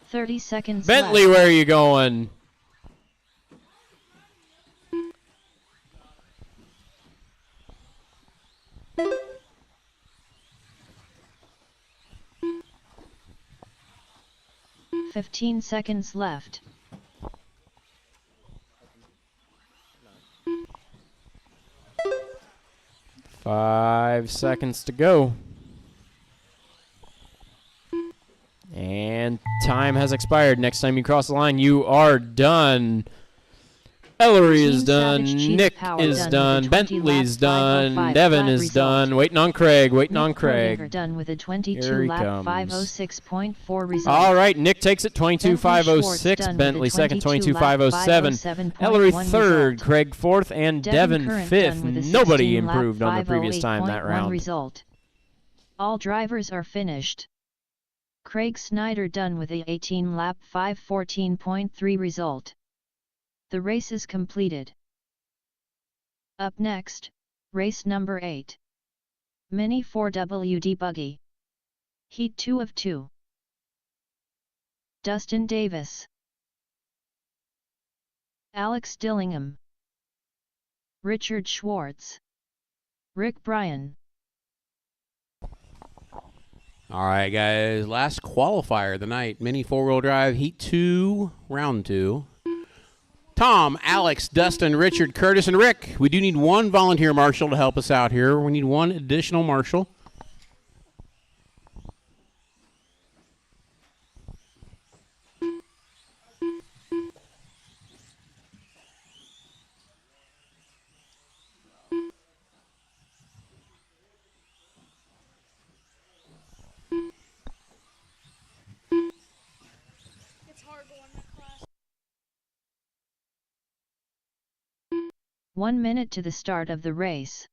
Speaker 2: 30 seconds
Speaker 1: Bentley,
Speaker 2: left.
Speaker 1: where are you going?
Speaker 2: Fifteen seconds left.
Speaker 1: Five seconds to go. And time has expired. Next time you cross the line, you are done. Ellery is
Speaker 2: Team
Speaker 1: done.
Speaker 2: Savage Chief
Speaker 1: Nick
Speaker 2: Power
Speaker 1: is
Speaker 2: done
Speaker 1: done.
Speaker 2: with a 20
Speaker 1: Bentley's
Speaker 2: lap
Speaker 1: done.
Speaker 2: 505
Speaker 1: Devin
Speaker 2: flat
Speaker 1: is
Speaker 2: result.
Speaker 1: done. Waiting on Craig. Waiting on
Speaker 2: Nick
Speaker 1: Craig.
Speaker 2: Prodinger done with a 22
Speaker 1: Here he
Speaker 2: lap
Speaker 1: comes.
Speaker 2: 506.4 result.
Speaker 1: All right, Nick takes it,
Speaker 2: Bentley
Speaker 1: 22.506.
Speaker 2: Schwartz
Speaker 1: Bentley
Speaker 2: done with a
Speaker 1: second,
Speaker 2: 22 lap
Speaker 1: 22.507. Ellery
Speaker 2: 507.1
Speaker 1: third,
Speaker 2: result.
Speaker 1: Craig fourth, and Devin
Speaker 2: Current
Speaker 1: fifth.
Speaker 2: done with a
Speaker 1: Nobody
Speaker 2: 16 lap
Speaker 1: improved on the previous time that
Speaker 2: 508.1
Speaker 1: round.
Speaker 2: result. All drivers are finished. Craig Snyder done with a 18 lap 514.3 result. The race is completed. Up next, race number 8. Mini 4WD Buggy. Heat 2 of 2. Dustin Davis, Alex Dillingham, Richard Schwartz, Rick Bryan.
Speaker 3: All right, guys. Last qualifier of the night. Mini four-wheel drive, Heat 2, Round 2. Tom, Alex, Dustin, Richard, Curtis, and Rick. We do need one volunteer marshal to help us out here. We need one additional marshal.
Speaker 4: It's hard going to class.
Speaker 2: 1 minute to the start of the race.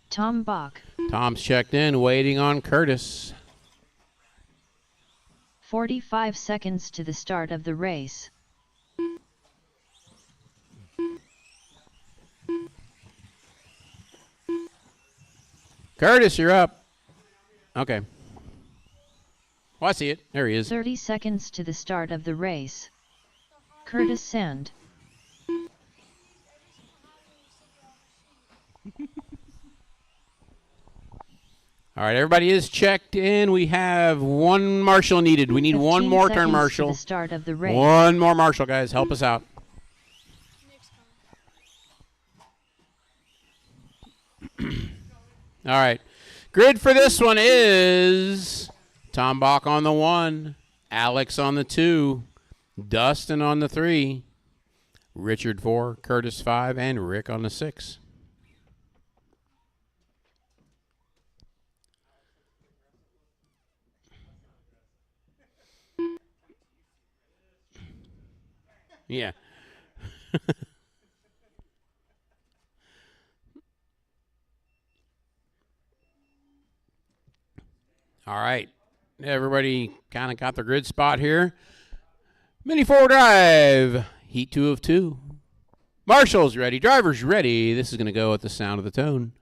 Speaker 2: Tom Bach,
Speaker 3: Tom's checked in, waiting on Curtis.
Speaker 2: 45 seconds to the start of the race.
Speaker 3: Curtis, you're up. Okay. Oh, I see it. There he is.
Speaker 2: 30 seconds to the start of the race. Curtis Sand,
Speaker 3: All right, everybody is checked in. We have one marshal needed. We need one
Speaker 2: 15
Speaker 3: more
Speaker 2: seconds
Speaker 3: turn
Speaker 2: to
Speaker 3: marshal.
Speaker 2: the start of the race.
Speaker 3: One more marshal, guys. Help us out. All right. Grid for this one is Tom Bach on the 1, Alex on the 2, Dustin on the 3, Richard 4, Curtis 5, and Rick on the 6. Yeah. All right. Everybody kind of got the grid spot here. Mini 4 drive. Heat 2 of 2. Marshals ready. Drivers ready. This is going to go at the sound of the tone.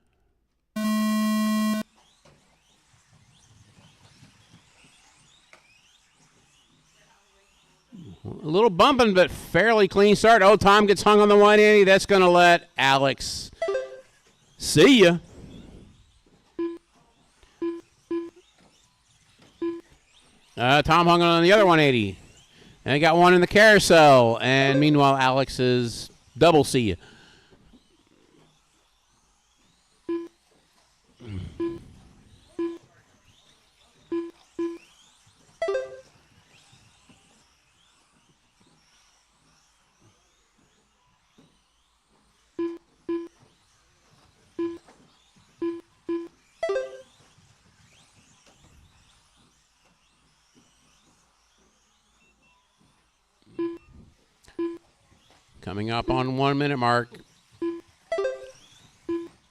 Speaker 3: A little bumping, but fairly clean start. Oh, Tom gets hung on the 180. That's going to let Alex see ya. Tom hung on the other 180. And he got one in the carousel. And meanwhile, Alex is double see ya. Coming up on 1 minute mark.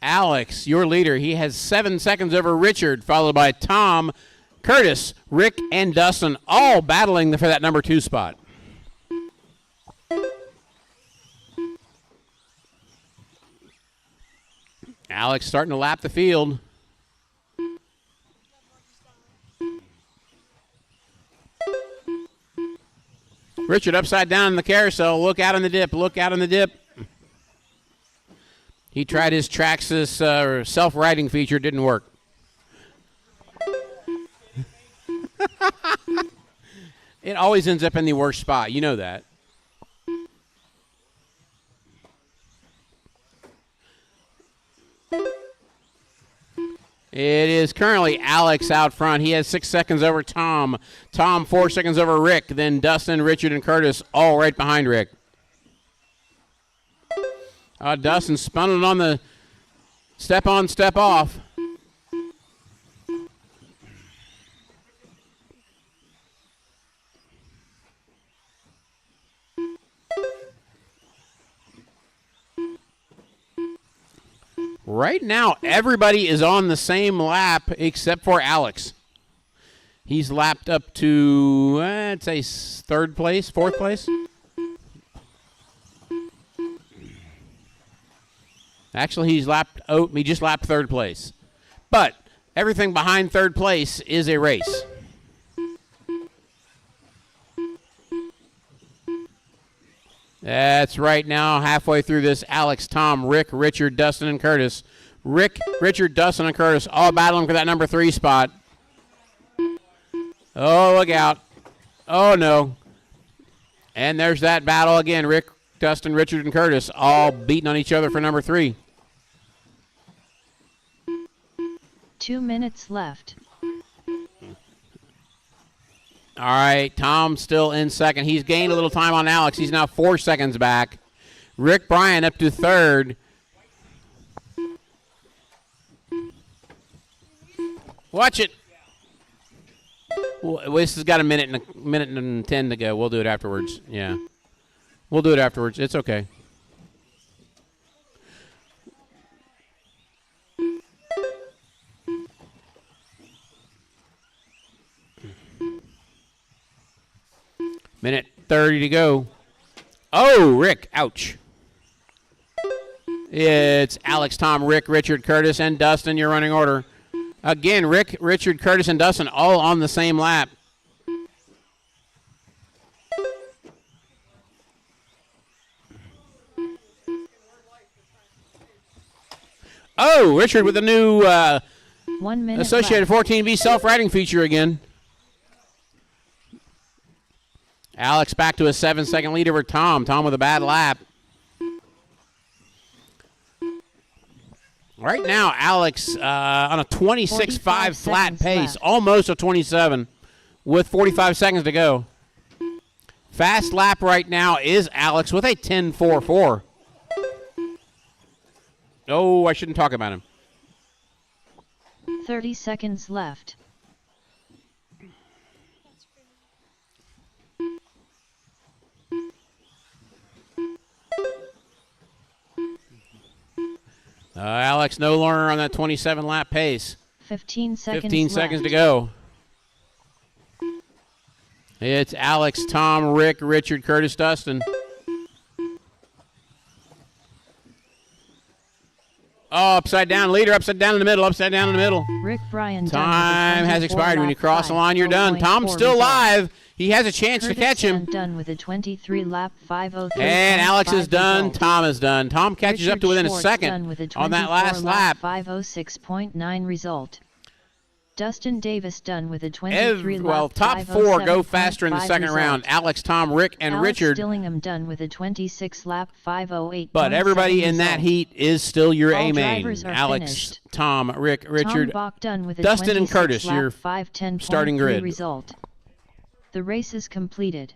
Speaker 3: Alex, your leader, he has 7 seconds over Richard, followed by Tom, Curtis, Rick, and Dustin, all battling for that number 2 spot. Alex starting to lap the field. Richard upside down in the carousel. Look out on the dip. Look out on the dip. He tried his Traxxas self-riding feature. Didn't work. It always ends up in the worst spot. You know that. It is currently Alex out front. He has 6 seconds over Tom. Tom 4 seconds over Rick. Then Dustin, Richard, and Curtis all right behind Rick. Dustin spun it on the step on, step off. Right now, everybody is on the same lap except for Alex. He's lapped up to, I'd say, 3rd place, 4th place. Actually, he just lapped 3rd place. But everything behind 3rd place is a race. That's right now, halfway through this, Alex, Tom, Rick, Richard, Dustin, and Curtis. Rick, Richard, Dustin, and Curtis all battling for that number 3 spot. Oh, look out. Oh, no. And there's that battle again. Rick, Dustin, Richard, and Curtis all beating on each other for number 3.
Speaker 2: 2 minutes left.
Speaker 3: All right, Tom still in 2nd. He's gained a little time on Alex. He's now 4 seconds back. Rick Bryan up to 3rd. Watch it. Well, this has got a minute and 10 to go. We'll do it afterwards. Yeah. We'll do it afterwards. It's okay. Minute 30 to go. Oh, Rick. Ouch. It's Alex, Tom, Rick, Richard, Curtis, and Dustin, your running order. Again, Rick, Richard, Curtis, and Dustin all on the same lap. Oh, Richard with a new
Speaker 2: 1 minute
Speaker 3: Associated
Speaker 2: left.
Speaker 3: 14B self-riding feature again. Alex back to a 7-second lead over Tom. Tom with a bad lap. Right now, Alex on a 26.5 flat pace,
Speaker 2: left.
Speaker 3: almost a 27, with 45 seconds to go. Fast lap right now is Alex with a 10.44. Oh, I shouldn't talk about him.
Speaker 2: 30 seconds left.
Speaker 3: Alex no longer on that 27 lap pace.
Speaker 2: 15 seconds
Speaker 3: 15
Speaker 2: left.
Speaker 3: seconds to go. It's Alex, Tom, Rick, Richard, Curtis, Dustin. Oh, upside down. Leader upside down in the middle, upside down in the middle.
Speaker 2: Rick Bryan
Speaker 3: Time has expired. When you cross the line, you're done. Tom's still live. He has a chance to catch him.
Speaker 2: Done with a 23 lap 503.
Speaker 3: And Alex is done.
Speaker 2: Result.
Speaker 3: Tom is done. Tom catches
Speaker 2: Richard
Speaker 3: up to within a
Speaker 2: Schwartz
Speaker 3: second
Speaker 2: done with a
Speaker 3: on that last
Speaker 2: 24
Speaker 3: lap.
Speaker 2: 506.9 result. Dustin Davis done with a 23 lap
Speaker 3: top 4 go
Speaker 2: 507.5
Speaker 3: faster in the second
Speaker 2: result.
Speaker 3: round. Alex, Tom, Rick, and
Speaker 2: Alex
Speaker 3: Richard.
Speaker 2: Dillingham done with a 26 lap 508.
Speaker 3: But everybody in that heat is still your
Speaker 2: All
Speaker 3: A-main.
Speaker 2: drivers are
Speaker 3: Alex,
Speaker 2: finished.
Speaker 3: Tom, Rick, Richard,
Speaker 2: Tom Bach done with a
Speaker 3: Dustin, and
Speaker 2: 26
Speaker 3: Curtis,
Speaker 2: lap
Speaker 3: your
Speaker 2: 510.3
Speaker 3: starting grid.
Speaker 2: result. The race is completed.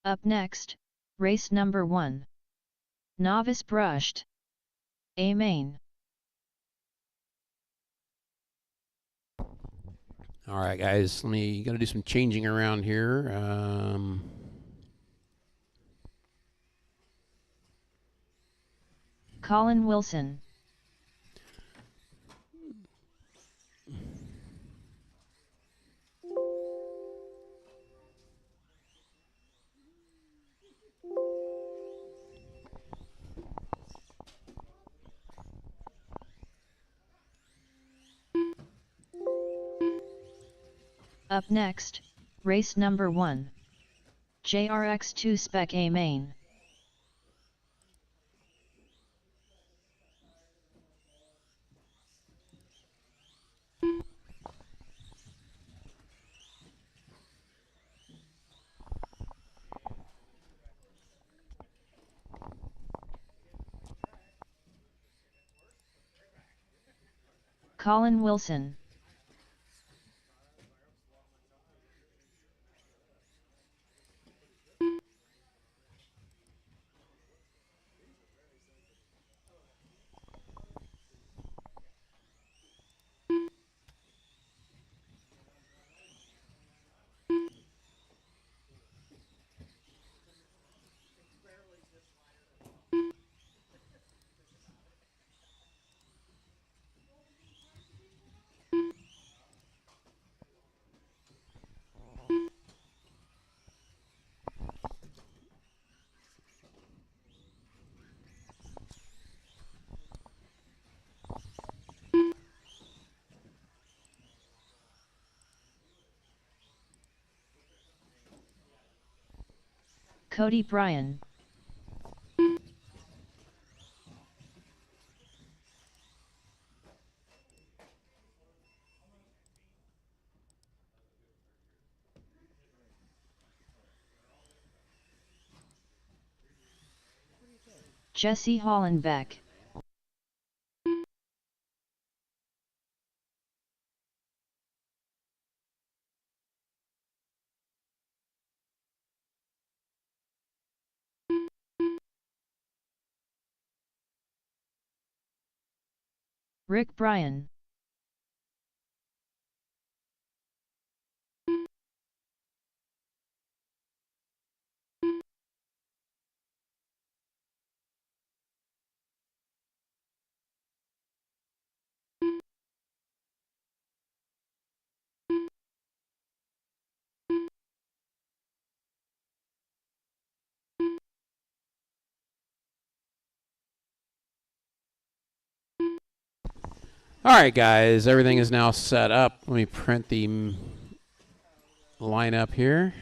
Speaker 2: Up next, race number 1. Novice brushed. A main.
Speaker 3: All right, guys, gotta do some changing around here.
Speaker 2: Colin Wilson. Up next, race number 1. JRX2 Spec A main. Colin Wilson. Cody Bryan. Jesse Hollenbeck. Rick Bryan.
Speaker 3: All right, guys, everything is now set up. Let me print the lineup here.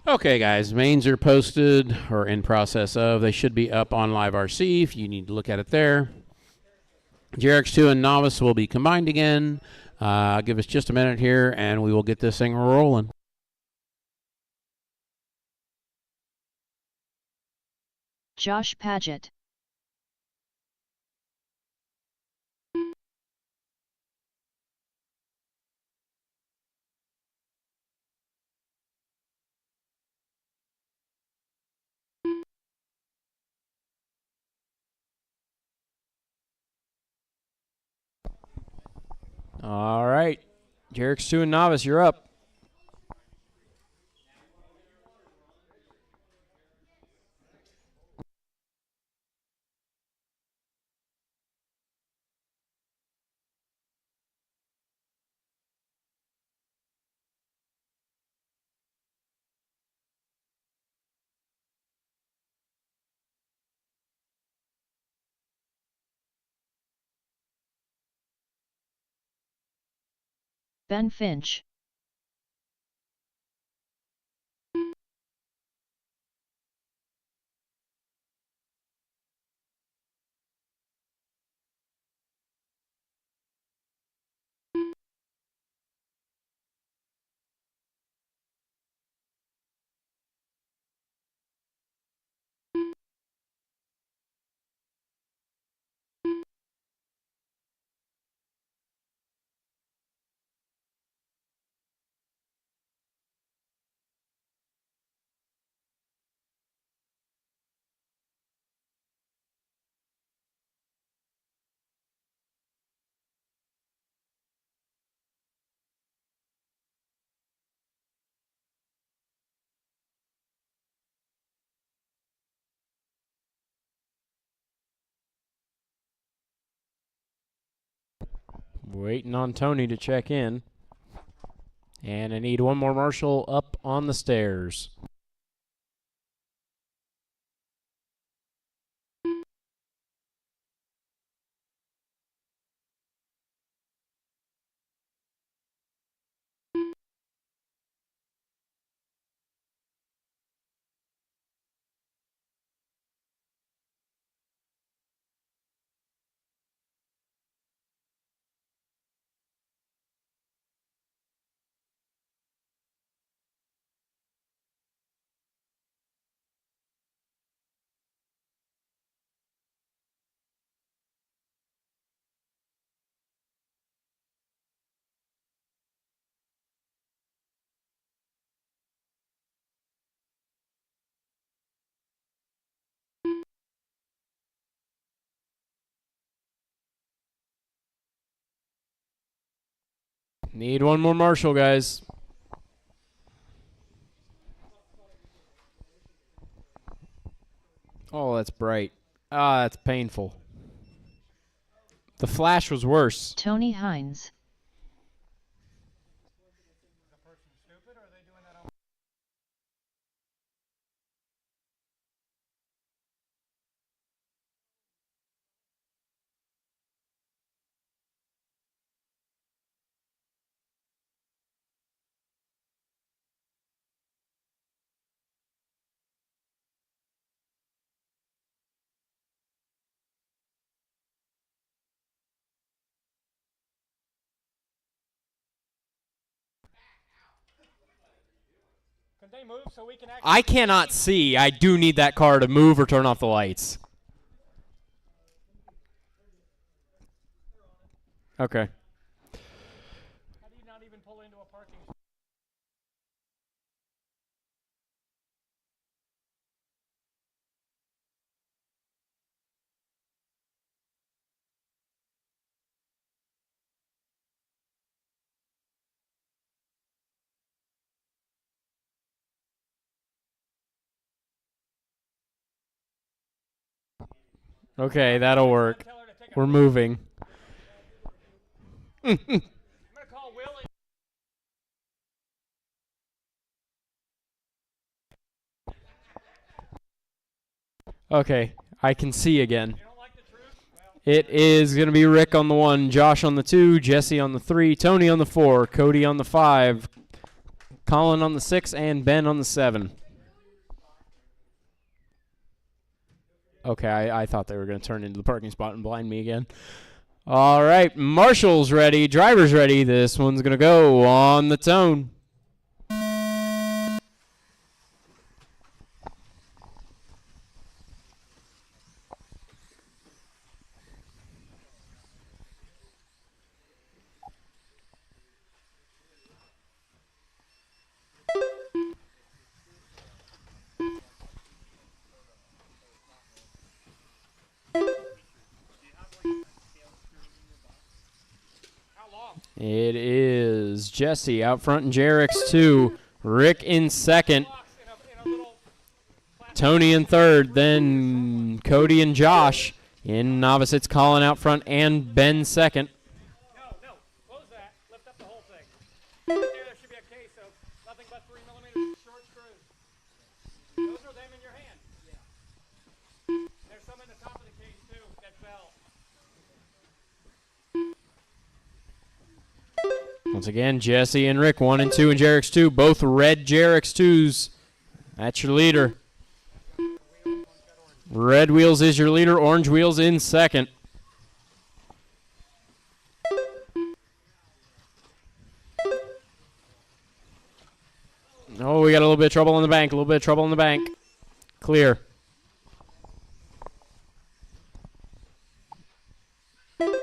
Speaker 3: Okay, guys, mains are posted or in process of. They should be up on Live RC if you need to look at it there. JRX2 and Novice will be combined again. Give us just a minute here, and we will get this thing rolling.
Speaker 2: Josh Paget.
Speaker 1: All right. Jarek's 2 and Novice, you're up.
Speaker 2: Ben Finch.
Speaker 1: Waiting on Tony to check in. And I need one more marshal up on the stairs. Need one more marshal, guys. Oh, that's bright. Ah, that's painful. The flash was worse.
Speaker 2: Tony Hines.
Speaker 4: Could they move so we can actually...
Speaker 1: I cannot see. I do need that car to move or turn off the lights. Okay.
Speaker 4: How do you not even pull into a parking...
Speaker 1: Okay, that'll work.
Speaker 4: Tell her to take a...
Speaker 1: We're moving.
Speaker 4: I'm going to call Willie.
Speaker 1: Okay, I can see again.
Speaker 4: You don't like the truth? Well,
Speaker 1: It is going to be Rick on the 1, Josh on the 2, Jesse on the 3, Tony on the 4, Cody on the 5, Colin on the 6, and Ben on the 7. Okay, I thought they were going to turn into the parking spot and blind me again. All right, Marshall's ready, driver's ready. This one's going to go on the tone.
Speaker 4: how long?
Speaker 1: It is Jesse out front in JRX2. Rick in second. Tony in third. Then Cody and Josh. In novice, it's Colin out front and Ben second.
Speaker 4: No, close that. Lift up the whole thing. Right there should be a case of nothing but 3mm short screws. Those are them in your hand. Yeah. There's some in the top of the case too that fell.
Speaker 1: Once again, Jesse and Rick, 1 and 2 in JRX2. Both red JRX2s. That's your leader. Red wheels is your leader. Orange wheels in second. Oh, we got a little bit of trouble in the bank. A little bit of trouble in the bank. Clear.
Speaker 4: Nick's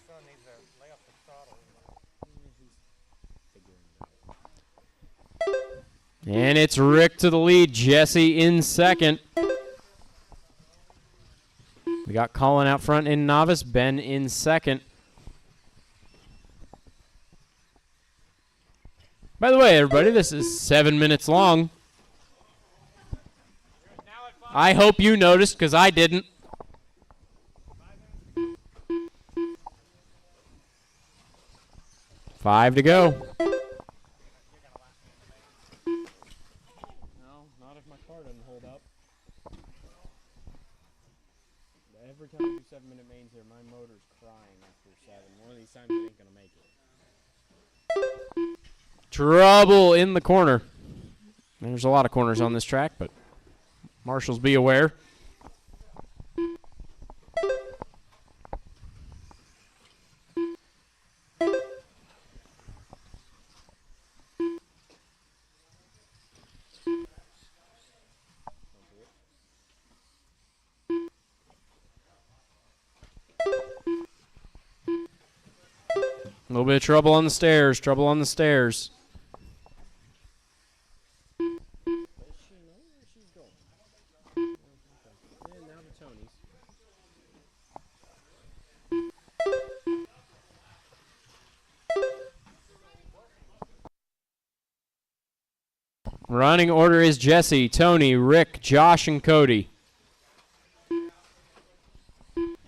Speaker 4: son needs to lay off the throttle.
Speaker 1: And it's Rick to the lead. Jesse in second. We got Colin out front in novice. Ben in second. By the way, everybody, this is 7 minutes long. I hope you noticed, because I didn't. Five to go. No, not if my car doesn't hold up. Every time we do 7-minute mains here, my motor's crying after 7. One of these times it ain't going to make it. Trouble in the corner. There's a lot of corners on this track, but marshals be aware. A little bit of trouble on the stairs. Trouble on the stairs. Running order is Jesse, Tony, Rick, Josh, and Cody.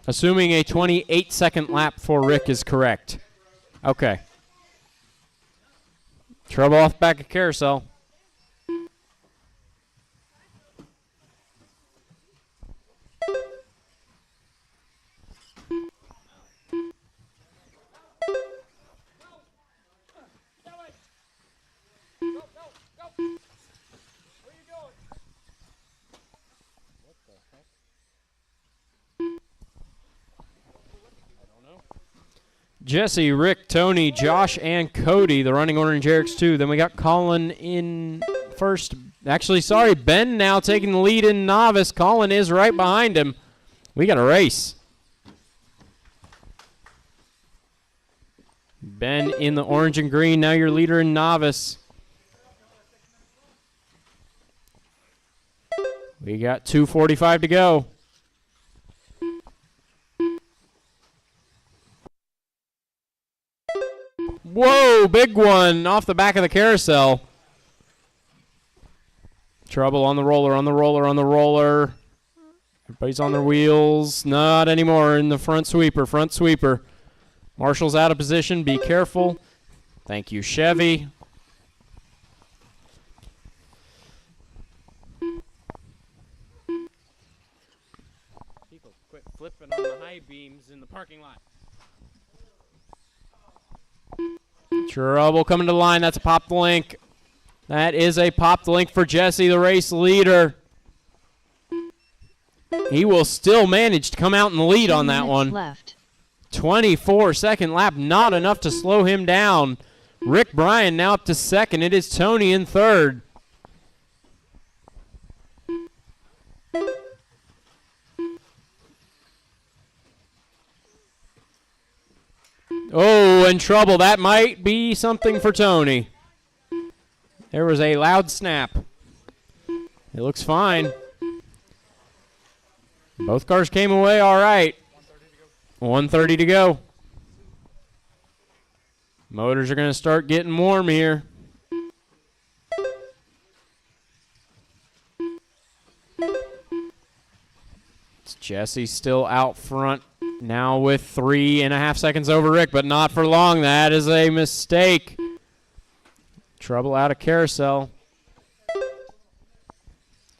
Speaker 1: Assuming a 28-second lap for Rick is correct. Okay. Trouble off the back of carousel. Jesse, Rick, Tony, Josh, and Cody, the running order in JRX2. Then we got Colin in first. Actually, sorry, Ben now taking the lead in novice. Colin is right behind him. We got a race. Ben in the orange and green, now your leader in novice. We got 2:45 to go. Whoa, big one off the back of the carousel. Trouble on the roller, on the roller, on the roller. Everybody's on their wheels. Not anymore in the front sweeper, front sweeper. Marshall's out of position. Be careful. Thank you, Chevy. People quit flipping on the high beams in the parking lot. Trouble coming to the line. That's a popped link. That is a popped link for Jesse, the race leader. He will still manage to come out in the lead on that one.
Speaker 2: Left.
Speaker 1: 24-second lap, not enough to slow him down. Rick Bryan now up to second. It is Tony in third. Oh, in trouble. That might be something for Tony. There was a loud snap. It looks fine. Both cars came away all right. 1:30 to go. Motors are going to start getting warm here. It's Jesse still out front now with 3.5 seconds over Rick, but not for long. That is a mistake. Trouble out of carousel.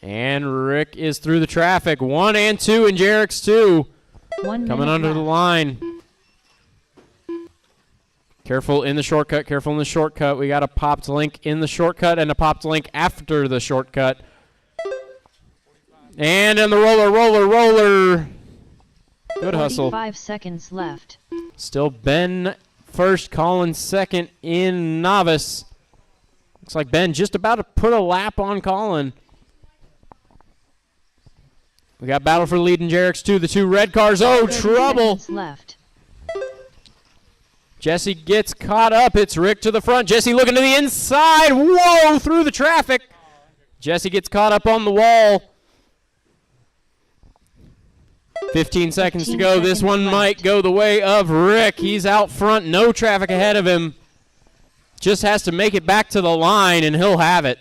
Speaker 1: And Rick is through the traffic. 1 and 2 in Jarek's 2. Coming under
Speaker 2: left.
Speaker 1: the line. Careful in the shortcut, careful in the shortcut. We got a popped link in the shortcut and a popped link after the shortcut. And in the roller. Good hustle.
Speaker 2: 5 seconds left.
Speaker 1: Still Ben first, Colin second in novice. Looks like Ben just about to put a lap on Colin. We got battle for the lead in Jarek's 2. The 2 red cars. Oh,
Speaker 2: 30
Speaker 1: trouble.
Speaker 2: seconds left.
Speaker 1: Jesse gets caught up. It's Rick to the front. Jesse looking to the inside. Whoa, through the traffic. Jesse gets caught up on the wall. 15 seconds to go. This one might go the way of Rick. He's out front. No traffic ahead of him. Just has to make it back to the line, and he'll have it.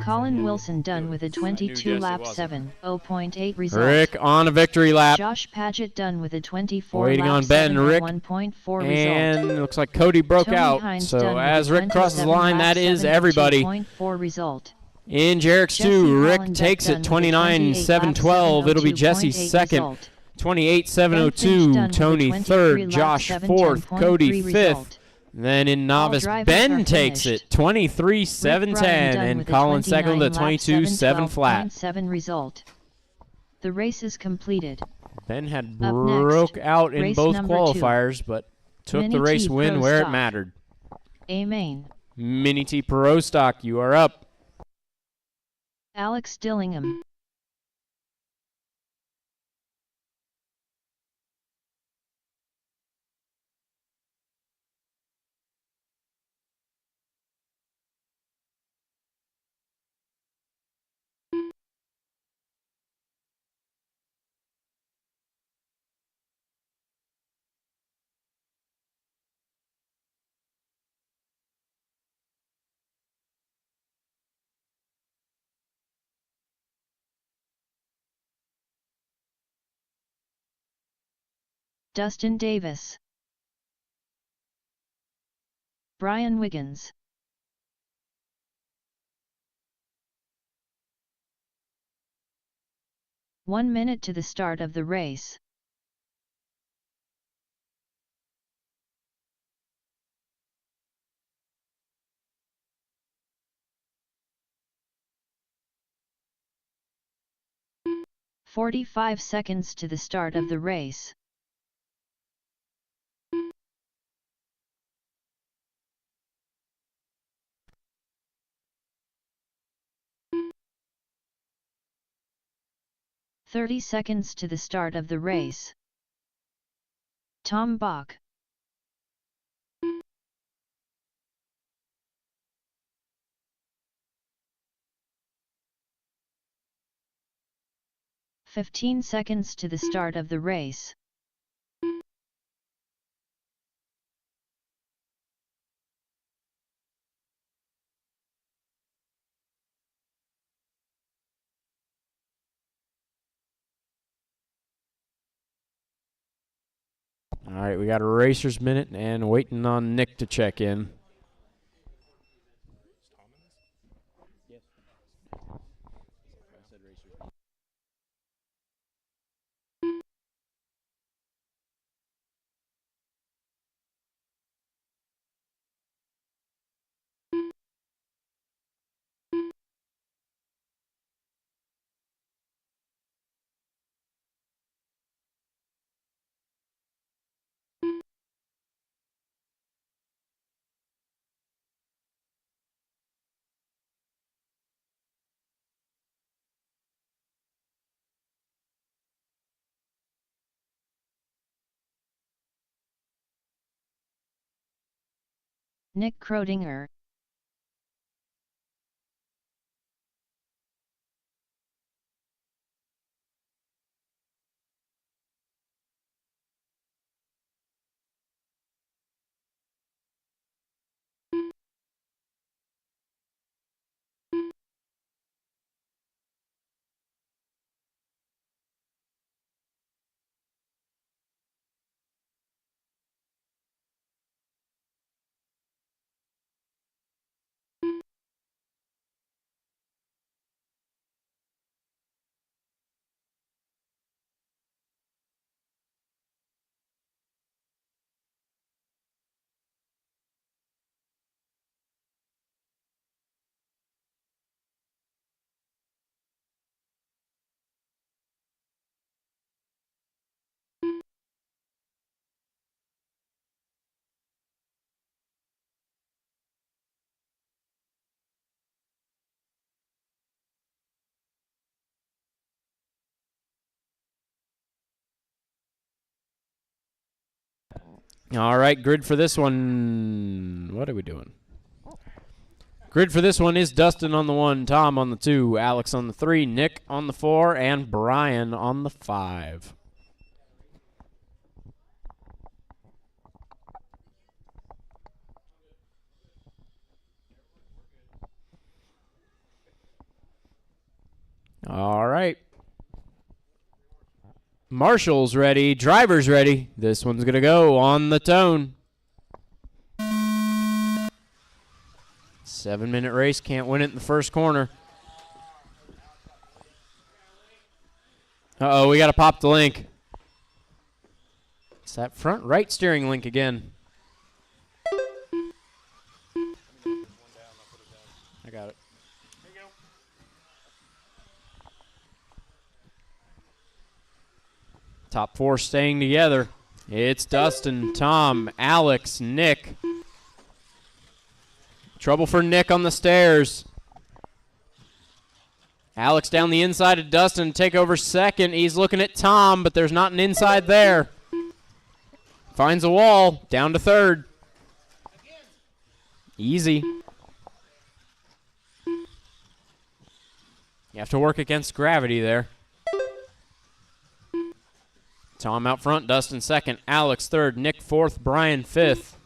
Speaker 2: Colin Wilson done with a 22 lap 7.0.8 result.
Speaker 1: Rick on a victory lap.
Speaker 2: Josh Paget done with a 24
Speaker 1: Waiting
Speaker 2: lap
Speaker 1: on Ben. Rick
Speaker 2: 1.4
Speaker 1: and
Speaker 2: result.
Speaker 1: it looks like Cody broke
Speaker 2: Tony
Speaker 1: out.
Speaker 2: Hines
Speaker 1: So
Speaker 2: done with
Speaker 1: as
Speaker 2: a
Speaker 1: Rick crosses the
Speaker 2: 27
Speaker 1: line,
Speaker 2: lap
Speaker 1: that is everybody.
Speaker 2: 7.2.4 result.
Speaker 1: In Jarek's
Speaker 2: Jesse
Speaker 1: 2, Rick
Speaker 2: Hollenbeck
Speaker 1: takes
Speaker 2: done
Speaker 1: it
Speaker 2: with a
Speaker 1: 29-7-12. It'll be Jesse
Speaker 2: 7.2.8
Speaker 1: second.
Speaker 2: result.
Speaker 1: 28-702.
Speaker 2: Ben Finch
Speaker 1: Tony
Speaker 2: done with a
Speaker 1: third.
Speaker 2: 23
Speaker 1: Josh
Speaker 2: lap
Speaker 1: fourth.
Speaker 2: 7.10.3
Speaker 1: Cody fifth.
Speaker 2: result.
Speaker 1: Then in novice,
Speaker 2: drivers
Speaker 1: Ben
Speaker 2: are
Speaker 1: takes it
Speaker 2: finished.
Speaker 1: 23-7-10.
Speaker 2: Rick Bryan done
Speaker 1: And
Speaker 2: with a
Speaker 1: Colin second with a
Speaker 2: 29 lap
Speaker 1: 22-7 flat.
Speaker 2: 7 result. The race is completed.
Speaker 1: Ben had
Speaker 2: Up next,
Speaker 1: broke out in
Speaker 2: race
Speaker 1: both
Speaker 2: number
Speaker 1: qualifiers, but took
Speaker 2: Mini
Speaker 1: the race
Speaker 2: T
Speaker 1: win
Speaker 2: Pro
Speaker 1: where it
Speaker 2: Stock.
Speaker 1: mattered.
Speaker 2: A main.
Speaker 1: Mini T Pro Stock, you are up.
Speaker 2: Alex Dillingham. Dustin Davis. Brian Wiggins. One minute to the start of the race. "45 seconds to the start of the race. "30 seconds to the start of the race. Tom Bach. "15 seconds to the start of the race.
Speaker 1: All right, we got a racer's minute and waiting on Nick to check in.
Speaker 2: Nick Krodinger.
Speaker 1: All right, grid for this one. What are we doing? Grid for this one is Dustin on the 1, Tom on the 2, Alex on the 3, Nick on the 4, and Brian on the 5. All right. Marshall's ready. Driver's ready. This one's going to go on the tone. 7-minute race. Can't win it in the first corner. Uh-oh, we got to pop the link. It's that front right steering link again. I got it. Top 4 staying together. It's Dustin, Tom, Alex, Nick. Trouble for Nick on the stairs. Alex down the inside of Dustin, take over second. He's looking at Tom, but there's not an inside there. Finds a wall, down to third. Easy. You have to work against gravity there. Tom out front, Dustin second, Alex third, Nick fourth, Brian fifth.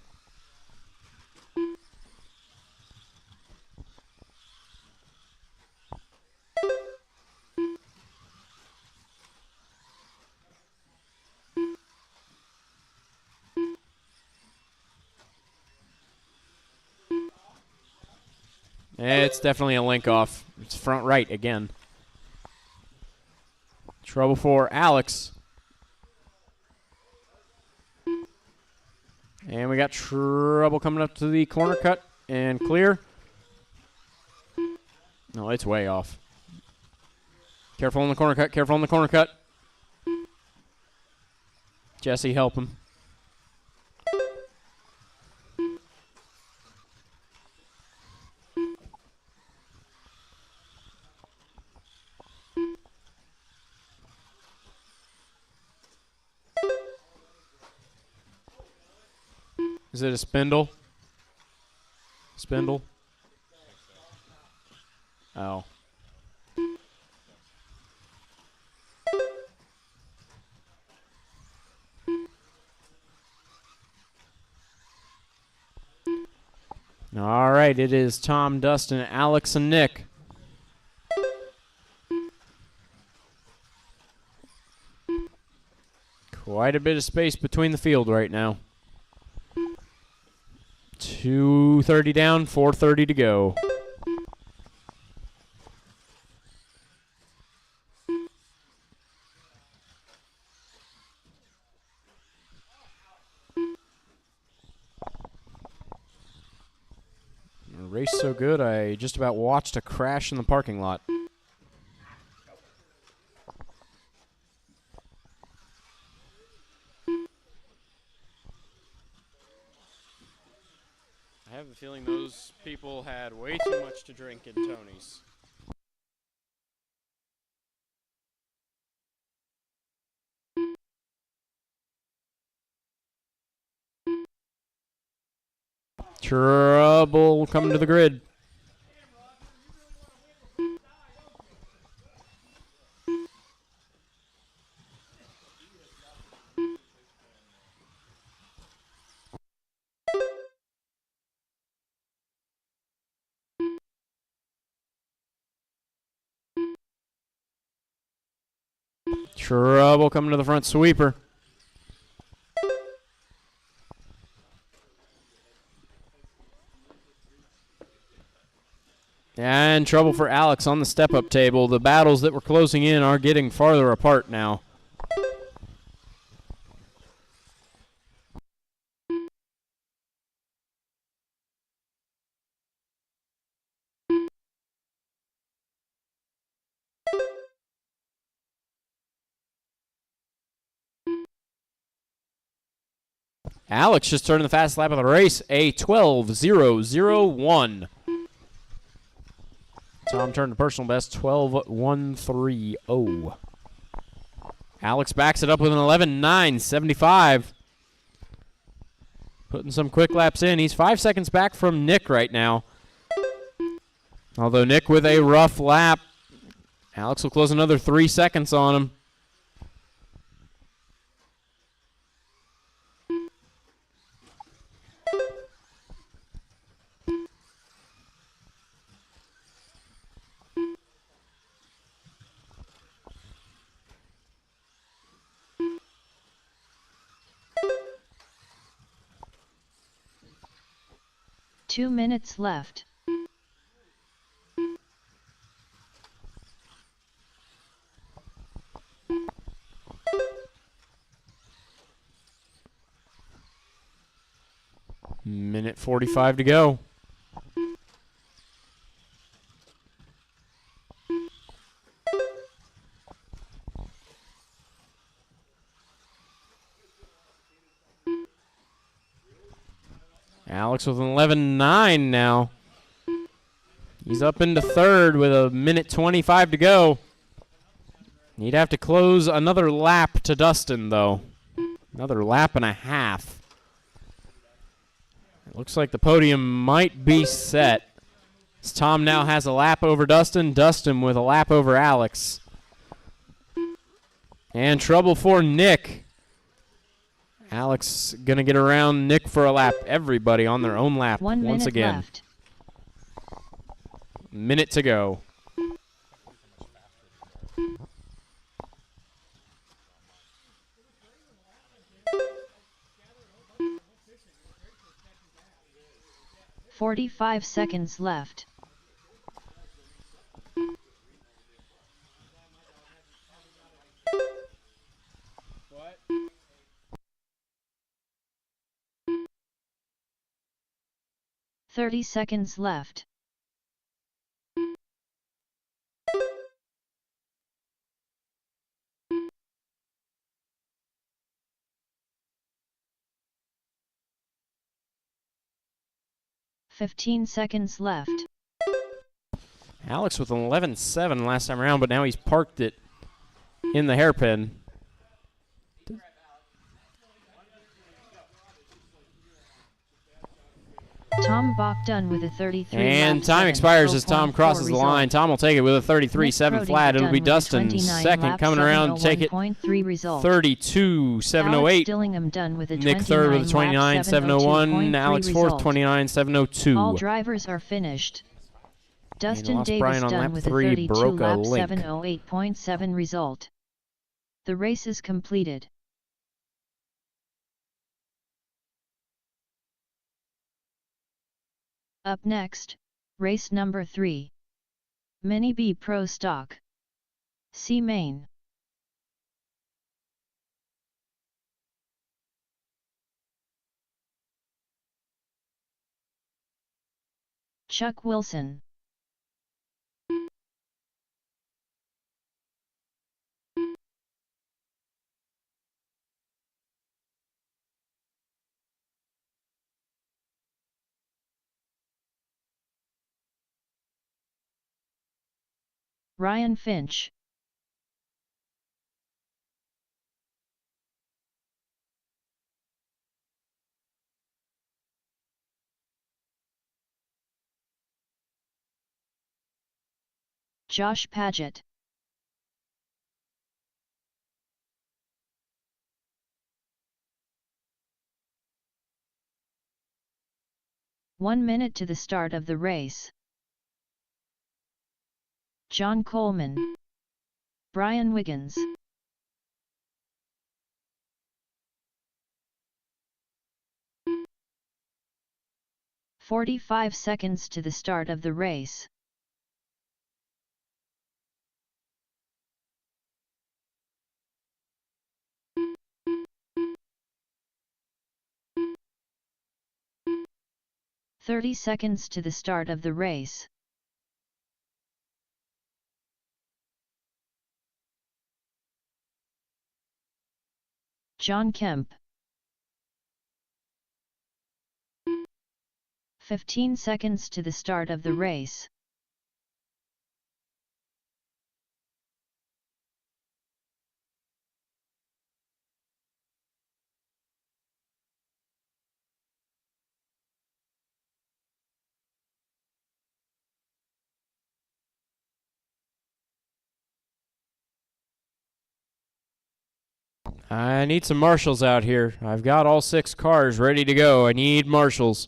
Speaker 1: It's definitely a link off. It's front right again. Trouble for Alex. And we got trouble coming up to the corner cut and clear. No, it's way off. Careful on the corner cut, careful on the corner cut. Jesse, help him. Is it a spindle? Spindle? Oh. All right, it is Tom, Dustin, Alex, and Nick. Quite a bit of space between the field right now. 2:30 down, 4:30 to go. Race so good, I just about watched a crash in the parking lot. I have a feeling those people had way too much to drink in Tony's. Trouble coming to the grid. Trouble coming to the front sweeper. And trouble for Alex on the step-up table. The battles that were closing in are getting farther apart now. Alex just turned the fastest lap of the race, a 12:001. Tom turned the personal best, 12:130. Alex backs it up with an 11:975. Putting some quick laps in. He's 5 seconds back from Nick right now. Although Nick with a rough lap, Alex will close another 3 seconds on him.
Speaker 2: Two minutes left.
Speaker 1: Minute 45 to go. Alex with an 11:9 now. He's up into third with a minute 25 to go. He'd have to close another lap to Dustin, though. Another lap and a half. It looks like the podium might be set. As Tom now has a lap over Dustin. Dustin with a lap over Alex. And trouble for Nick. Alex going to get around Nick for a lap. Everybody on their own lap
Speaker 2: 1
Speaker 1: once
Speaker 2: minute
Speaker 1: again.
Speaker 2: left.
Speaker 1: Minute to go.
Speaker 2: "45 seconds left.
Speaker 1: What?
Speaker 2: 30 seconds left. "15 seconds left.
Speaker 1: Alex with an 11:7 last time around, but now he's parked it in the hairpin.
Speaker 2: Tom Bach done with a 33.
Speaker 1: And time expires as Tom crosses the line. Tom will take it with a 33.7 flat. It'll be Dustin second, coming around to take it 32.708.
Speaker 2: Dillingham done with a
Speaker 1: Nick third with a 29.701. Alex fourth, 29.702.
Speaker 2: All drivers are finished. Dustin
Speaker 1: lost
Speaker 2: Davis
Speaker 1: Brian on
Speaker 2: done
Speaker 1: lap
Speaker 2: with a
Speaker 1: 3,
Speaker 2: 32
Speaker 1: broke a
Speaker 2: lap
Speaker 1: link.
Speaker 2: 708.7 result. The race is completed. Up next, race number 3. Mini B Pro Stock. See main. Chuck Wilson. Ryan Finch. Josh Paget. One minute to the start of the race. John Coleman. Brian Wiggins. "45 seconds to the start of the race. "30 seconds to the start of the race. John Kemp. 15 seconds to the start of the race.
Speaker 1: I need some marshals out here. I've got all 6 cars ready to go. I need marshals.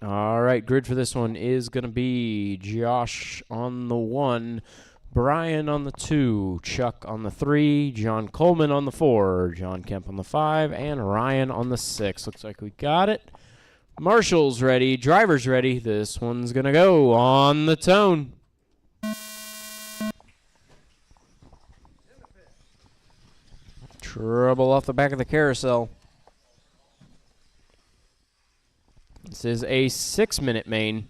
Speaker 1: All right, grid for this one is going to be Josh on the 1, Brian on the 2, Chuck on the 3, John Coleman on the 4, John Kemp on the 5, and Ryan on the 6. Looks like we got it. Marshals ready, drivers ready. This one's going to go on the tone. Trouble off the back of the carousel. This is a 6-minute main.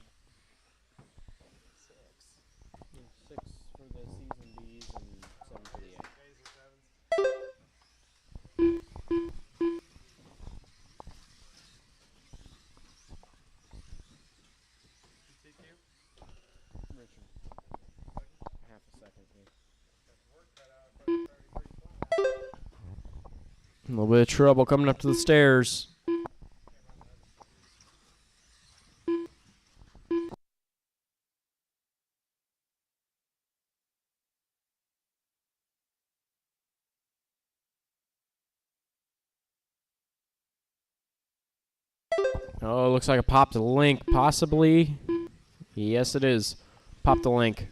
Speaker 1: 6 for the season Bs and 7 for the A. Richard. Half a second here. A little bit of trouble coming up to the stairs. Oh, looks like a popped link, possibly. Yes, it is. Popped the link.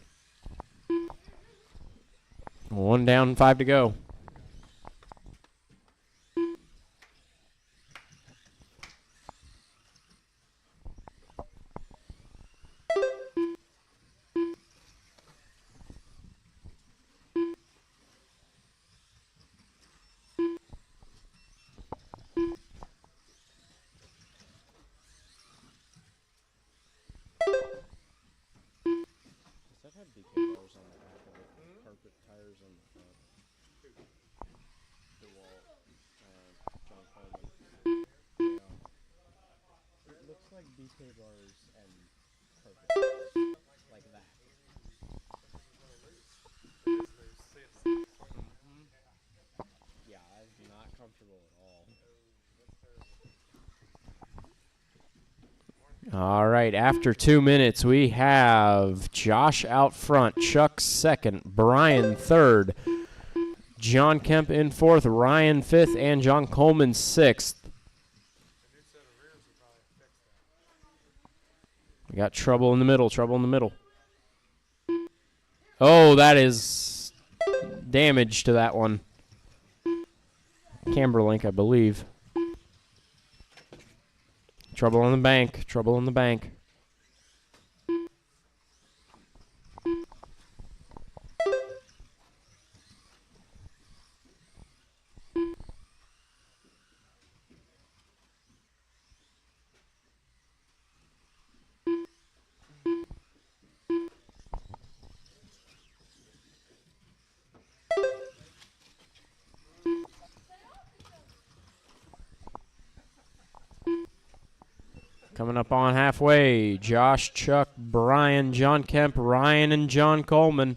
Speaker 1: 1 down, 5 to go. Does that have DK bars on the back of it? Carpet tires on the front? The wall. John Coleman. Yeah. It looks like DK bars and carpet tires. Like that. Yeah, I'm not comfortable at all. All right, after 2 minutes, we have Josh out front, Chuck second, Brian third, John Kemp in fourth, Ryan fifth, and John Coleman sixth. We got trouble in the middle, trouble in the middle. Oh, that is damage to that one. Camberlink, I believe. Trouble on the bank. Trouble on the bank. Coming up on halfway, Josh, Chuck, Brian, John Kemp, Ryan, and John Coleman.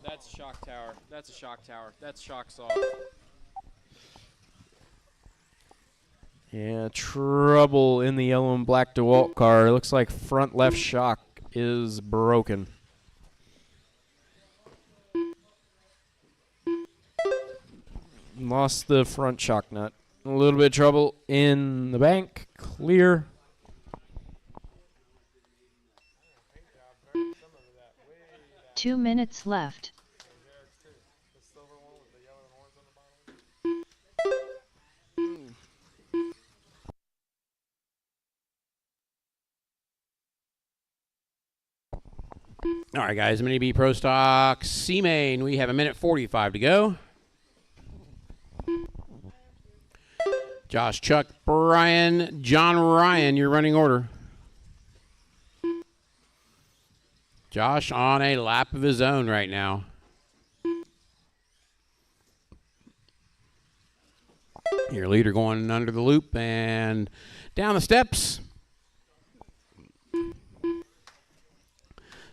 Speaker 1: That's a shock tower. That's a shock tower. That's shocks off. Yeah, trouble in the yellow and black DeWalt car. It looks like front left shock is broken. Lost the front shock nut. A little bit of trouble in the bank. Clear.
Speaker 2: Two minutes left.
Speaker 3: All right, guys, Mini B Pro Stock C main. We have 1:45 to go. Josh, Chuck, Brian, John, Ryan, your running order. Josh on a lap of his own right now. Your leader going under the loop and down the steps.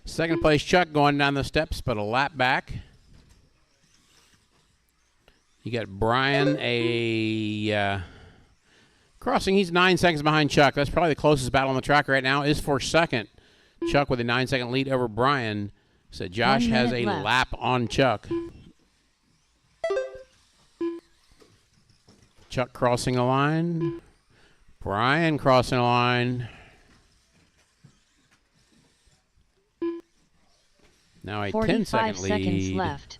Speaker 3: Second place, Chuck, going down the steps, but a lap back. You got Brian, crossing. He's 9 seconds behind Chuck. That's probably the closest battle on the track right now is for second. Chuck with a 9-second lead over Brian. So Josh has a lap on Chuck. Chuck crossing the line. Brian crossing the line. Now a 10-second lead. 45 seconds left.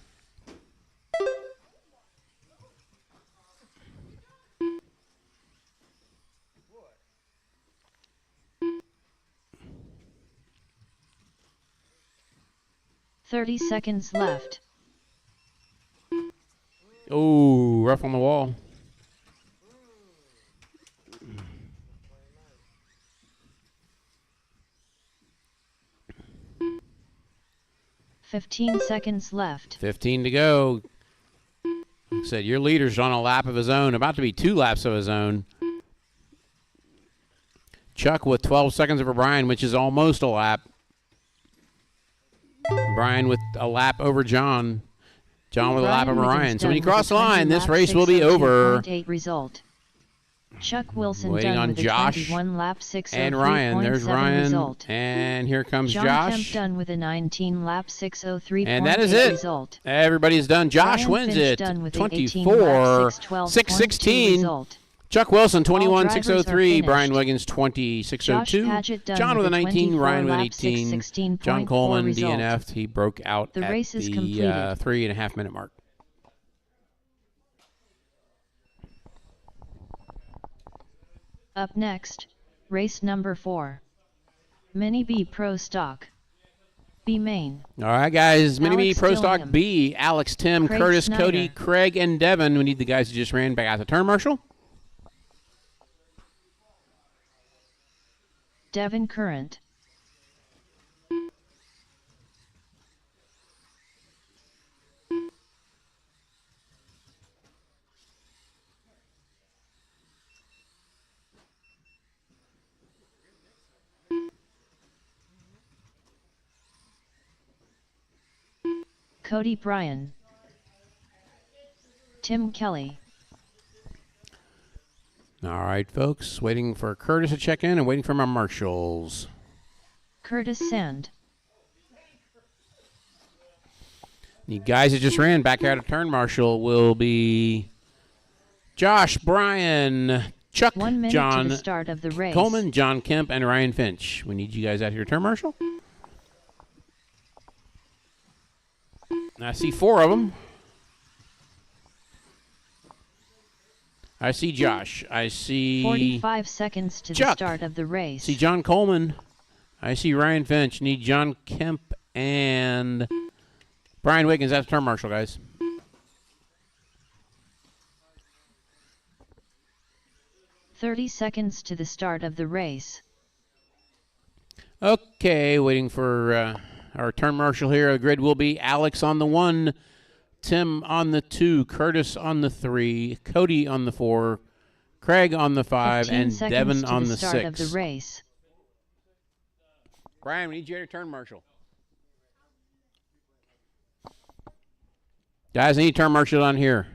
Speaker 2: $30 seconds left.
Speaker 3: Oh, rough on the wall.
Speaker 2: $15 seconds left.
Speaker 3: 15 to go. Like I said, your leader's on a lap of his own, about to be 2 laps of his own. Chuck with 12 seconds over Brian, which is almost a lap. Brian with a lap over John. John with a lap over Ryan. So when you cross the line, this race will be over.
Speaker 2: Result. Chuck Wilson
Speaker 3: waiting
Speaker 2: done
Speaker 3: on
Speaker 2: with
Speaker 3: Josh
Speaker 2: a 21 lap 603.7
Speaker 3: and Ryan. There's Ryan.
Speaker 2: Result.
Speaker 3: And here comes
Speaker 2: John
Speaker 3: Josh.
Speaker 2: Kemp done with a 19 lap 603.8
Speaker 3: and that is it.
Speaker 2: Result.
Speaker 3: Everybody's done. Josh
Speaker 2: Ryan
Speaker 3: wins
Speaker 2: Finch
Speaker 3: it.
Speaker 2: done with
Speaker 3: 24 616.
Speaker 2: Result.
Speaker 3: Chuck Wilson,
Speaker 2: All
Speaker 3: 21
Speaker 2: drivers
Speaker 3: 603.
Speaker 2: are
Speaker 3: Brian
Speaker 2: finished.
Speaker 3: Wiggins, 20 602.
Speaker 2: Josh Padgett done
Speaker 3: John with a 19.
Speaker 2: 24
Speaker 3: Ryan with an
Speaker 2: lap
Speaker 3: 18.
Speaker 2: 616.4
Speaker 3: John Coleman,
Speaker 2: result.
Speaker 3: DNF'd. He broke out
Speaker 2: The
Speaker 3: at
Speaker 2: race is
Speaker 3: the
Speaker 2: completed.
Speaker 3: 3.5 minute mark.
Speaker 2: Up next, race number 4. Mini B Pro Stock. B main.
Speaker 3: All right, guys. Mini B
Speaker 2: Alex
Speaker 3: Pro Stock
Speaker 2: Dillingham.
Speaker 3: B. Alex, Tim,
Speaker 2: Craig
Speaker 3: Curtis,
Speaker 2: Snyder.
Speaker 3: Cody, Craig, and Devin. We need the guys who just ran back out the turn, Marshall.
Speaker 2: Devin Current. Cody Bryan. Tim Kelly.
Speaker 3: All right, folks. Waiting for Curtis to check in and waiting for my marshals.
Speaker 2: Curtis Sand.
Speaker 3: The guys that just ran back out of turn marshal will be Josh, Brian, Chuck,
Speaker 2: 1 minute
Speaker 3: John
Speaker 2: to the start of the race.
Speaker 3: Coleman, John Kemp, and Ryan Finch. We need you guys out here to turn marshal. I see 4 of them. I see Josh. I see
Speaker 2: 45 seconds to
Speaker 3: Chuck.
Speaker 2: the start of the race.
Speaker 3: I see John Coleman. I see Ryan Finch. Need John Kemp and Brian Wiggins. That's turn marshal, guys.
Speaker 2: "30 seconds to the start of the race.
Speaker 3: Okay, waiting for our turn marshal here. The grid will be Alex on the 1, Tim on the 2, Curtis on the 3, Cody on the 4, Craig on the 5,
Speaker 2: 15
Speaker 3: and
Speaker 2: seconds
Speaker 3: Devin
Speaker 2: to
Speaker 3: on
Speaker 2: the
Speaker 3: the
Speaker 2: start
Speaker 3: 6.
Speaker 2: of the race.
Speaker 3: Brian, we need you to turn marshal. Guys, I need turn marshal on here.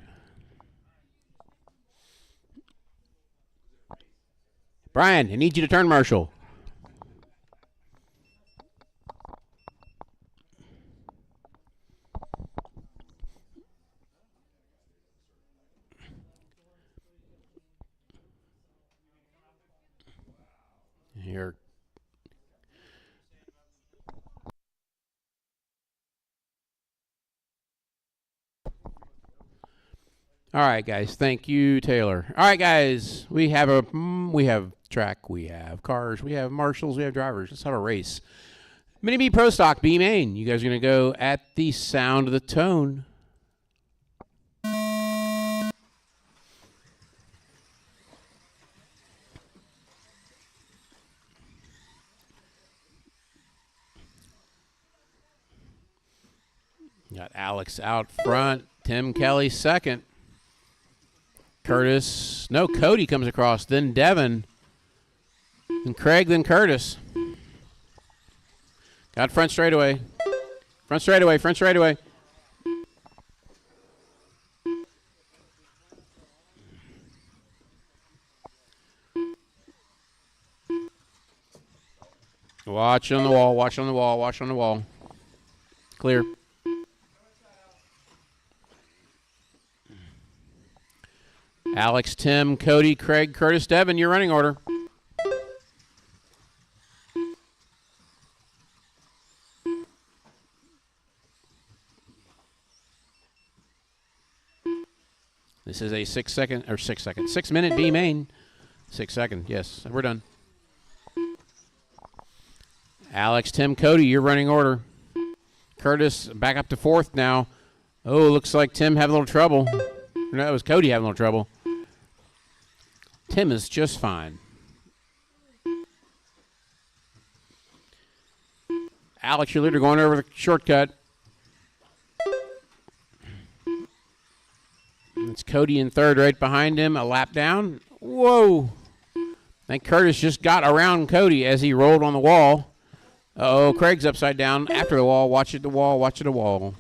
Speaker 3: Brian, I need you to turn marshal. Here. All right, guys. Thank you, Taylor. All right, guys. We have track, we have cars, we have marshals, we have drivers. Let's have a race. Mini B Pro Stock B Main. You guys are going to go at the sound of the tone. Got Alex out front. Tim Kelly second. Cody comes across. Then Devin. Then Craig, then Curtis. Got front straightaway. Front straightaway. Watch on the wall. Clear. Alex, Tim, Cody, Craig, Curtis, Devin, your running order. This is a 6 minute B main. 6 second, yes, we're done. Alex, Tim, Cody, your running order. Curtis back up to 4th now. Oh, looks like Tim having a little trouble. No, it was Cody having a little trouble. Tim is just fine. Alex, your leader, going over the shortcut. It's Cody in 3rd right behind him, a lap down. Whoa. I think Curtis just got around Cody as he rolled on the wall. Uh-oh, Craig's upside down after the wall. Watch it, the wall.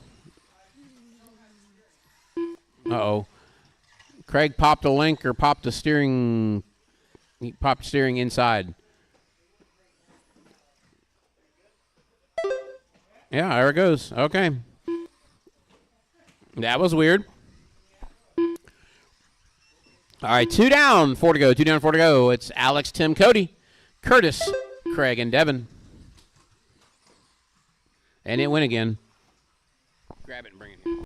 Speaker 3: Uh-oh. Craig popped a link or popped the steering. He popped steering inside. Yeah, there it goes. Okay. That was weird. All right, 2 down, 4 to go. It's Alex, Tim, Cody, Curtis, Craig, and Devin. And it went again. Grab it and bring it here.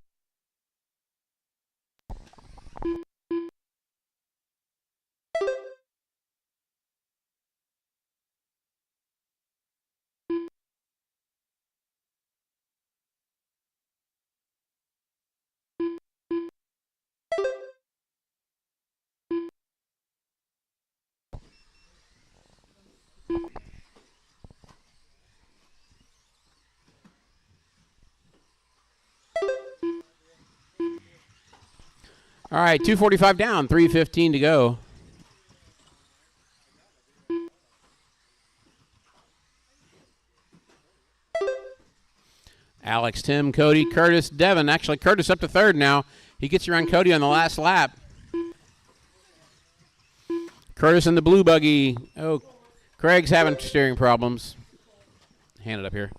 Speaker 3: All right, 2:45 down, 3:15 to go. Alex, Tim, Cody, Curtis, Devin. Actually, Curtis up to 3rd now. He gets around Cody on the last lap. Curtis in the blue buggy. Oh, Craig's having steering problems. Hand it up here.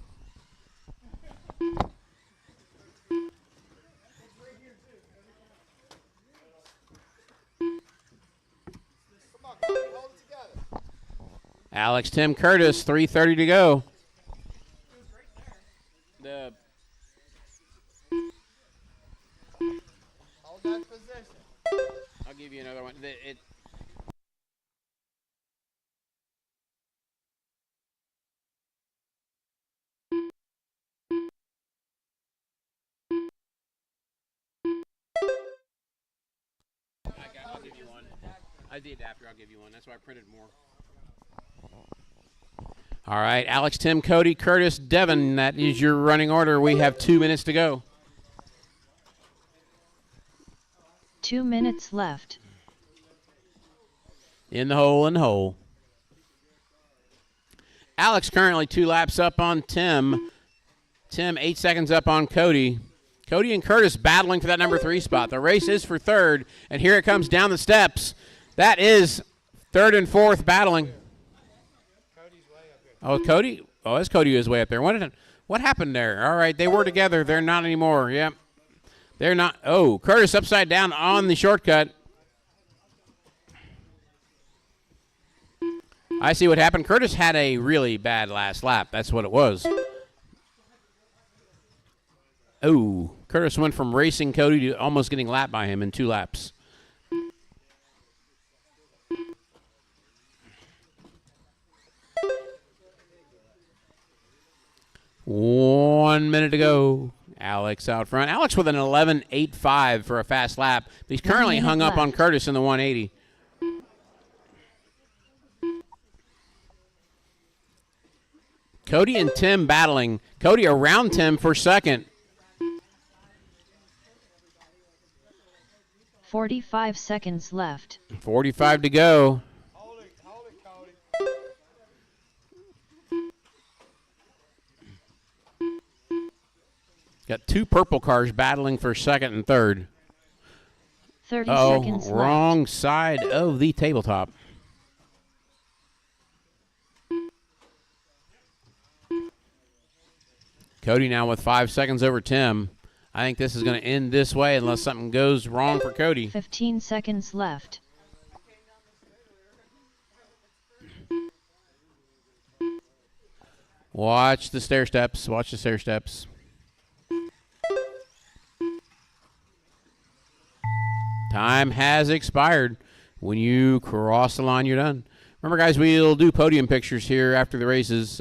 Speaker 3: Alex, Tim, Curtis, 3:30 to go.
Speaker 6: Hold that position.
Speaker 3: I'll give you another one. I'll give you one. I did after. I'll give you one. That's why I printed more. All right, Alex, Tim, Cody, Curtis, Devin, that is your running order. We have 2 minutes to go.
Speaker 2: 2 minutes left.
Speaker 3: In the hole, in the hole. Alex currently 2 laps up on Tim. Tim 8 seconds up on Cody. Cody and Curtis battling for that number 3 spot. The race is for 3rd, and here it comes down the steps. That is 3rd and 4th battling. Oh, Cody. Oh, that's Cody is way up there. What happened there? All right, they were together. They're not anymore. Yep. They're not. Oh, Curtis upside down on the shortcut. I see what happened. Curtis had a really bad last lap. That's what it was. Oh, Curtis went from racing Cody to almost getting lapped by him in 2 laps. One minute to go. Alex out front. Alex with an 11.85 for a fast lap. But he's currently hung up on Curtis in the 180. Cody and Tim battling. Cody around Tim for 2nd.
Speaker 2: 45 seconds left.
Speaker 3: 45 to go.
Speaker 6: Hold it, Cody.
Speaker 3: Got 2 purple cars battling for 2nd and 3rd.
Speaker 2: 30
Speaker 3: Oh,
Speaker 2: seconds
Speaker 3: wrong
Speaker 2: left.
Speaker 3: side of the tabletop. Cody now with 5 seconds over Tim. I think this is going to end this way unless something goes wrong for Cody.
Speaker 2: 15 seconds left.
Speaker 3: Watch the stair steps. Watch the stair steps. Time has expired. When you cross the line, you're done. Remember, guys, we'll do podium pictures here after the races,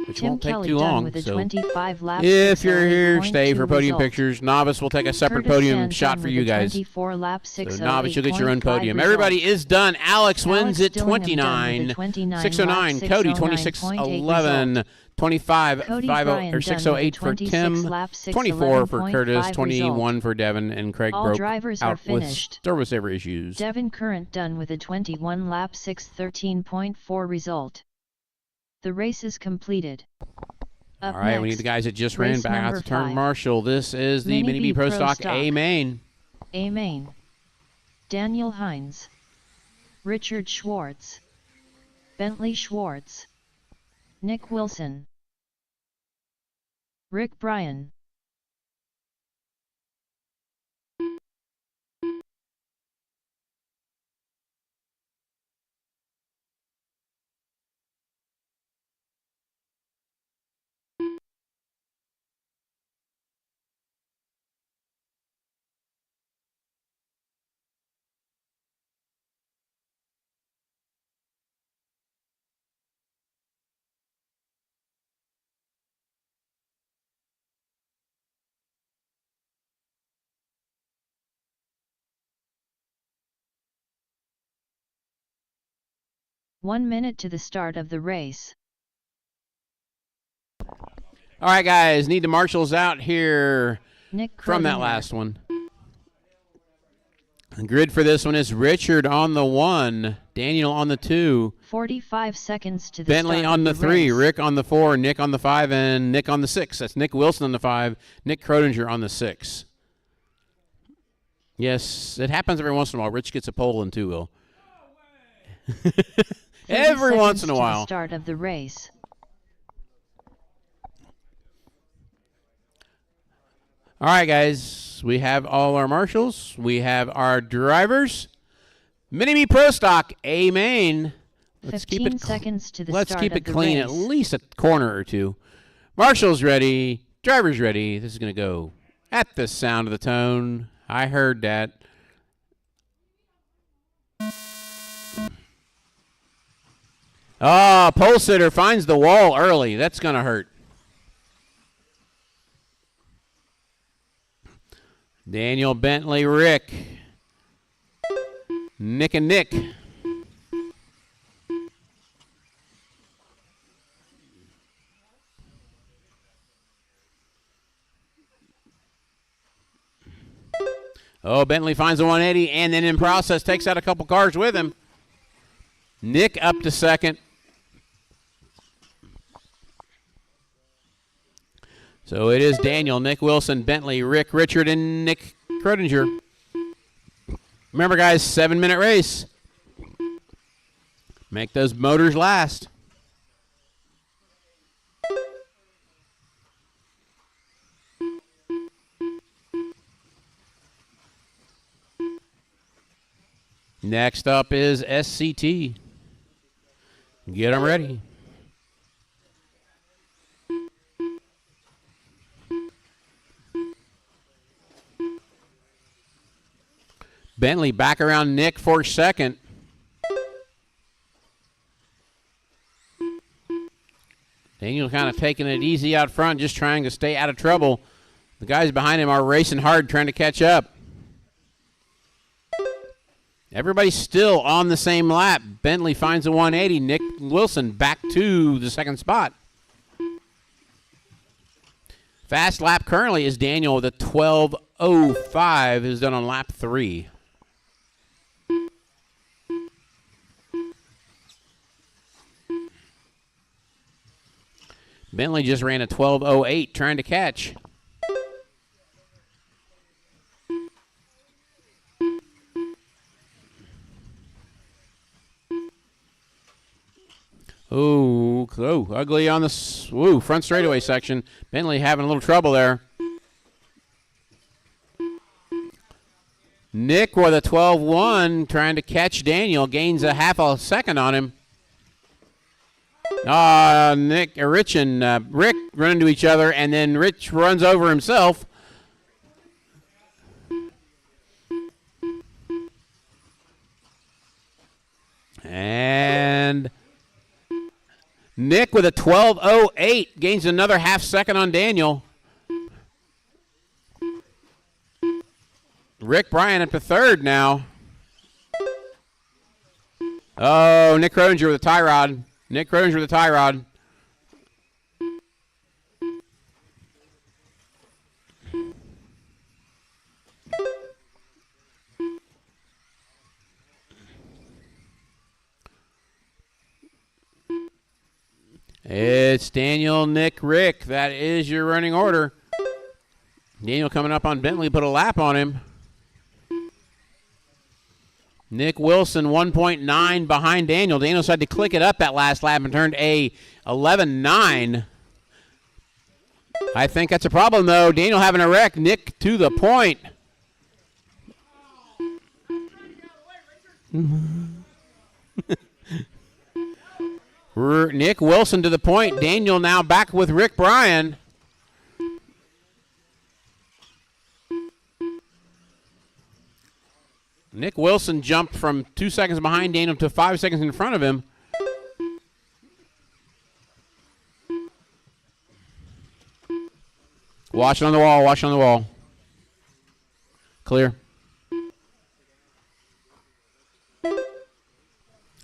Speaker 3: which
Speaker 2: Tim
Speaker 3: won't take
Speaker 2: Kelly
Speaker 3: too
Speaker 2: done
Speaker 3: long.
Speaker 2: with a
Speaker 3: So
Speaker 2: 25 lap
Speaker 3: if you're here, stay
Speaker 2: 608.2
Speaker 3: for podium
Speaker 2: result.
Speaker 3: pictures. Novice will take a separate
Speaker 2: Curtis
Speaker 3: podium
Speaker 2: Sand
Speaker 3: shot
Speaker 2: done
Speaker 3: for
Speaker 2: with
Speaker 3: you
Speaker 2: a
Speaker 3: guys.
Speaker 2: 24 lap
Speaker 3: So
Speaker 2: 608.5
Speaker 3: novice, you'll get your own podium.
Speaker 2: result.
Speaker 3: Everybody is done. Alex wins
Speaker 2: Alex
Speaker 3: at
Speaker 2: Dillingham done with a 29
Speaker 3: 609.
Speaker 2: lap
Speaker 3: Cody
Speaker 2: 609.8
Speaker 3: 2611. 25
Speaker 2: Cody
Speaker 3: 50
Speaker 2: Bryan
Speaker 3: or
Speaker 2: done
Speaker 3: 608
Speaker 2: with a
Speaker 3: for
Speaker 2: 26
Speaker 3: Tim.
Speaker 2: lap
Speaker 3: 24 for
Speaker 2: 611.5
Speaker 3: Curtis.
Speaker 2: result.
Speaker 3: 21 for Devin, and Craig
Speaker 2: All
Speaker 3: broke
Speaker 2: drivers are
Speaker 3: out with
Speaker 2: finished.
Speaker 3: service saver issues.
Speaker 2: Devin Current done with a 21 lap 613.4 result. The race is completed. Up
Speaker 3: All right, we need
Speaker 2: next,
Speaker 3: the guys that just ran
Speaker 2: race
Speaker 3: back out
Speaker 2: number
Speaker 3: to turn
Speaker 2: 5.
Speaker 3: Marshall. This is the
Speaker 2: Mini
Speaker 3: Mini B Pro Stock
Speaker 2: Stock.
Speaker 3: A main.
Speaker 2: A main. Daniel Hines. Richard Schwartz. Bentley Schwartz. Nick Wilson. Rick Bryan. One minute to the start of the race.
Speaker 3: All right, guys, need the marshals out here
Speaker 2: Nick
Speaker 3: from that
Speaker 2: Krodinger.
Speaker 3: last one. The grid for this one is Richard on the 1, Daniel on the 2,
Speaker 2: 45 seconds to the
Speaker 3: Bentley
Speaker 2: start
Speaker 3: on
Speaker 2: of
Speaker 3: the
Speaker 2: the
Speaker 3: 3,
Speaker 2: race.
Speaker 3: Rick on the 4, Nick on the 5, and Nick on the 6. That's Nick Wilson on the 5, Nick Krodinger on the 6. Yes, it happens every once in a while. Rich gets a pole in 2, Will. Every once in a
Speaker 2: to the
Speaker 3: while.
Speaker 2: start of the race.
Speaker 3: All right, guys. We have all our marshals. We have our drivers. Mini-Me Pro Stock, A main. Let's
Speaker 2: 15
Speaker 3: keep it
Speaker 2: seconds to the
Speaker 3: Let's
Speaker 2: start
Speaker 3: keep
Speaker 2: of
Speaker 3: it
Speaker 2: the
Speaker 3: clean,
Speaker 2: race.
Speaker 3: at least a corner or two. Marshals ready. Drivers ready. This is going to go at the sound of the tone. I heard that. Oh, pole sitter finds the wall early. That's going to hurt. Daniel, Bentley, Rick. Nick and Nick. Oh, Bentley finds a 180 and then in process takes out a couple cars with him. Nick up to second. So it is Daniel, Nick Wilson, Bentley, Rick Richard, and Nick Krodinger. Remember, guys, 7-minute race. Make those motors last. Next up is SCT. Get them ready. Bentley back around Nick for second. Daniel kind of taking it easy out front, just trying to stay out of trouble. The guys behind him are racing hard, trying to catch up. Everybody's still on the same lap. Bentley finds a 180. Nick Wilson back to the second spot. Fast lap currently is Daniel with a 12:05, who's done on lap 3. Bentley just ran a 12:08 trying to catch. Oh, ugly on the front straightaway section. Bentley having a little trouble there. Nick with a 12:1 trying to catch Daniel. Gains a half a second on him. Rich and Rick run into each other, and then Rich runs over himself. And Nick with a 12:08 gains another half second on Daniel. Rick Bryan up to third now. Oh, Nick Krodinger with a tie rod. Nick Krodinger with a tie rod. It's Daniel, Nick, Rick. That is your running order. Daniel coming up on Bentley, put a lap on him. Nick Wilson, 1.9 behind Daniel. Daniel tried to click it up that last lap and turned a 11.9. I think that's a problem, though. Daniel having a wreck. Nick to the point. Nick Wilson to the point. Daniel now back with Rick Bryan. Nick Wilson jumped from 2 seconds behind Daniel to 5 seconds in front of him. Watch it on the wall, watch it on the wall. Clear.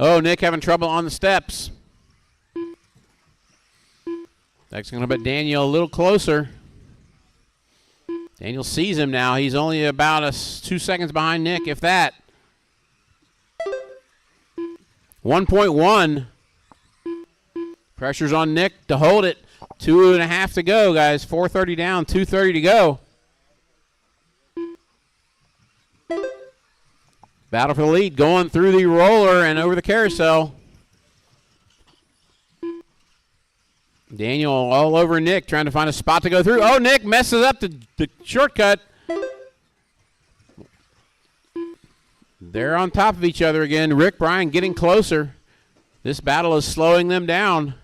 Speaker 3: Oh, Nick having trouble on the steps. That's going to put Daniel a little closer. Daniel sees him now. He's only about 2 seconds behind Nick, if that. 1.1. Pressure's on Nick to hold it. 2.5 to go, guys. 4:30 down, 2:30 to go. Battle for the lead, going through the roller and over the carousel. Daniel all over Nick, trying to find a spot to go through. Oh, Nick messes up the shortcut. They're on top of each other again. Rick Bryan getting closer. This battle is slowing them down.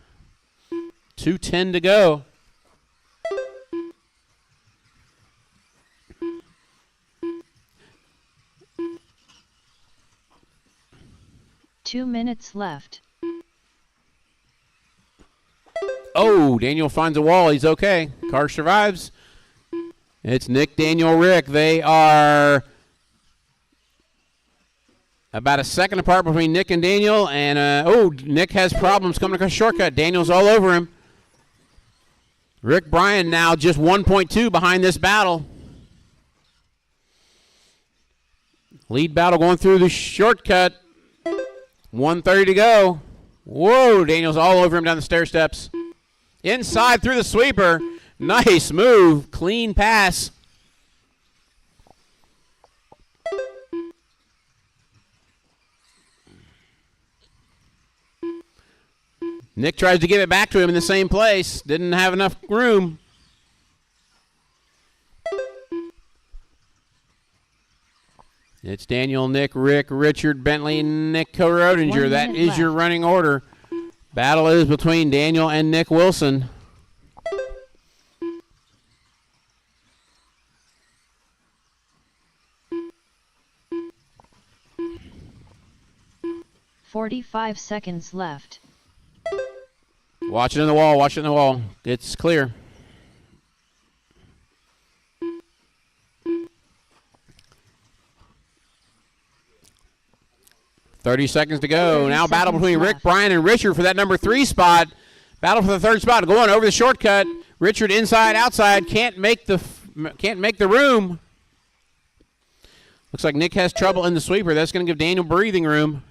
Speaker 3: 2:10 to go.
Speaker 2: Two minutes left.
Speaker 3: Oh, Daniel finds a wall. He's okay. Car survives. It's Nick, Daniel, Rick. They are about a second apart between Nick and Daniel. And, Nick has problems coming across shortcut. Daniel's all over him. Rick Bryan now just 1.2 behind this battle. Lead battle going through the shortcut. 1:30 to go. Whoa, Daniel's all over him down the stair steps. Inside through the sweeper. Nice move. Clean pass. Nick tries to give it back to him in the same place. Didn't have enough room. It's Daniel, Nick, Rick, Richard, Bentley, and Nick Rodinger. That is
Speaker 2: left.
Speaker 3: your running order. Battle is between Daniel and Nick Wilson.
Speaker 2: "45 seconds left.
Speaker 3: Watch it in the wall, watch it in the wall. It's clear. $30 seconds to go.
Speaker 2: 30
Speaker 3: Now battle
Speaker 2: seconds
Speaker 3: between Rick
Speaker 2: left.
Speaker 3: Bryan and Richard for that number 3 spot. Battle for the 3rd spot. Going over the shortcut. Richard inside, outside. Can't make the room. Looks like Nick has trouble in the sweeper. That's going to give Daniel breathing room.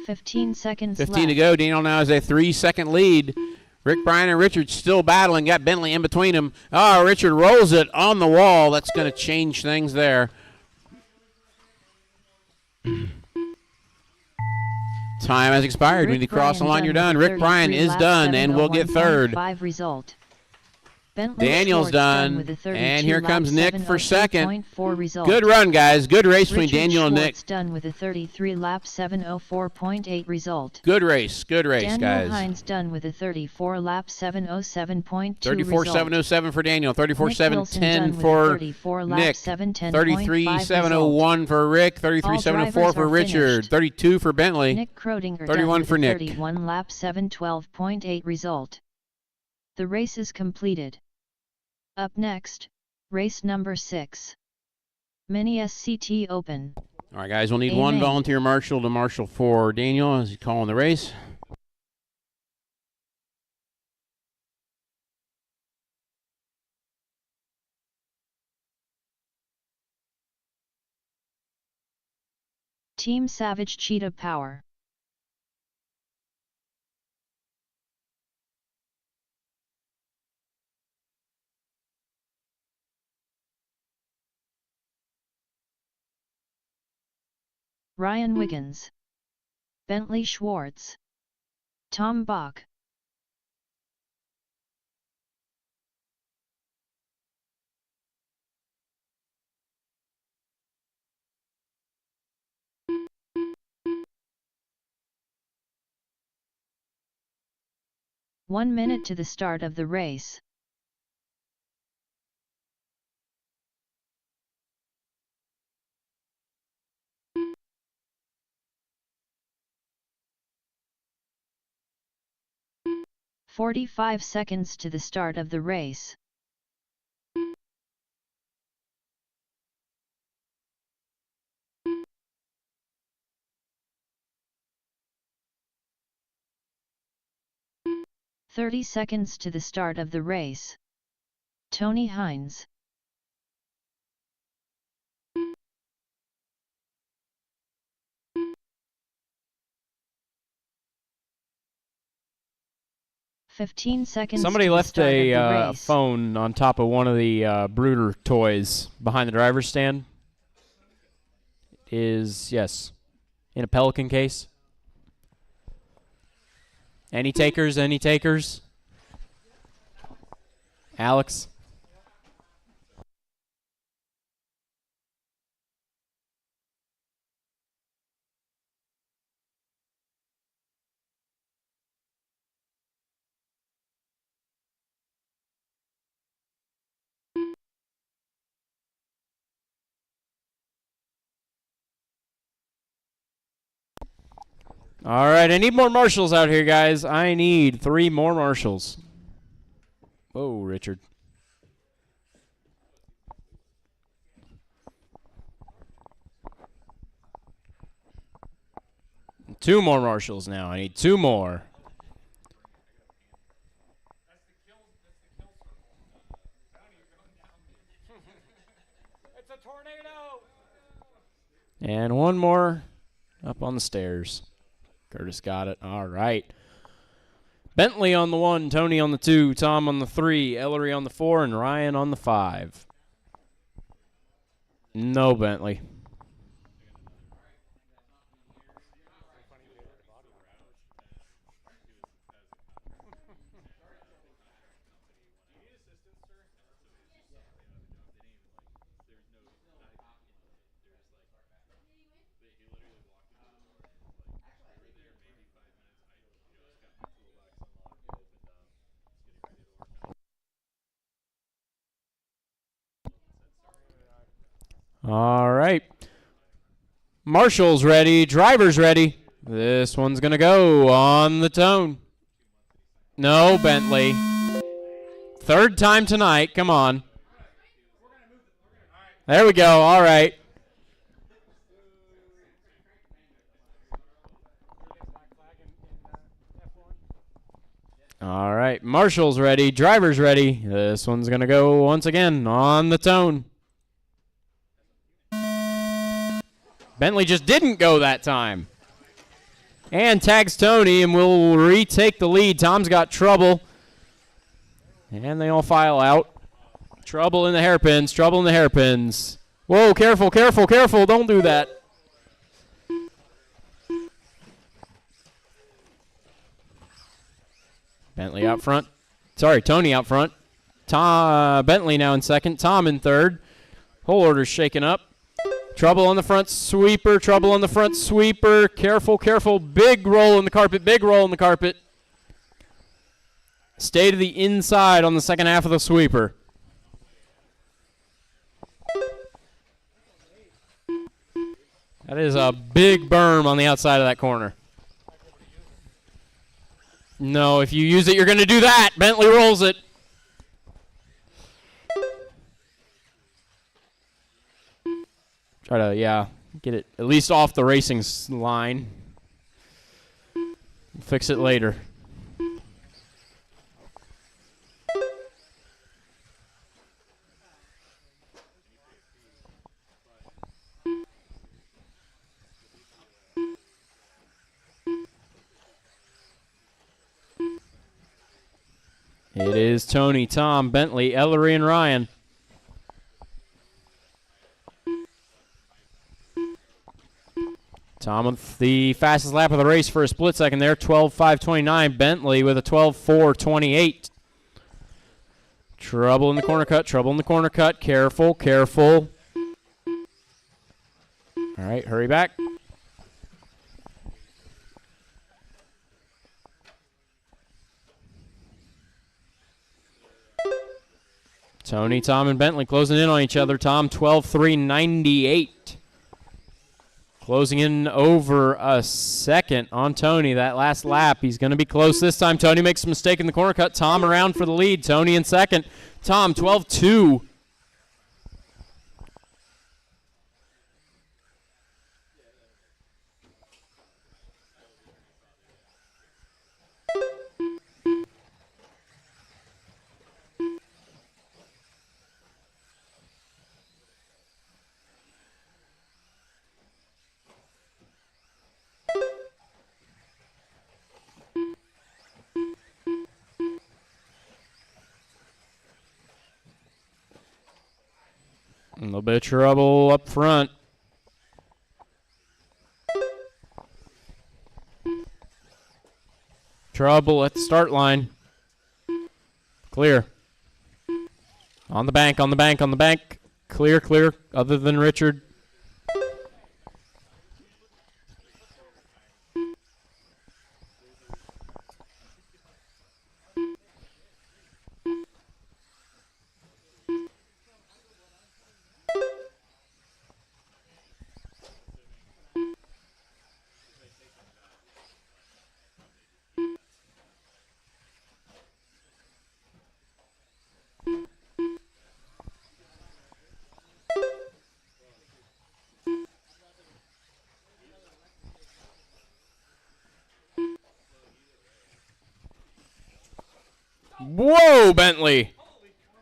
Speaker 2: 15 seconds
Speaker 3: 15
Speaker 2: left.
Speaker 3: to go. Daniel now has a 3-second lead. Rick Bryan and Richard still battling. Got Bentley in between them. Oh, Richard rolls it on the wall. That's going to change things there. Time has expired. When you cross the line, you're done. Rick Bryan is done and will get 3rd.
Speaker 2: 5 result. Bentley
Speaker 3: Daniel's
Speaker 2: Schwartz
Speaker 3: done,
Speaker 2: with a 32
Speaker 3: and here
Speaker 2: lap
Speaker 3: comes Nick for 2nd.
Speaker 2: 7:08.4 result.
Speaker 3: Good run, guys. Good race between
Speaker 2: Richard
Speaker 3: Daniel and Nick.
Speaker 2: Schwartz done with a 33 lap 7:04.8 result.
Speaker 3: Good race,
Speaker 2: Daniel
Speaker 3: guys.
Speaker 2: Hines done with a 34 lap 7:07.2
Speaker 3: 34.707 for Daniel.
Speaker 2: Nick Wilson done
Speaker 3: 34.710
Speaker 2: with a
Speaker 3: for
Speaker 2: 34 lap
Speaker 3: Nick.
Speaker 2: 7:10.5
Speaker 3: 33.701 for Rick. 33.704
Speaker 2: drivers
Speaker 3: for
Speaker 2: are
Speaker 3: Richard.
Speaker 2: finished.
Speaker 3: 32 for Bentley.
Speaker 2: Nick Rodinger
Speaker 3: 31
Speaker 2: done with
Speaker 3: for
Speaker 2: a
Speaker 3: Nick.
Speaker 2: 31 lap 7:12.8 result. The race is completed. Up next, race number 6. Mini SCT Open.
Speaker 3: All right, guys, we'll need one
Speaker 2: Amen.
Speaker 3: volunteer marshal to marshal for Daniel as he's calling the race.
Speaker 2: Team Savage Cheetah Power. Ryan Wiggins, Bentley Schwartz, Tom Bach. One minute to the start of the race. "45 seconds to the start of the race. "30 seconds to the start of the race. Tony Hines. "15 seconds
Speaker 1: Somebody
Speaker 2: to the
Speaker 1: left
Speaker 2: start of the
Speaker 1: a
Speaker 2: race.
Speaker 1: phone on top of one of the Brooder toys behind the driver's stand. is, yes, in a Pelican case. Any takers? Any takers? Alex? All right, I need more marshals out here, guys. I need 3 more marshals. Whoa, Richard. Two more marshals now. I need 2 more.
Speaker 4: It's a tornado.
Speaker 1: And 1 more up on the stairs. Curtis got it. All right. Bentley on the 1, Tony on the 2, Tom on the 3, Ellery on the 4, and Ryan on the 5. No Bentley. All right. Marshall's ready. Driver's ready. This one's going to go on the tone. No, Bentley. 3rd time tonight. Come on. There we go. All right. All right. Marshall's ready. Driver's ready. This one's going to go once again on the tone. Bentley just didn't go that time. And tags Tony, and we'll retake the lead. Tom's got trouble. And they all file out. Trouble in the hairpins. Trouble in the hairpins. Whoa, careful, careful, careful. Don't do that. Bentley out front. Sorry, Tony out front. Bentley now in 2nd. Tom in 3rd. Whole order's shaken up. Trouble on the front sweeper. Trouble on the front sweeper. Careful, careful. Big roll in the carpet. Big roll in the carpet. Stay to the inside on the second half of the sweeper. That is a big berm on the outside of that corner. No, if you use it, you're going to do that. Bentley rolls it. Try to, get it at least off the racing line. Fix it later. It is Tony, Tom, Bentley, Ellery, and Ryan. Tom with the fastest lap of the race for a split second there, 12.529. Bentley with a 12.428. Trouble in the corner cut, trouble in the corner cut. Careful, careful. All right, hurry back. Tony, Tom, and Bentley closing in on each other. Tom, 12.398. Closing in over a second on Tony that last lap. He's going to be close this time. Tony makes a mistake in the corner cut. Tom around for the lead. Tony in 2nd. Tom, 12.2. A little bit of trouble up front. Trouble at the start line. Clear. On the bank, on the bank, on the bank. Clear, clear, other than Richard. Whoa, Bentley.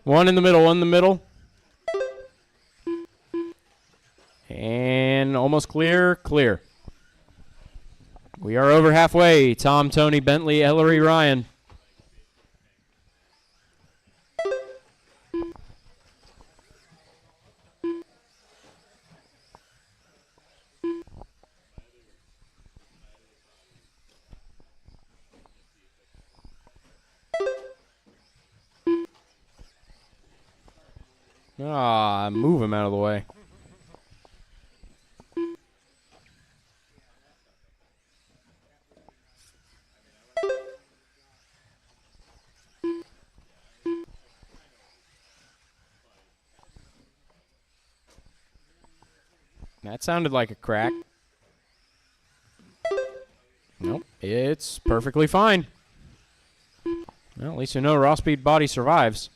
Speaker 1: One in the middle, one in the middle. And almost clear, clear. We are over halfway. Tom, Tony, Bentley, Ellery, Ryan. Ah, move him out of the way. That sounded like a crack. Nope, it's perfectly fine. Well, at least you know Raw Speed Body survives.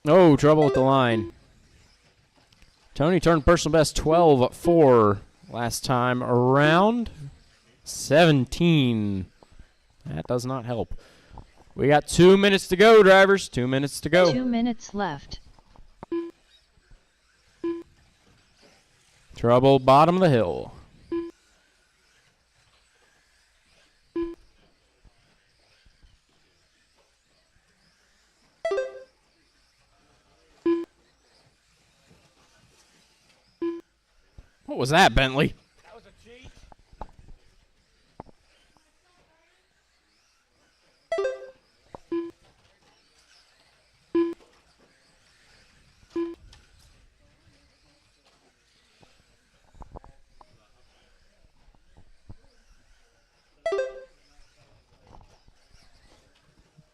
Speaker 1: Oh, trouble at the line. Tony turned personal best 12.4 last time around. 17. That does not help. We got 2 minutes to go, drivers. 2 minutes to go.
Speaker 2: 2 minutes left.
Speaker 1: Trouble bottom of the hill. What was that, Bentley?
Speaker 4: That was a cheat.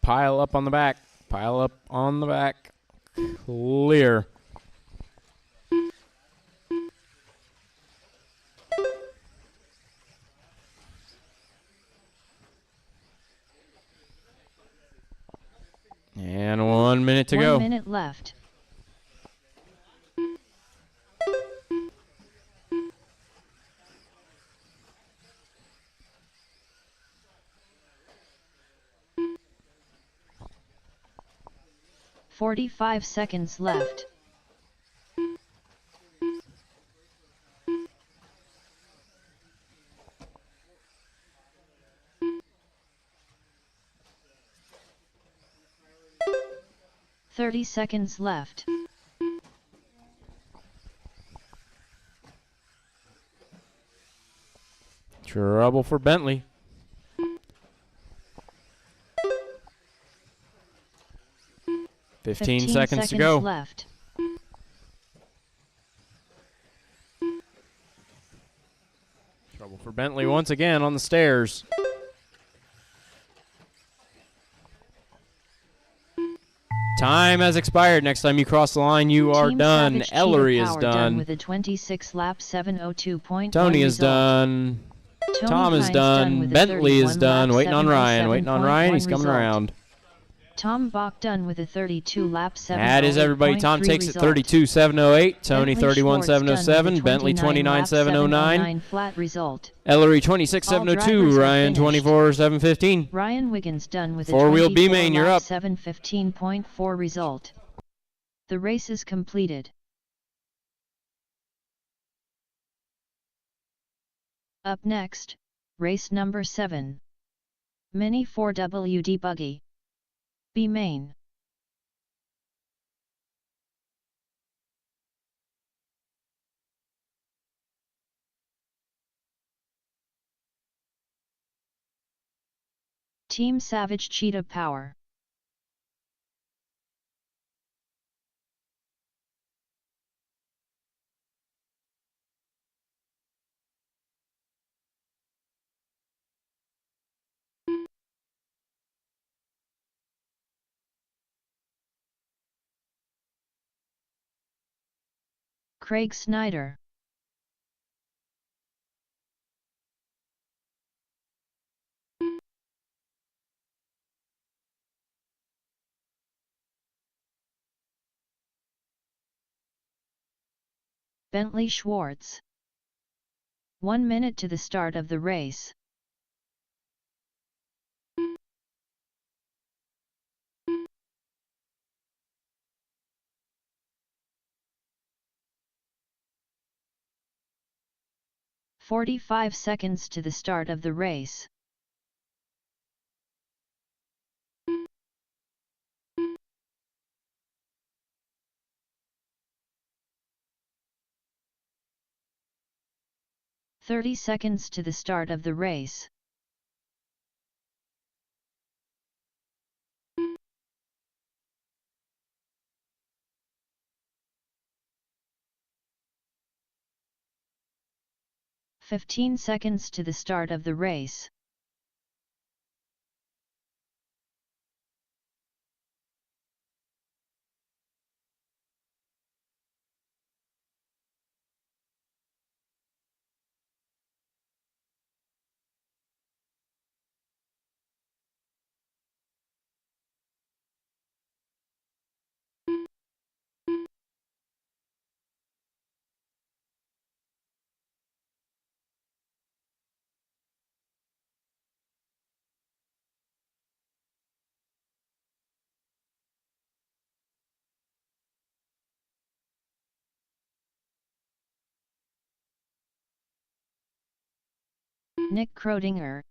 Speaker 1: Pile up on the back. Pile up on the back. Clear. And 1 minute to go.
Speaker 2: 1 minute left. "45 seconds left. "30 seconds left.
Speaker 1: Trouble for Bentley. Fifteen seconds to go.
Speaker 2: Left.
Speaker 1: Trouble for Bentley once again on the stairs. Time has expired. Next time you cross the line, you are
Speaker 2: Team
Speaker 1: done.
Speaker 2: Savage
Speaker 1: Ellery
Speaker 2: Cheetah
Speaker 1: is
Speaker 2: Power
Speaker 1: done.
Speaker 2: with a 26 lap 702.1
Speaker 1: Tony is
Speaker 2: result.
Speaker 1: done.
Speaker 2: Tony
Speaker 1: Tom is
Speaker 2: Hines
Speaker 1: done.
Speaker 2: with a
Speaker 1: Bentley is
Speaker 2: 31
Speaker 1: done.
Speaker 2: lap
Speaker 1: Waiting on Ryan. Waiting on Ryan. He's coming
Speaker 2: result.
Speaker 1: around.
Speaker 2: Tom Bach done with a 32 lap 7.
Speaker 1: That is everybody. Tom takes it 32.708. Tony
Speaker 2: Bentley
Speaker 1: 31.707. Bentley 29.709.
Speaker 2: Flat result.
Speaker 1: Ellery 26.702. Ryan 24.715.
Speaker 2: Ryan Wiggins done with a
Speaker 1: Four-wheel B-main, you're up.
Speaker 2: 715.4 result. The race is completed. Up next, race number 7. Mini 4WD Buggy. B-main. Team Savage Cheetah Power. Craig Snyder. Bentley Schwartz. 1 minute to the start of the race. "45 seconds to the start of the race. "30 seconds to the start of the race. "15 seconds to the start of the race. Nick Krodinger.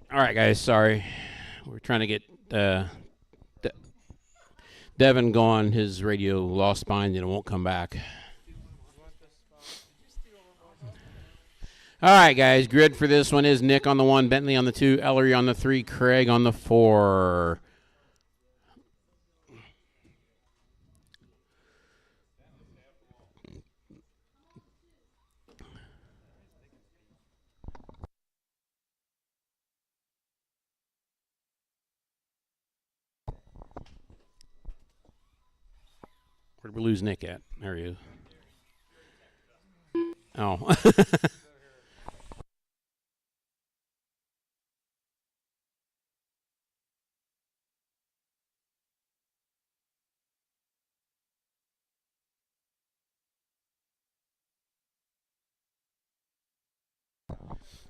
Speaker 3: All right, guys. Sorry, we're trying to get Devin going. His radio lost spine and it won't come back. All right, guys. Grid for this one is Nick on the 1, Bentley on the 2, Ellery on the 3, Craig on the 4. Where did we lose Nick at? There he is. Oh.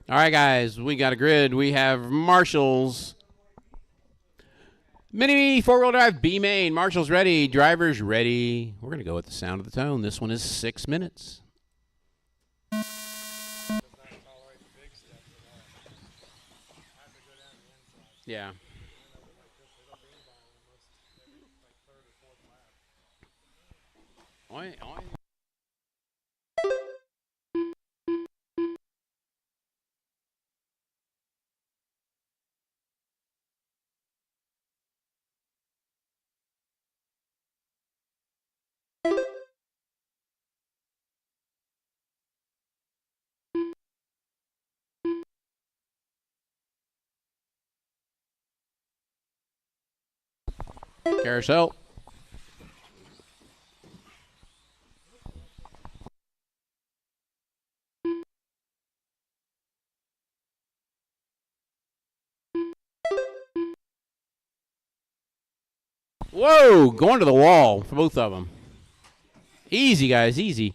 Speaker 3: All right, guys, we got a grid. We have Marshall's Mini four-wheel drive B-Main. Marshall's ready. Drivers ready. We're going to go with the sound of the tone. This one is 6 minutes. Yeah. Oy, oy. Carousel. Whoa, going to the wall for both of them. Easy, guys, easy.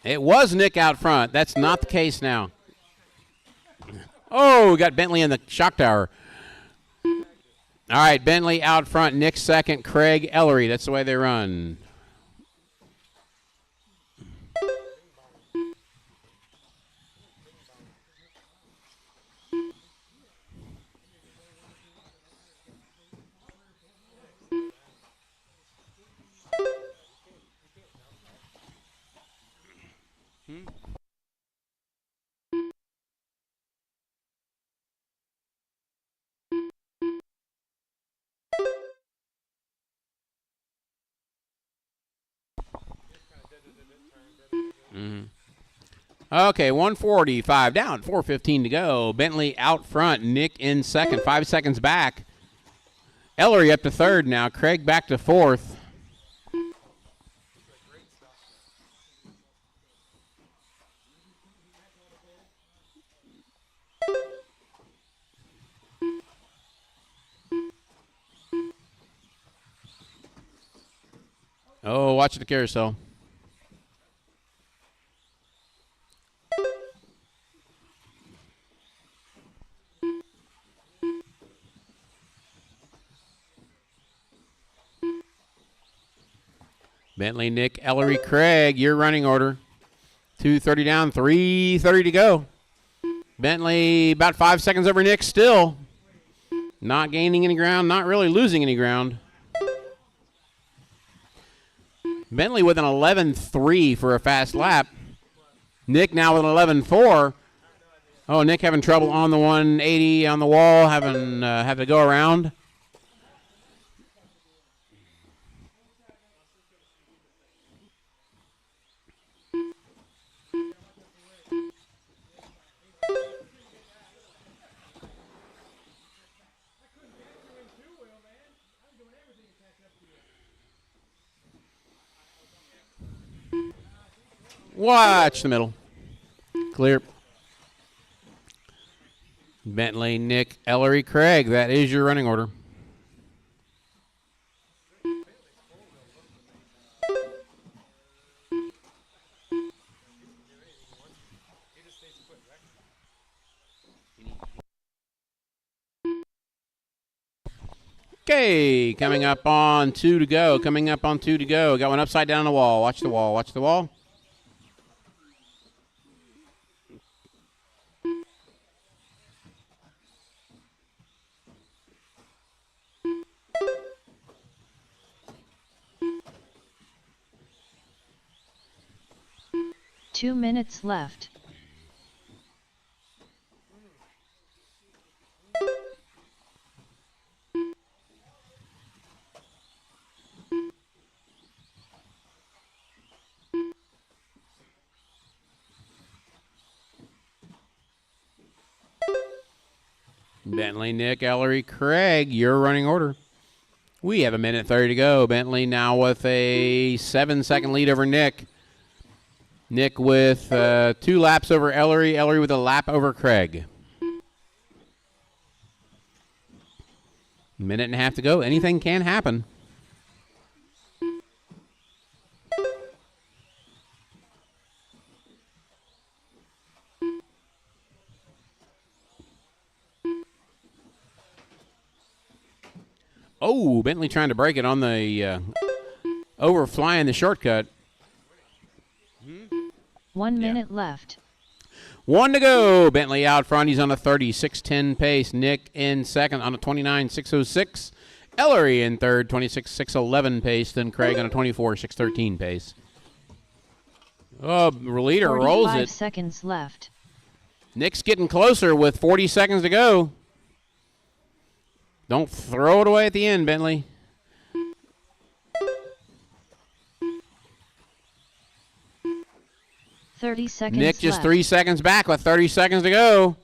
Speaker 3: It was Nick out front. That's not the case now. Oh, we got Bentley in the shock tower. All right, Bentley out front. Nick second. Craig Ellery. That's the way they run. Okay, 145 down, 4:15 to go. Bentley out front, Nick in second, 5 seconds back. Ellery up to third now, Craig back to fourth. Oh, watch the carousel. Bentley, Nick, Ellery, Craig, your running order. 2:30 down, 3:30 to go. Bentley about 5 seconds over Nick still. Not gaining any ground, not really losing any ground. Bentley with an 11.3 for a fast lap. Nick now with an 11.4. Oh, Nick having trouble on the 180 on the wall, having have to go around. Watch the middle. Clear. Bentley, Nick, Ellery, Craig. That is your running order. Okay, coming up on 2 to go. Coming up on 2 to go. Got one upside down on the wall. Watch the wall. Watch the wall.
Speaker 2: 2 minutes left.
Speaker 3: Bentley, Nick, Ellery, Craig, your running order. We have 1:30 to go. Bentley now with a 7-second lead over Nick. Nick with 2 laps over Ellery. Ellery with a lap over Craig. 1.5 to go. Anything can happen. Oh, Bentley trying to break it on the overflying the shortcut.
Speaker 2: 1 minute left.
Speaker 3: 1 to go. Bentley out front. He's on a 36:10 pace. Nick in second on a 29:606. Ellery in third, 26:611 pace. Then Craig on a 24:613 pace. Oh, leader rolls
Speaker 2: 45
Speaker 3: it.
Speaker 2: seconds left.
Speaker 3: Nick's getting closer with 40 seconds to go. Don't throw it away at the end, Bentley. Nick just
Speaker 2: left.
Speaker 3: 3 seconds back with 30 seconds to go.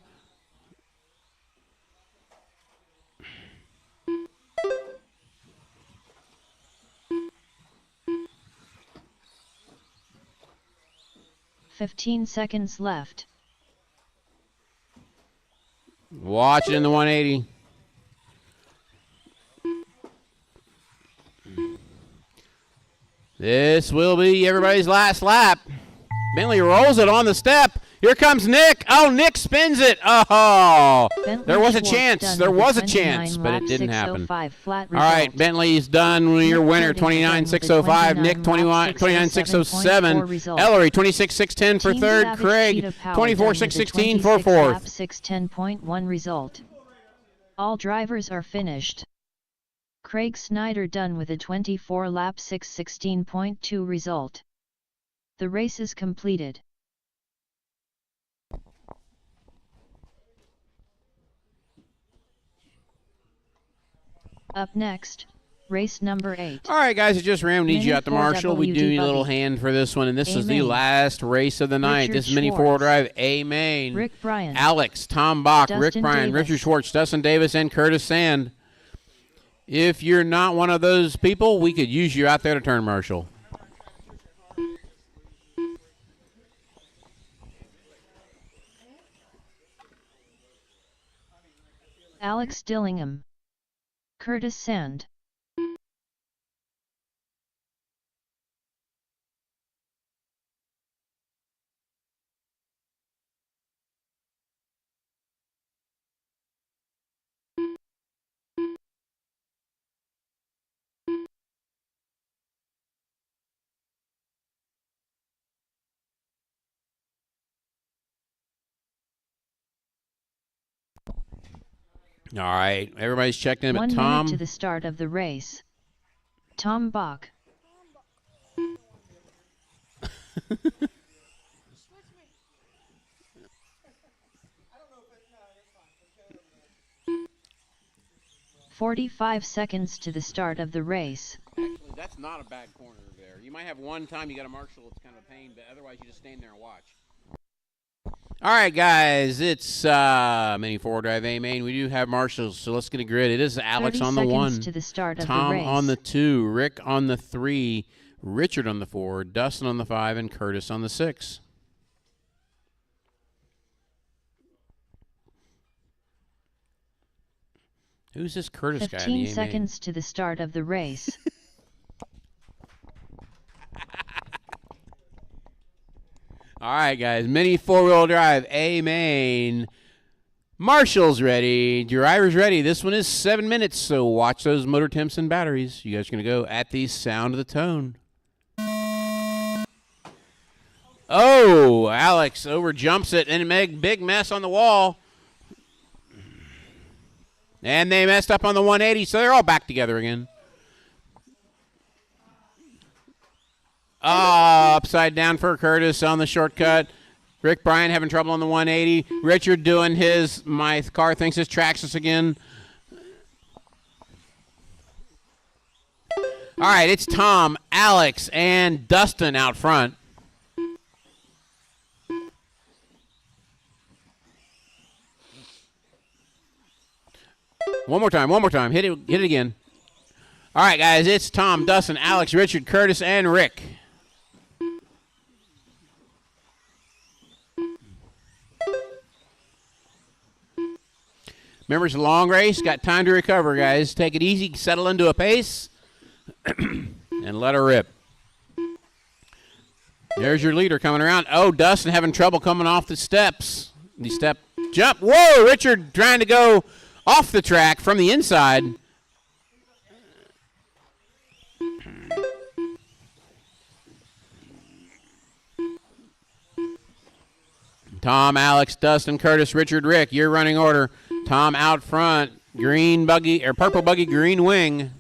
Speaker 2: $15 seconds left.
Speaker 3: Watch it in the 180. This will be everybody's last lap. Bentley rolls it on the step. Here comes Nick. Oh, Nick spins it. Oh,
Speaker 2: Bentley
Speaker 3: there was a
Speaker 2: Schwartz
Speaker 3: chance.
Speaker 2: done
Speaker 3: There
Speaker 2: with a
Speaker 3: was a
Speaker 2: 29
Speaker 3: chance, but
Speaker 2: lap
Speaker 3: it didn't happen.
Speaker 2: 6:05 flat
Speaker 3: All right,
Speaker 2: result.
Speaker 3: Bentley's done. Your
Speaker 2: Nick
Speaker 3: winner,
Speaker 2: Curtis done with a
Speaker 3: 29.605. Nick,
Speaker 2: 29
Speaker 3: 29.607.
Speaker 2: lap 6:07.4
Speaker 3: Ellery, 26.610 for
Speaker 2: Team
Speaker 3: third.
Speaker 2: Savage
Speaker 3: Craig,
Speaker 2: Cheetah Power done with a
Speaker 3: 24.616 for
Speaker 2: 26
Speaker 3: fourth.
Speaker 2: lap 6:10.1 result. All drivers are finished. Craig Snyder done with a 24 lap 6:16.2 result. The race is completed. Up next, race number 8.
Speaker 3: All right, guys, it just ran. Need you
Speaker 2: Mini
Speaker 3: out to Marshall. We
Speaker 2: 4WD
Speaker 3: do need a little
Speaker 2: Buggy.
Speaker 3: hand for this one, and this is the
Speaker 2: Amen.
Speaker 3: last race of the night.
Speaker 2: Richard
Speaker 3: This is Mini
Speaker 2: Schwartz.
Speaker 3: 4-wheel drive. Amen.
Speaker 2: Rick Bryan.
Speaker 3: Alex, Tom Bach, Rick
Speaker 2: Dustin
Speaker 3: Bryan,
Speaker 2: Davis.
Speaker 3: Richard Schwartz, Dustin Davis, and Curtis Sand. If you're not one of those people, we could use you out there to turn Marshall.
Speaker 2: Alex Dillingham. Curtis Sand.
Speaker 3: All right, everybody's checked in,
Speaker 2: 1
Speaker 3: but
Speaker 2: minute
Speaker 3: Tom.
Speaker 2: to the start of the race. Tom Bach. "45 seconds to the start of the race.
Speaker 3: Actually, that's not a bad corner there. You might have one time you got a Marshall, it's kind of a pain, but otherwise you just stand there and watch. All right, guys, it's Mini 4 Drive A Main. We do have Marshalls, so let's get a grid. It is Alex
Speaker 2: 30
Speaker 3: on the
Speaker 2: seconds
Speaker 3: 1,
Speaker 2: to the start of
Speaker 3: Tom
Speaker 2: the race.
Speaker 3: on the 2, Rick on the 3, Richard on the 4, Dustin on the 5, and Curtis on the 6. Who's this Curtis guy in
Speaker 2: 15
Speaker 3: the A Main?
Speaker 2: seconds to the start of the race.
Speaker 3: All right, guys. Mini 4-wheel drive, A main. Marshall's ready. Driver's ready. This one is 7 minutes, so watch those motor temps and batteries. You guys are going to go at the sound of the tone. Oh, Alex overjumps it and make big mess on the wall. And they messed up on the 180, so they're all back together again. Upside down for Curtis on the shortcut. Rick Bryan having trouble on the 180. Richard doing his, my car thinks his Traxxas again. All right, it's Tom, Alex, and Dustin out front. One more time. Hit it again. All right, guys, it's Tom, Dustin, Alex, Richard, Curtis, and Rick. Remember, it's a long race. Got time to recover, guys. Take it easy, settle into a pace, and let her rip. There's your leader coming around. Oh, Dustin having trouble coming off the steps. The step jump. Whoa, Richard trying to go off the track from the inside. Tom, Alex, Dustin, Curtis, Richard, Rick, your running order. Tom out front, green buggy, or purple buggy, green wing.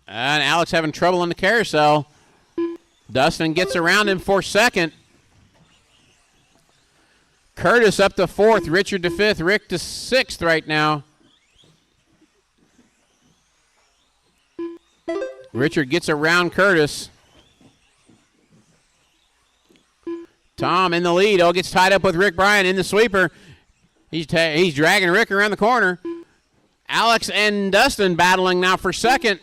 Speaker 3: And Alex having trouble in the carousel. Dustin gets around him for second. Curtis up to fourth, Richard to fifth, Rick to sixth right now. Richard gets around Curtis. Tom in the lead. Oh, gets tied up with Rick Bryan in the sweeper. He's dragging Rick around the corner. Alex and Dustin battling now for second.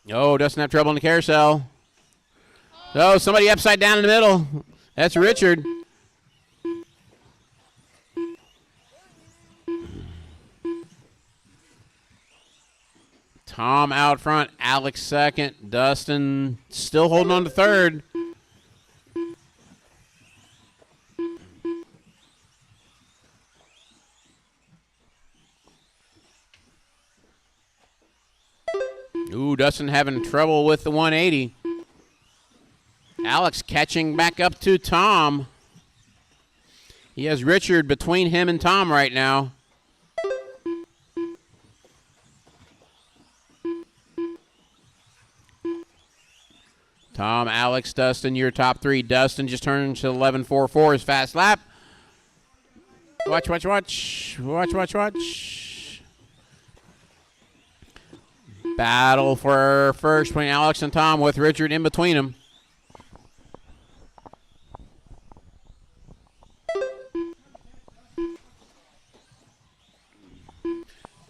Speaker 3: Oh, Dustin have trouble in the carousel. Oh, somebody upside down in the middle. That's Richard. Tom out front, Alex second, Dustin still holding on to third. Ooh, Dustin having trouble with the 180. Alex catching back up to Tom. He has Richard between him and Tom right now. Tom, Alex, Dustin, your top three. Dustin just turned to 11.44 his fast lap. Watch. Battle for first between Alex and Tom with Richard in between them.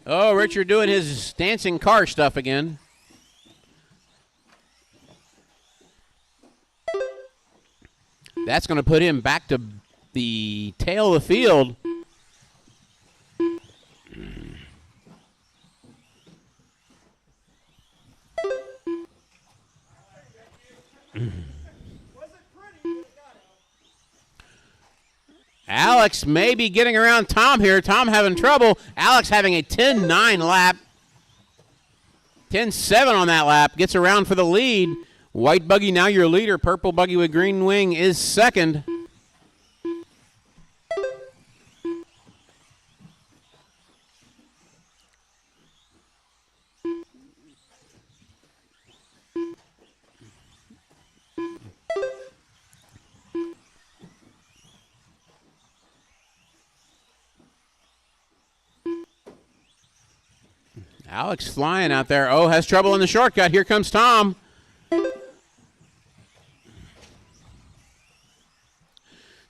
Speaker 3: Oh, Richard doing his dancing car stuff again. That's going to put him back to the tail of the field. Alex may be getting around Tom here. Tom having trouble. Alex having a 10.9 lap. 10.7 on that lap. Gets around for the lead. White buggy now your leader. Purple buggy with green wing is second. Alex flying out there. Oh, has trouble in the shortcut. Here comes Tom.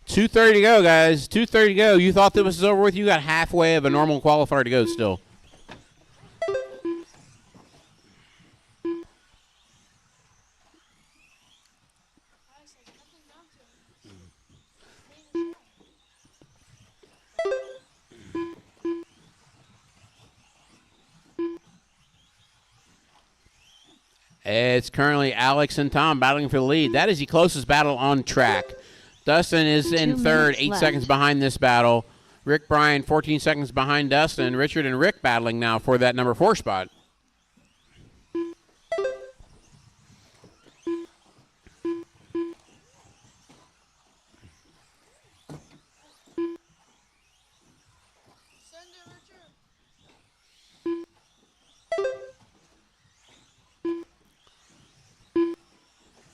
Speaker 3: .230 to go, guys. 2:30 to go. You thought this was over with. You got halfway of a normal qualifier to go still. It's currently Alex and Tom battling for the lead. That is the closest battle on track. Dustin is in third, 8 seconds behind this battle. Rick Bryan, 14 seconds behind Dustin. Richard and Rick battling now for that number 4 spot.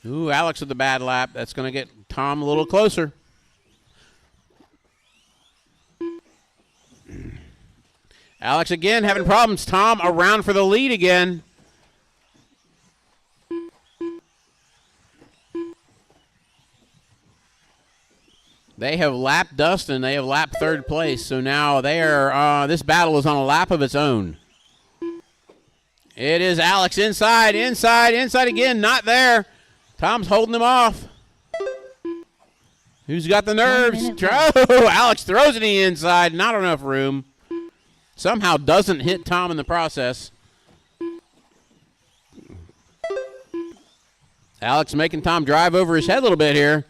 Speaker 3: Ooh, Alex with the bad lap. That's going to get Tom a little closer. Alex again having problems. Tom around for the lead again. They have lapped Dustin. They have lapped third place. So now they are. This battle is on a lap of its own. It is Alex inside again. Not there. Tom's holding him off. Who's got the nerves? Alex throws it in the inside. Not enough room. Somehow doesn't hit Tom in the process. Alex making Tom drive over his head a little bit here.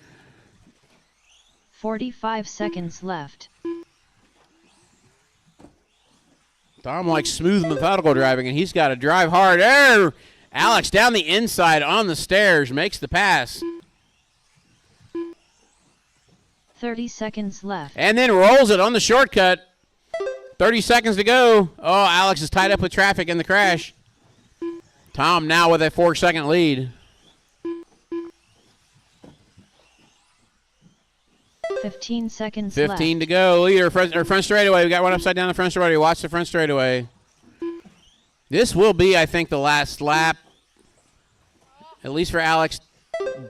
Speaker 2: 45 seconds left.
Speaker 3: Tom likes smooth, methodical driving, and he's got to drive hard. There! Alex down the inside on the stairs makes the pass.
Speaker 2: 30 seconds left.
Speaker 3: And then rolls it on the shortcut. 30 seconds to go. Oh, Alex is tied up with traffic in the crash. Tom now with a 4-second lead.
Speaker 2: 15 seconds left.
Speaker 3: 15 to go. Leader, front straightaway. We got one upside down the front straightaway. Watch the front straightaway. This will be, I think, the last lap. At least for Alex.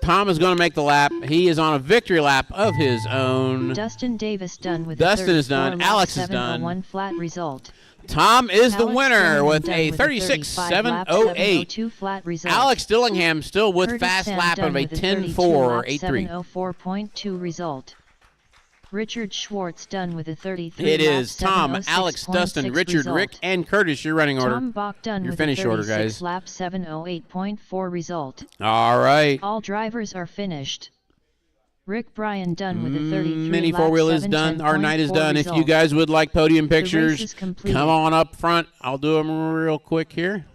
Speaker 3: Tom is going to make the lap. He is on a victory lap of his own.
Speaker 2: Dustin Davis done with
Speaker 3: Dustin
Speaker 2: a
Speaker 3: is done. Alex is done.
Speaker 2: 701 flat result.
Speaker 3: Tom is the
Speaker 2: Alex
Speaker 3: winner
Speaker 2: Dillingham
Speaker 3: with
Speaker 2: done
Speaker 3: a
Speaker 2: with
Speaker 3: 36.708.
Speaker 2: 702 flat result.
Speaker 3: Alex Dillingham still with
Speaker 2: Curtis
Speaker 3: fast
Speaker 2: Sam
Speaker 3: lap
Speaker 2: done
Speaker 3: of a
Speaker 2: with 32 lap
Speaker 3: 10.483.
Speaker 2: 704.2 result. Richard Schwartz done with a 33
Speaker 3: It
Speaker 2: lap
Speaker 3: is Tom, Alex, Dustin, Richard,
Speaker 2: result.
Speaker 3: Rick, and Curtis. Your running order.
Speaker 2: Tom Bach done
Speaker 3: Your
Speaker 2: with
Speaker 3: finish
Speaker 2: a
Speaker 3: order,
Speaker 2: 36
Speaker 3: guys.
Speaker 2: lap 708.4 result.
Speaker 3: All right.
Speaker 2: All drivers are finished. Rick Bryan done with a 33
Speaker 3: Mini
Speaker 2: lap
Speaker 3: four-wheel is done. Our night is done. If you guys would like podium
Speaker 2: The race
Speaker 3: pictures,
Speaker 2: is completed.
Speaker 3: come on up front. I'll do them real quick here.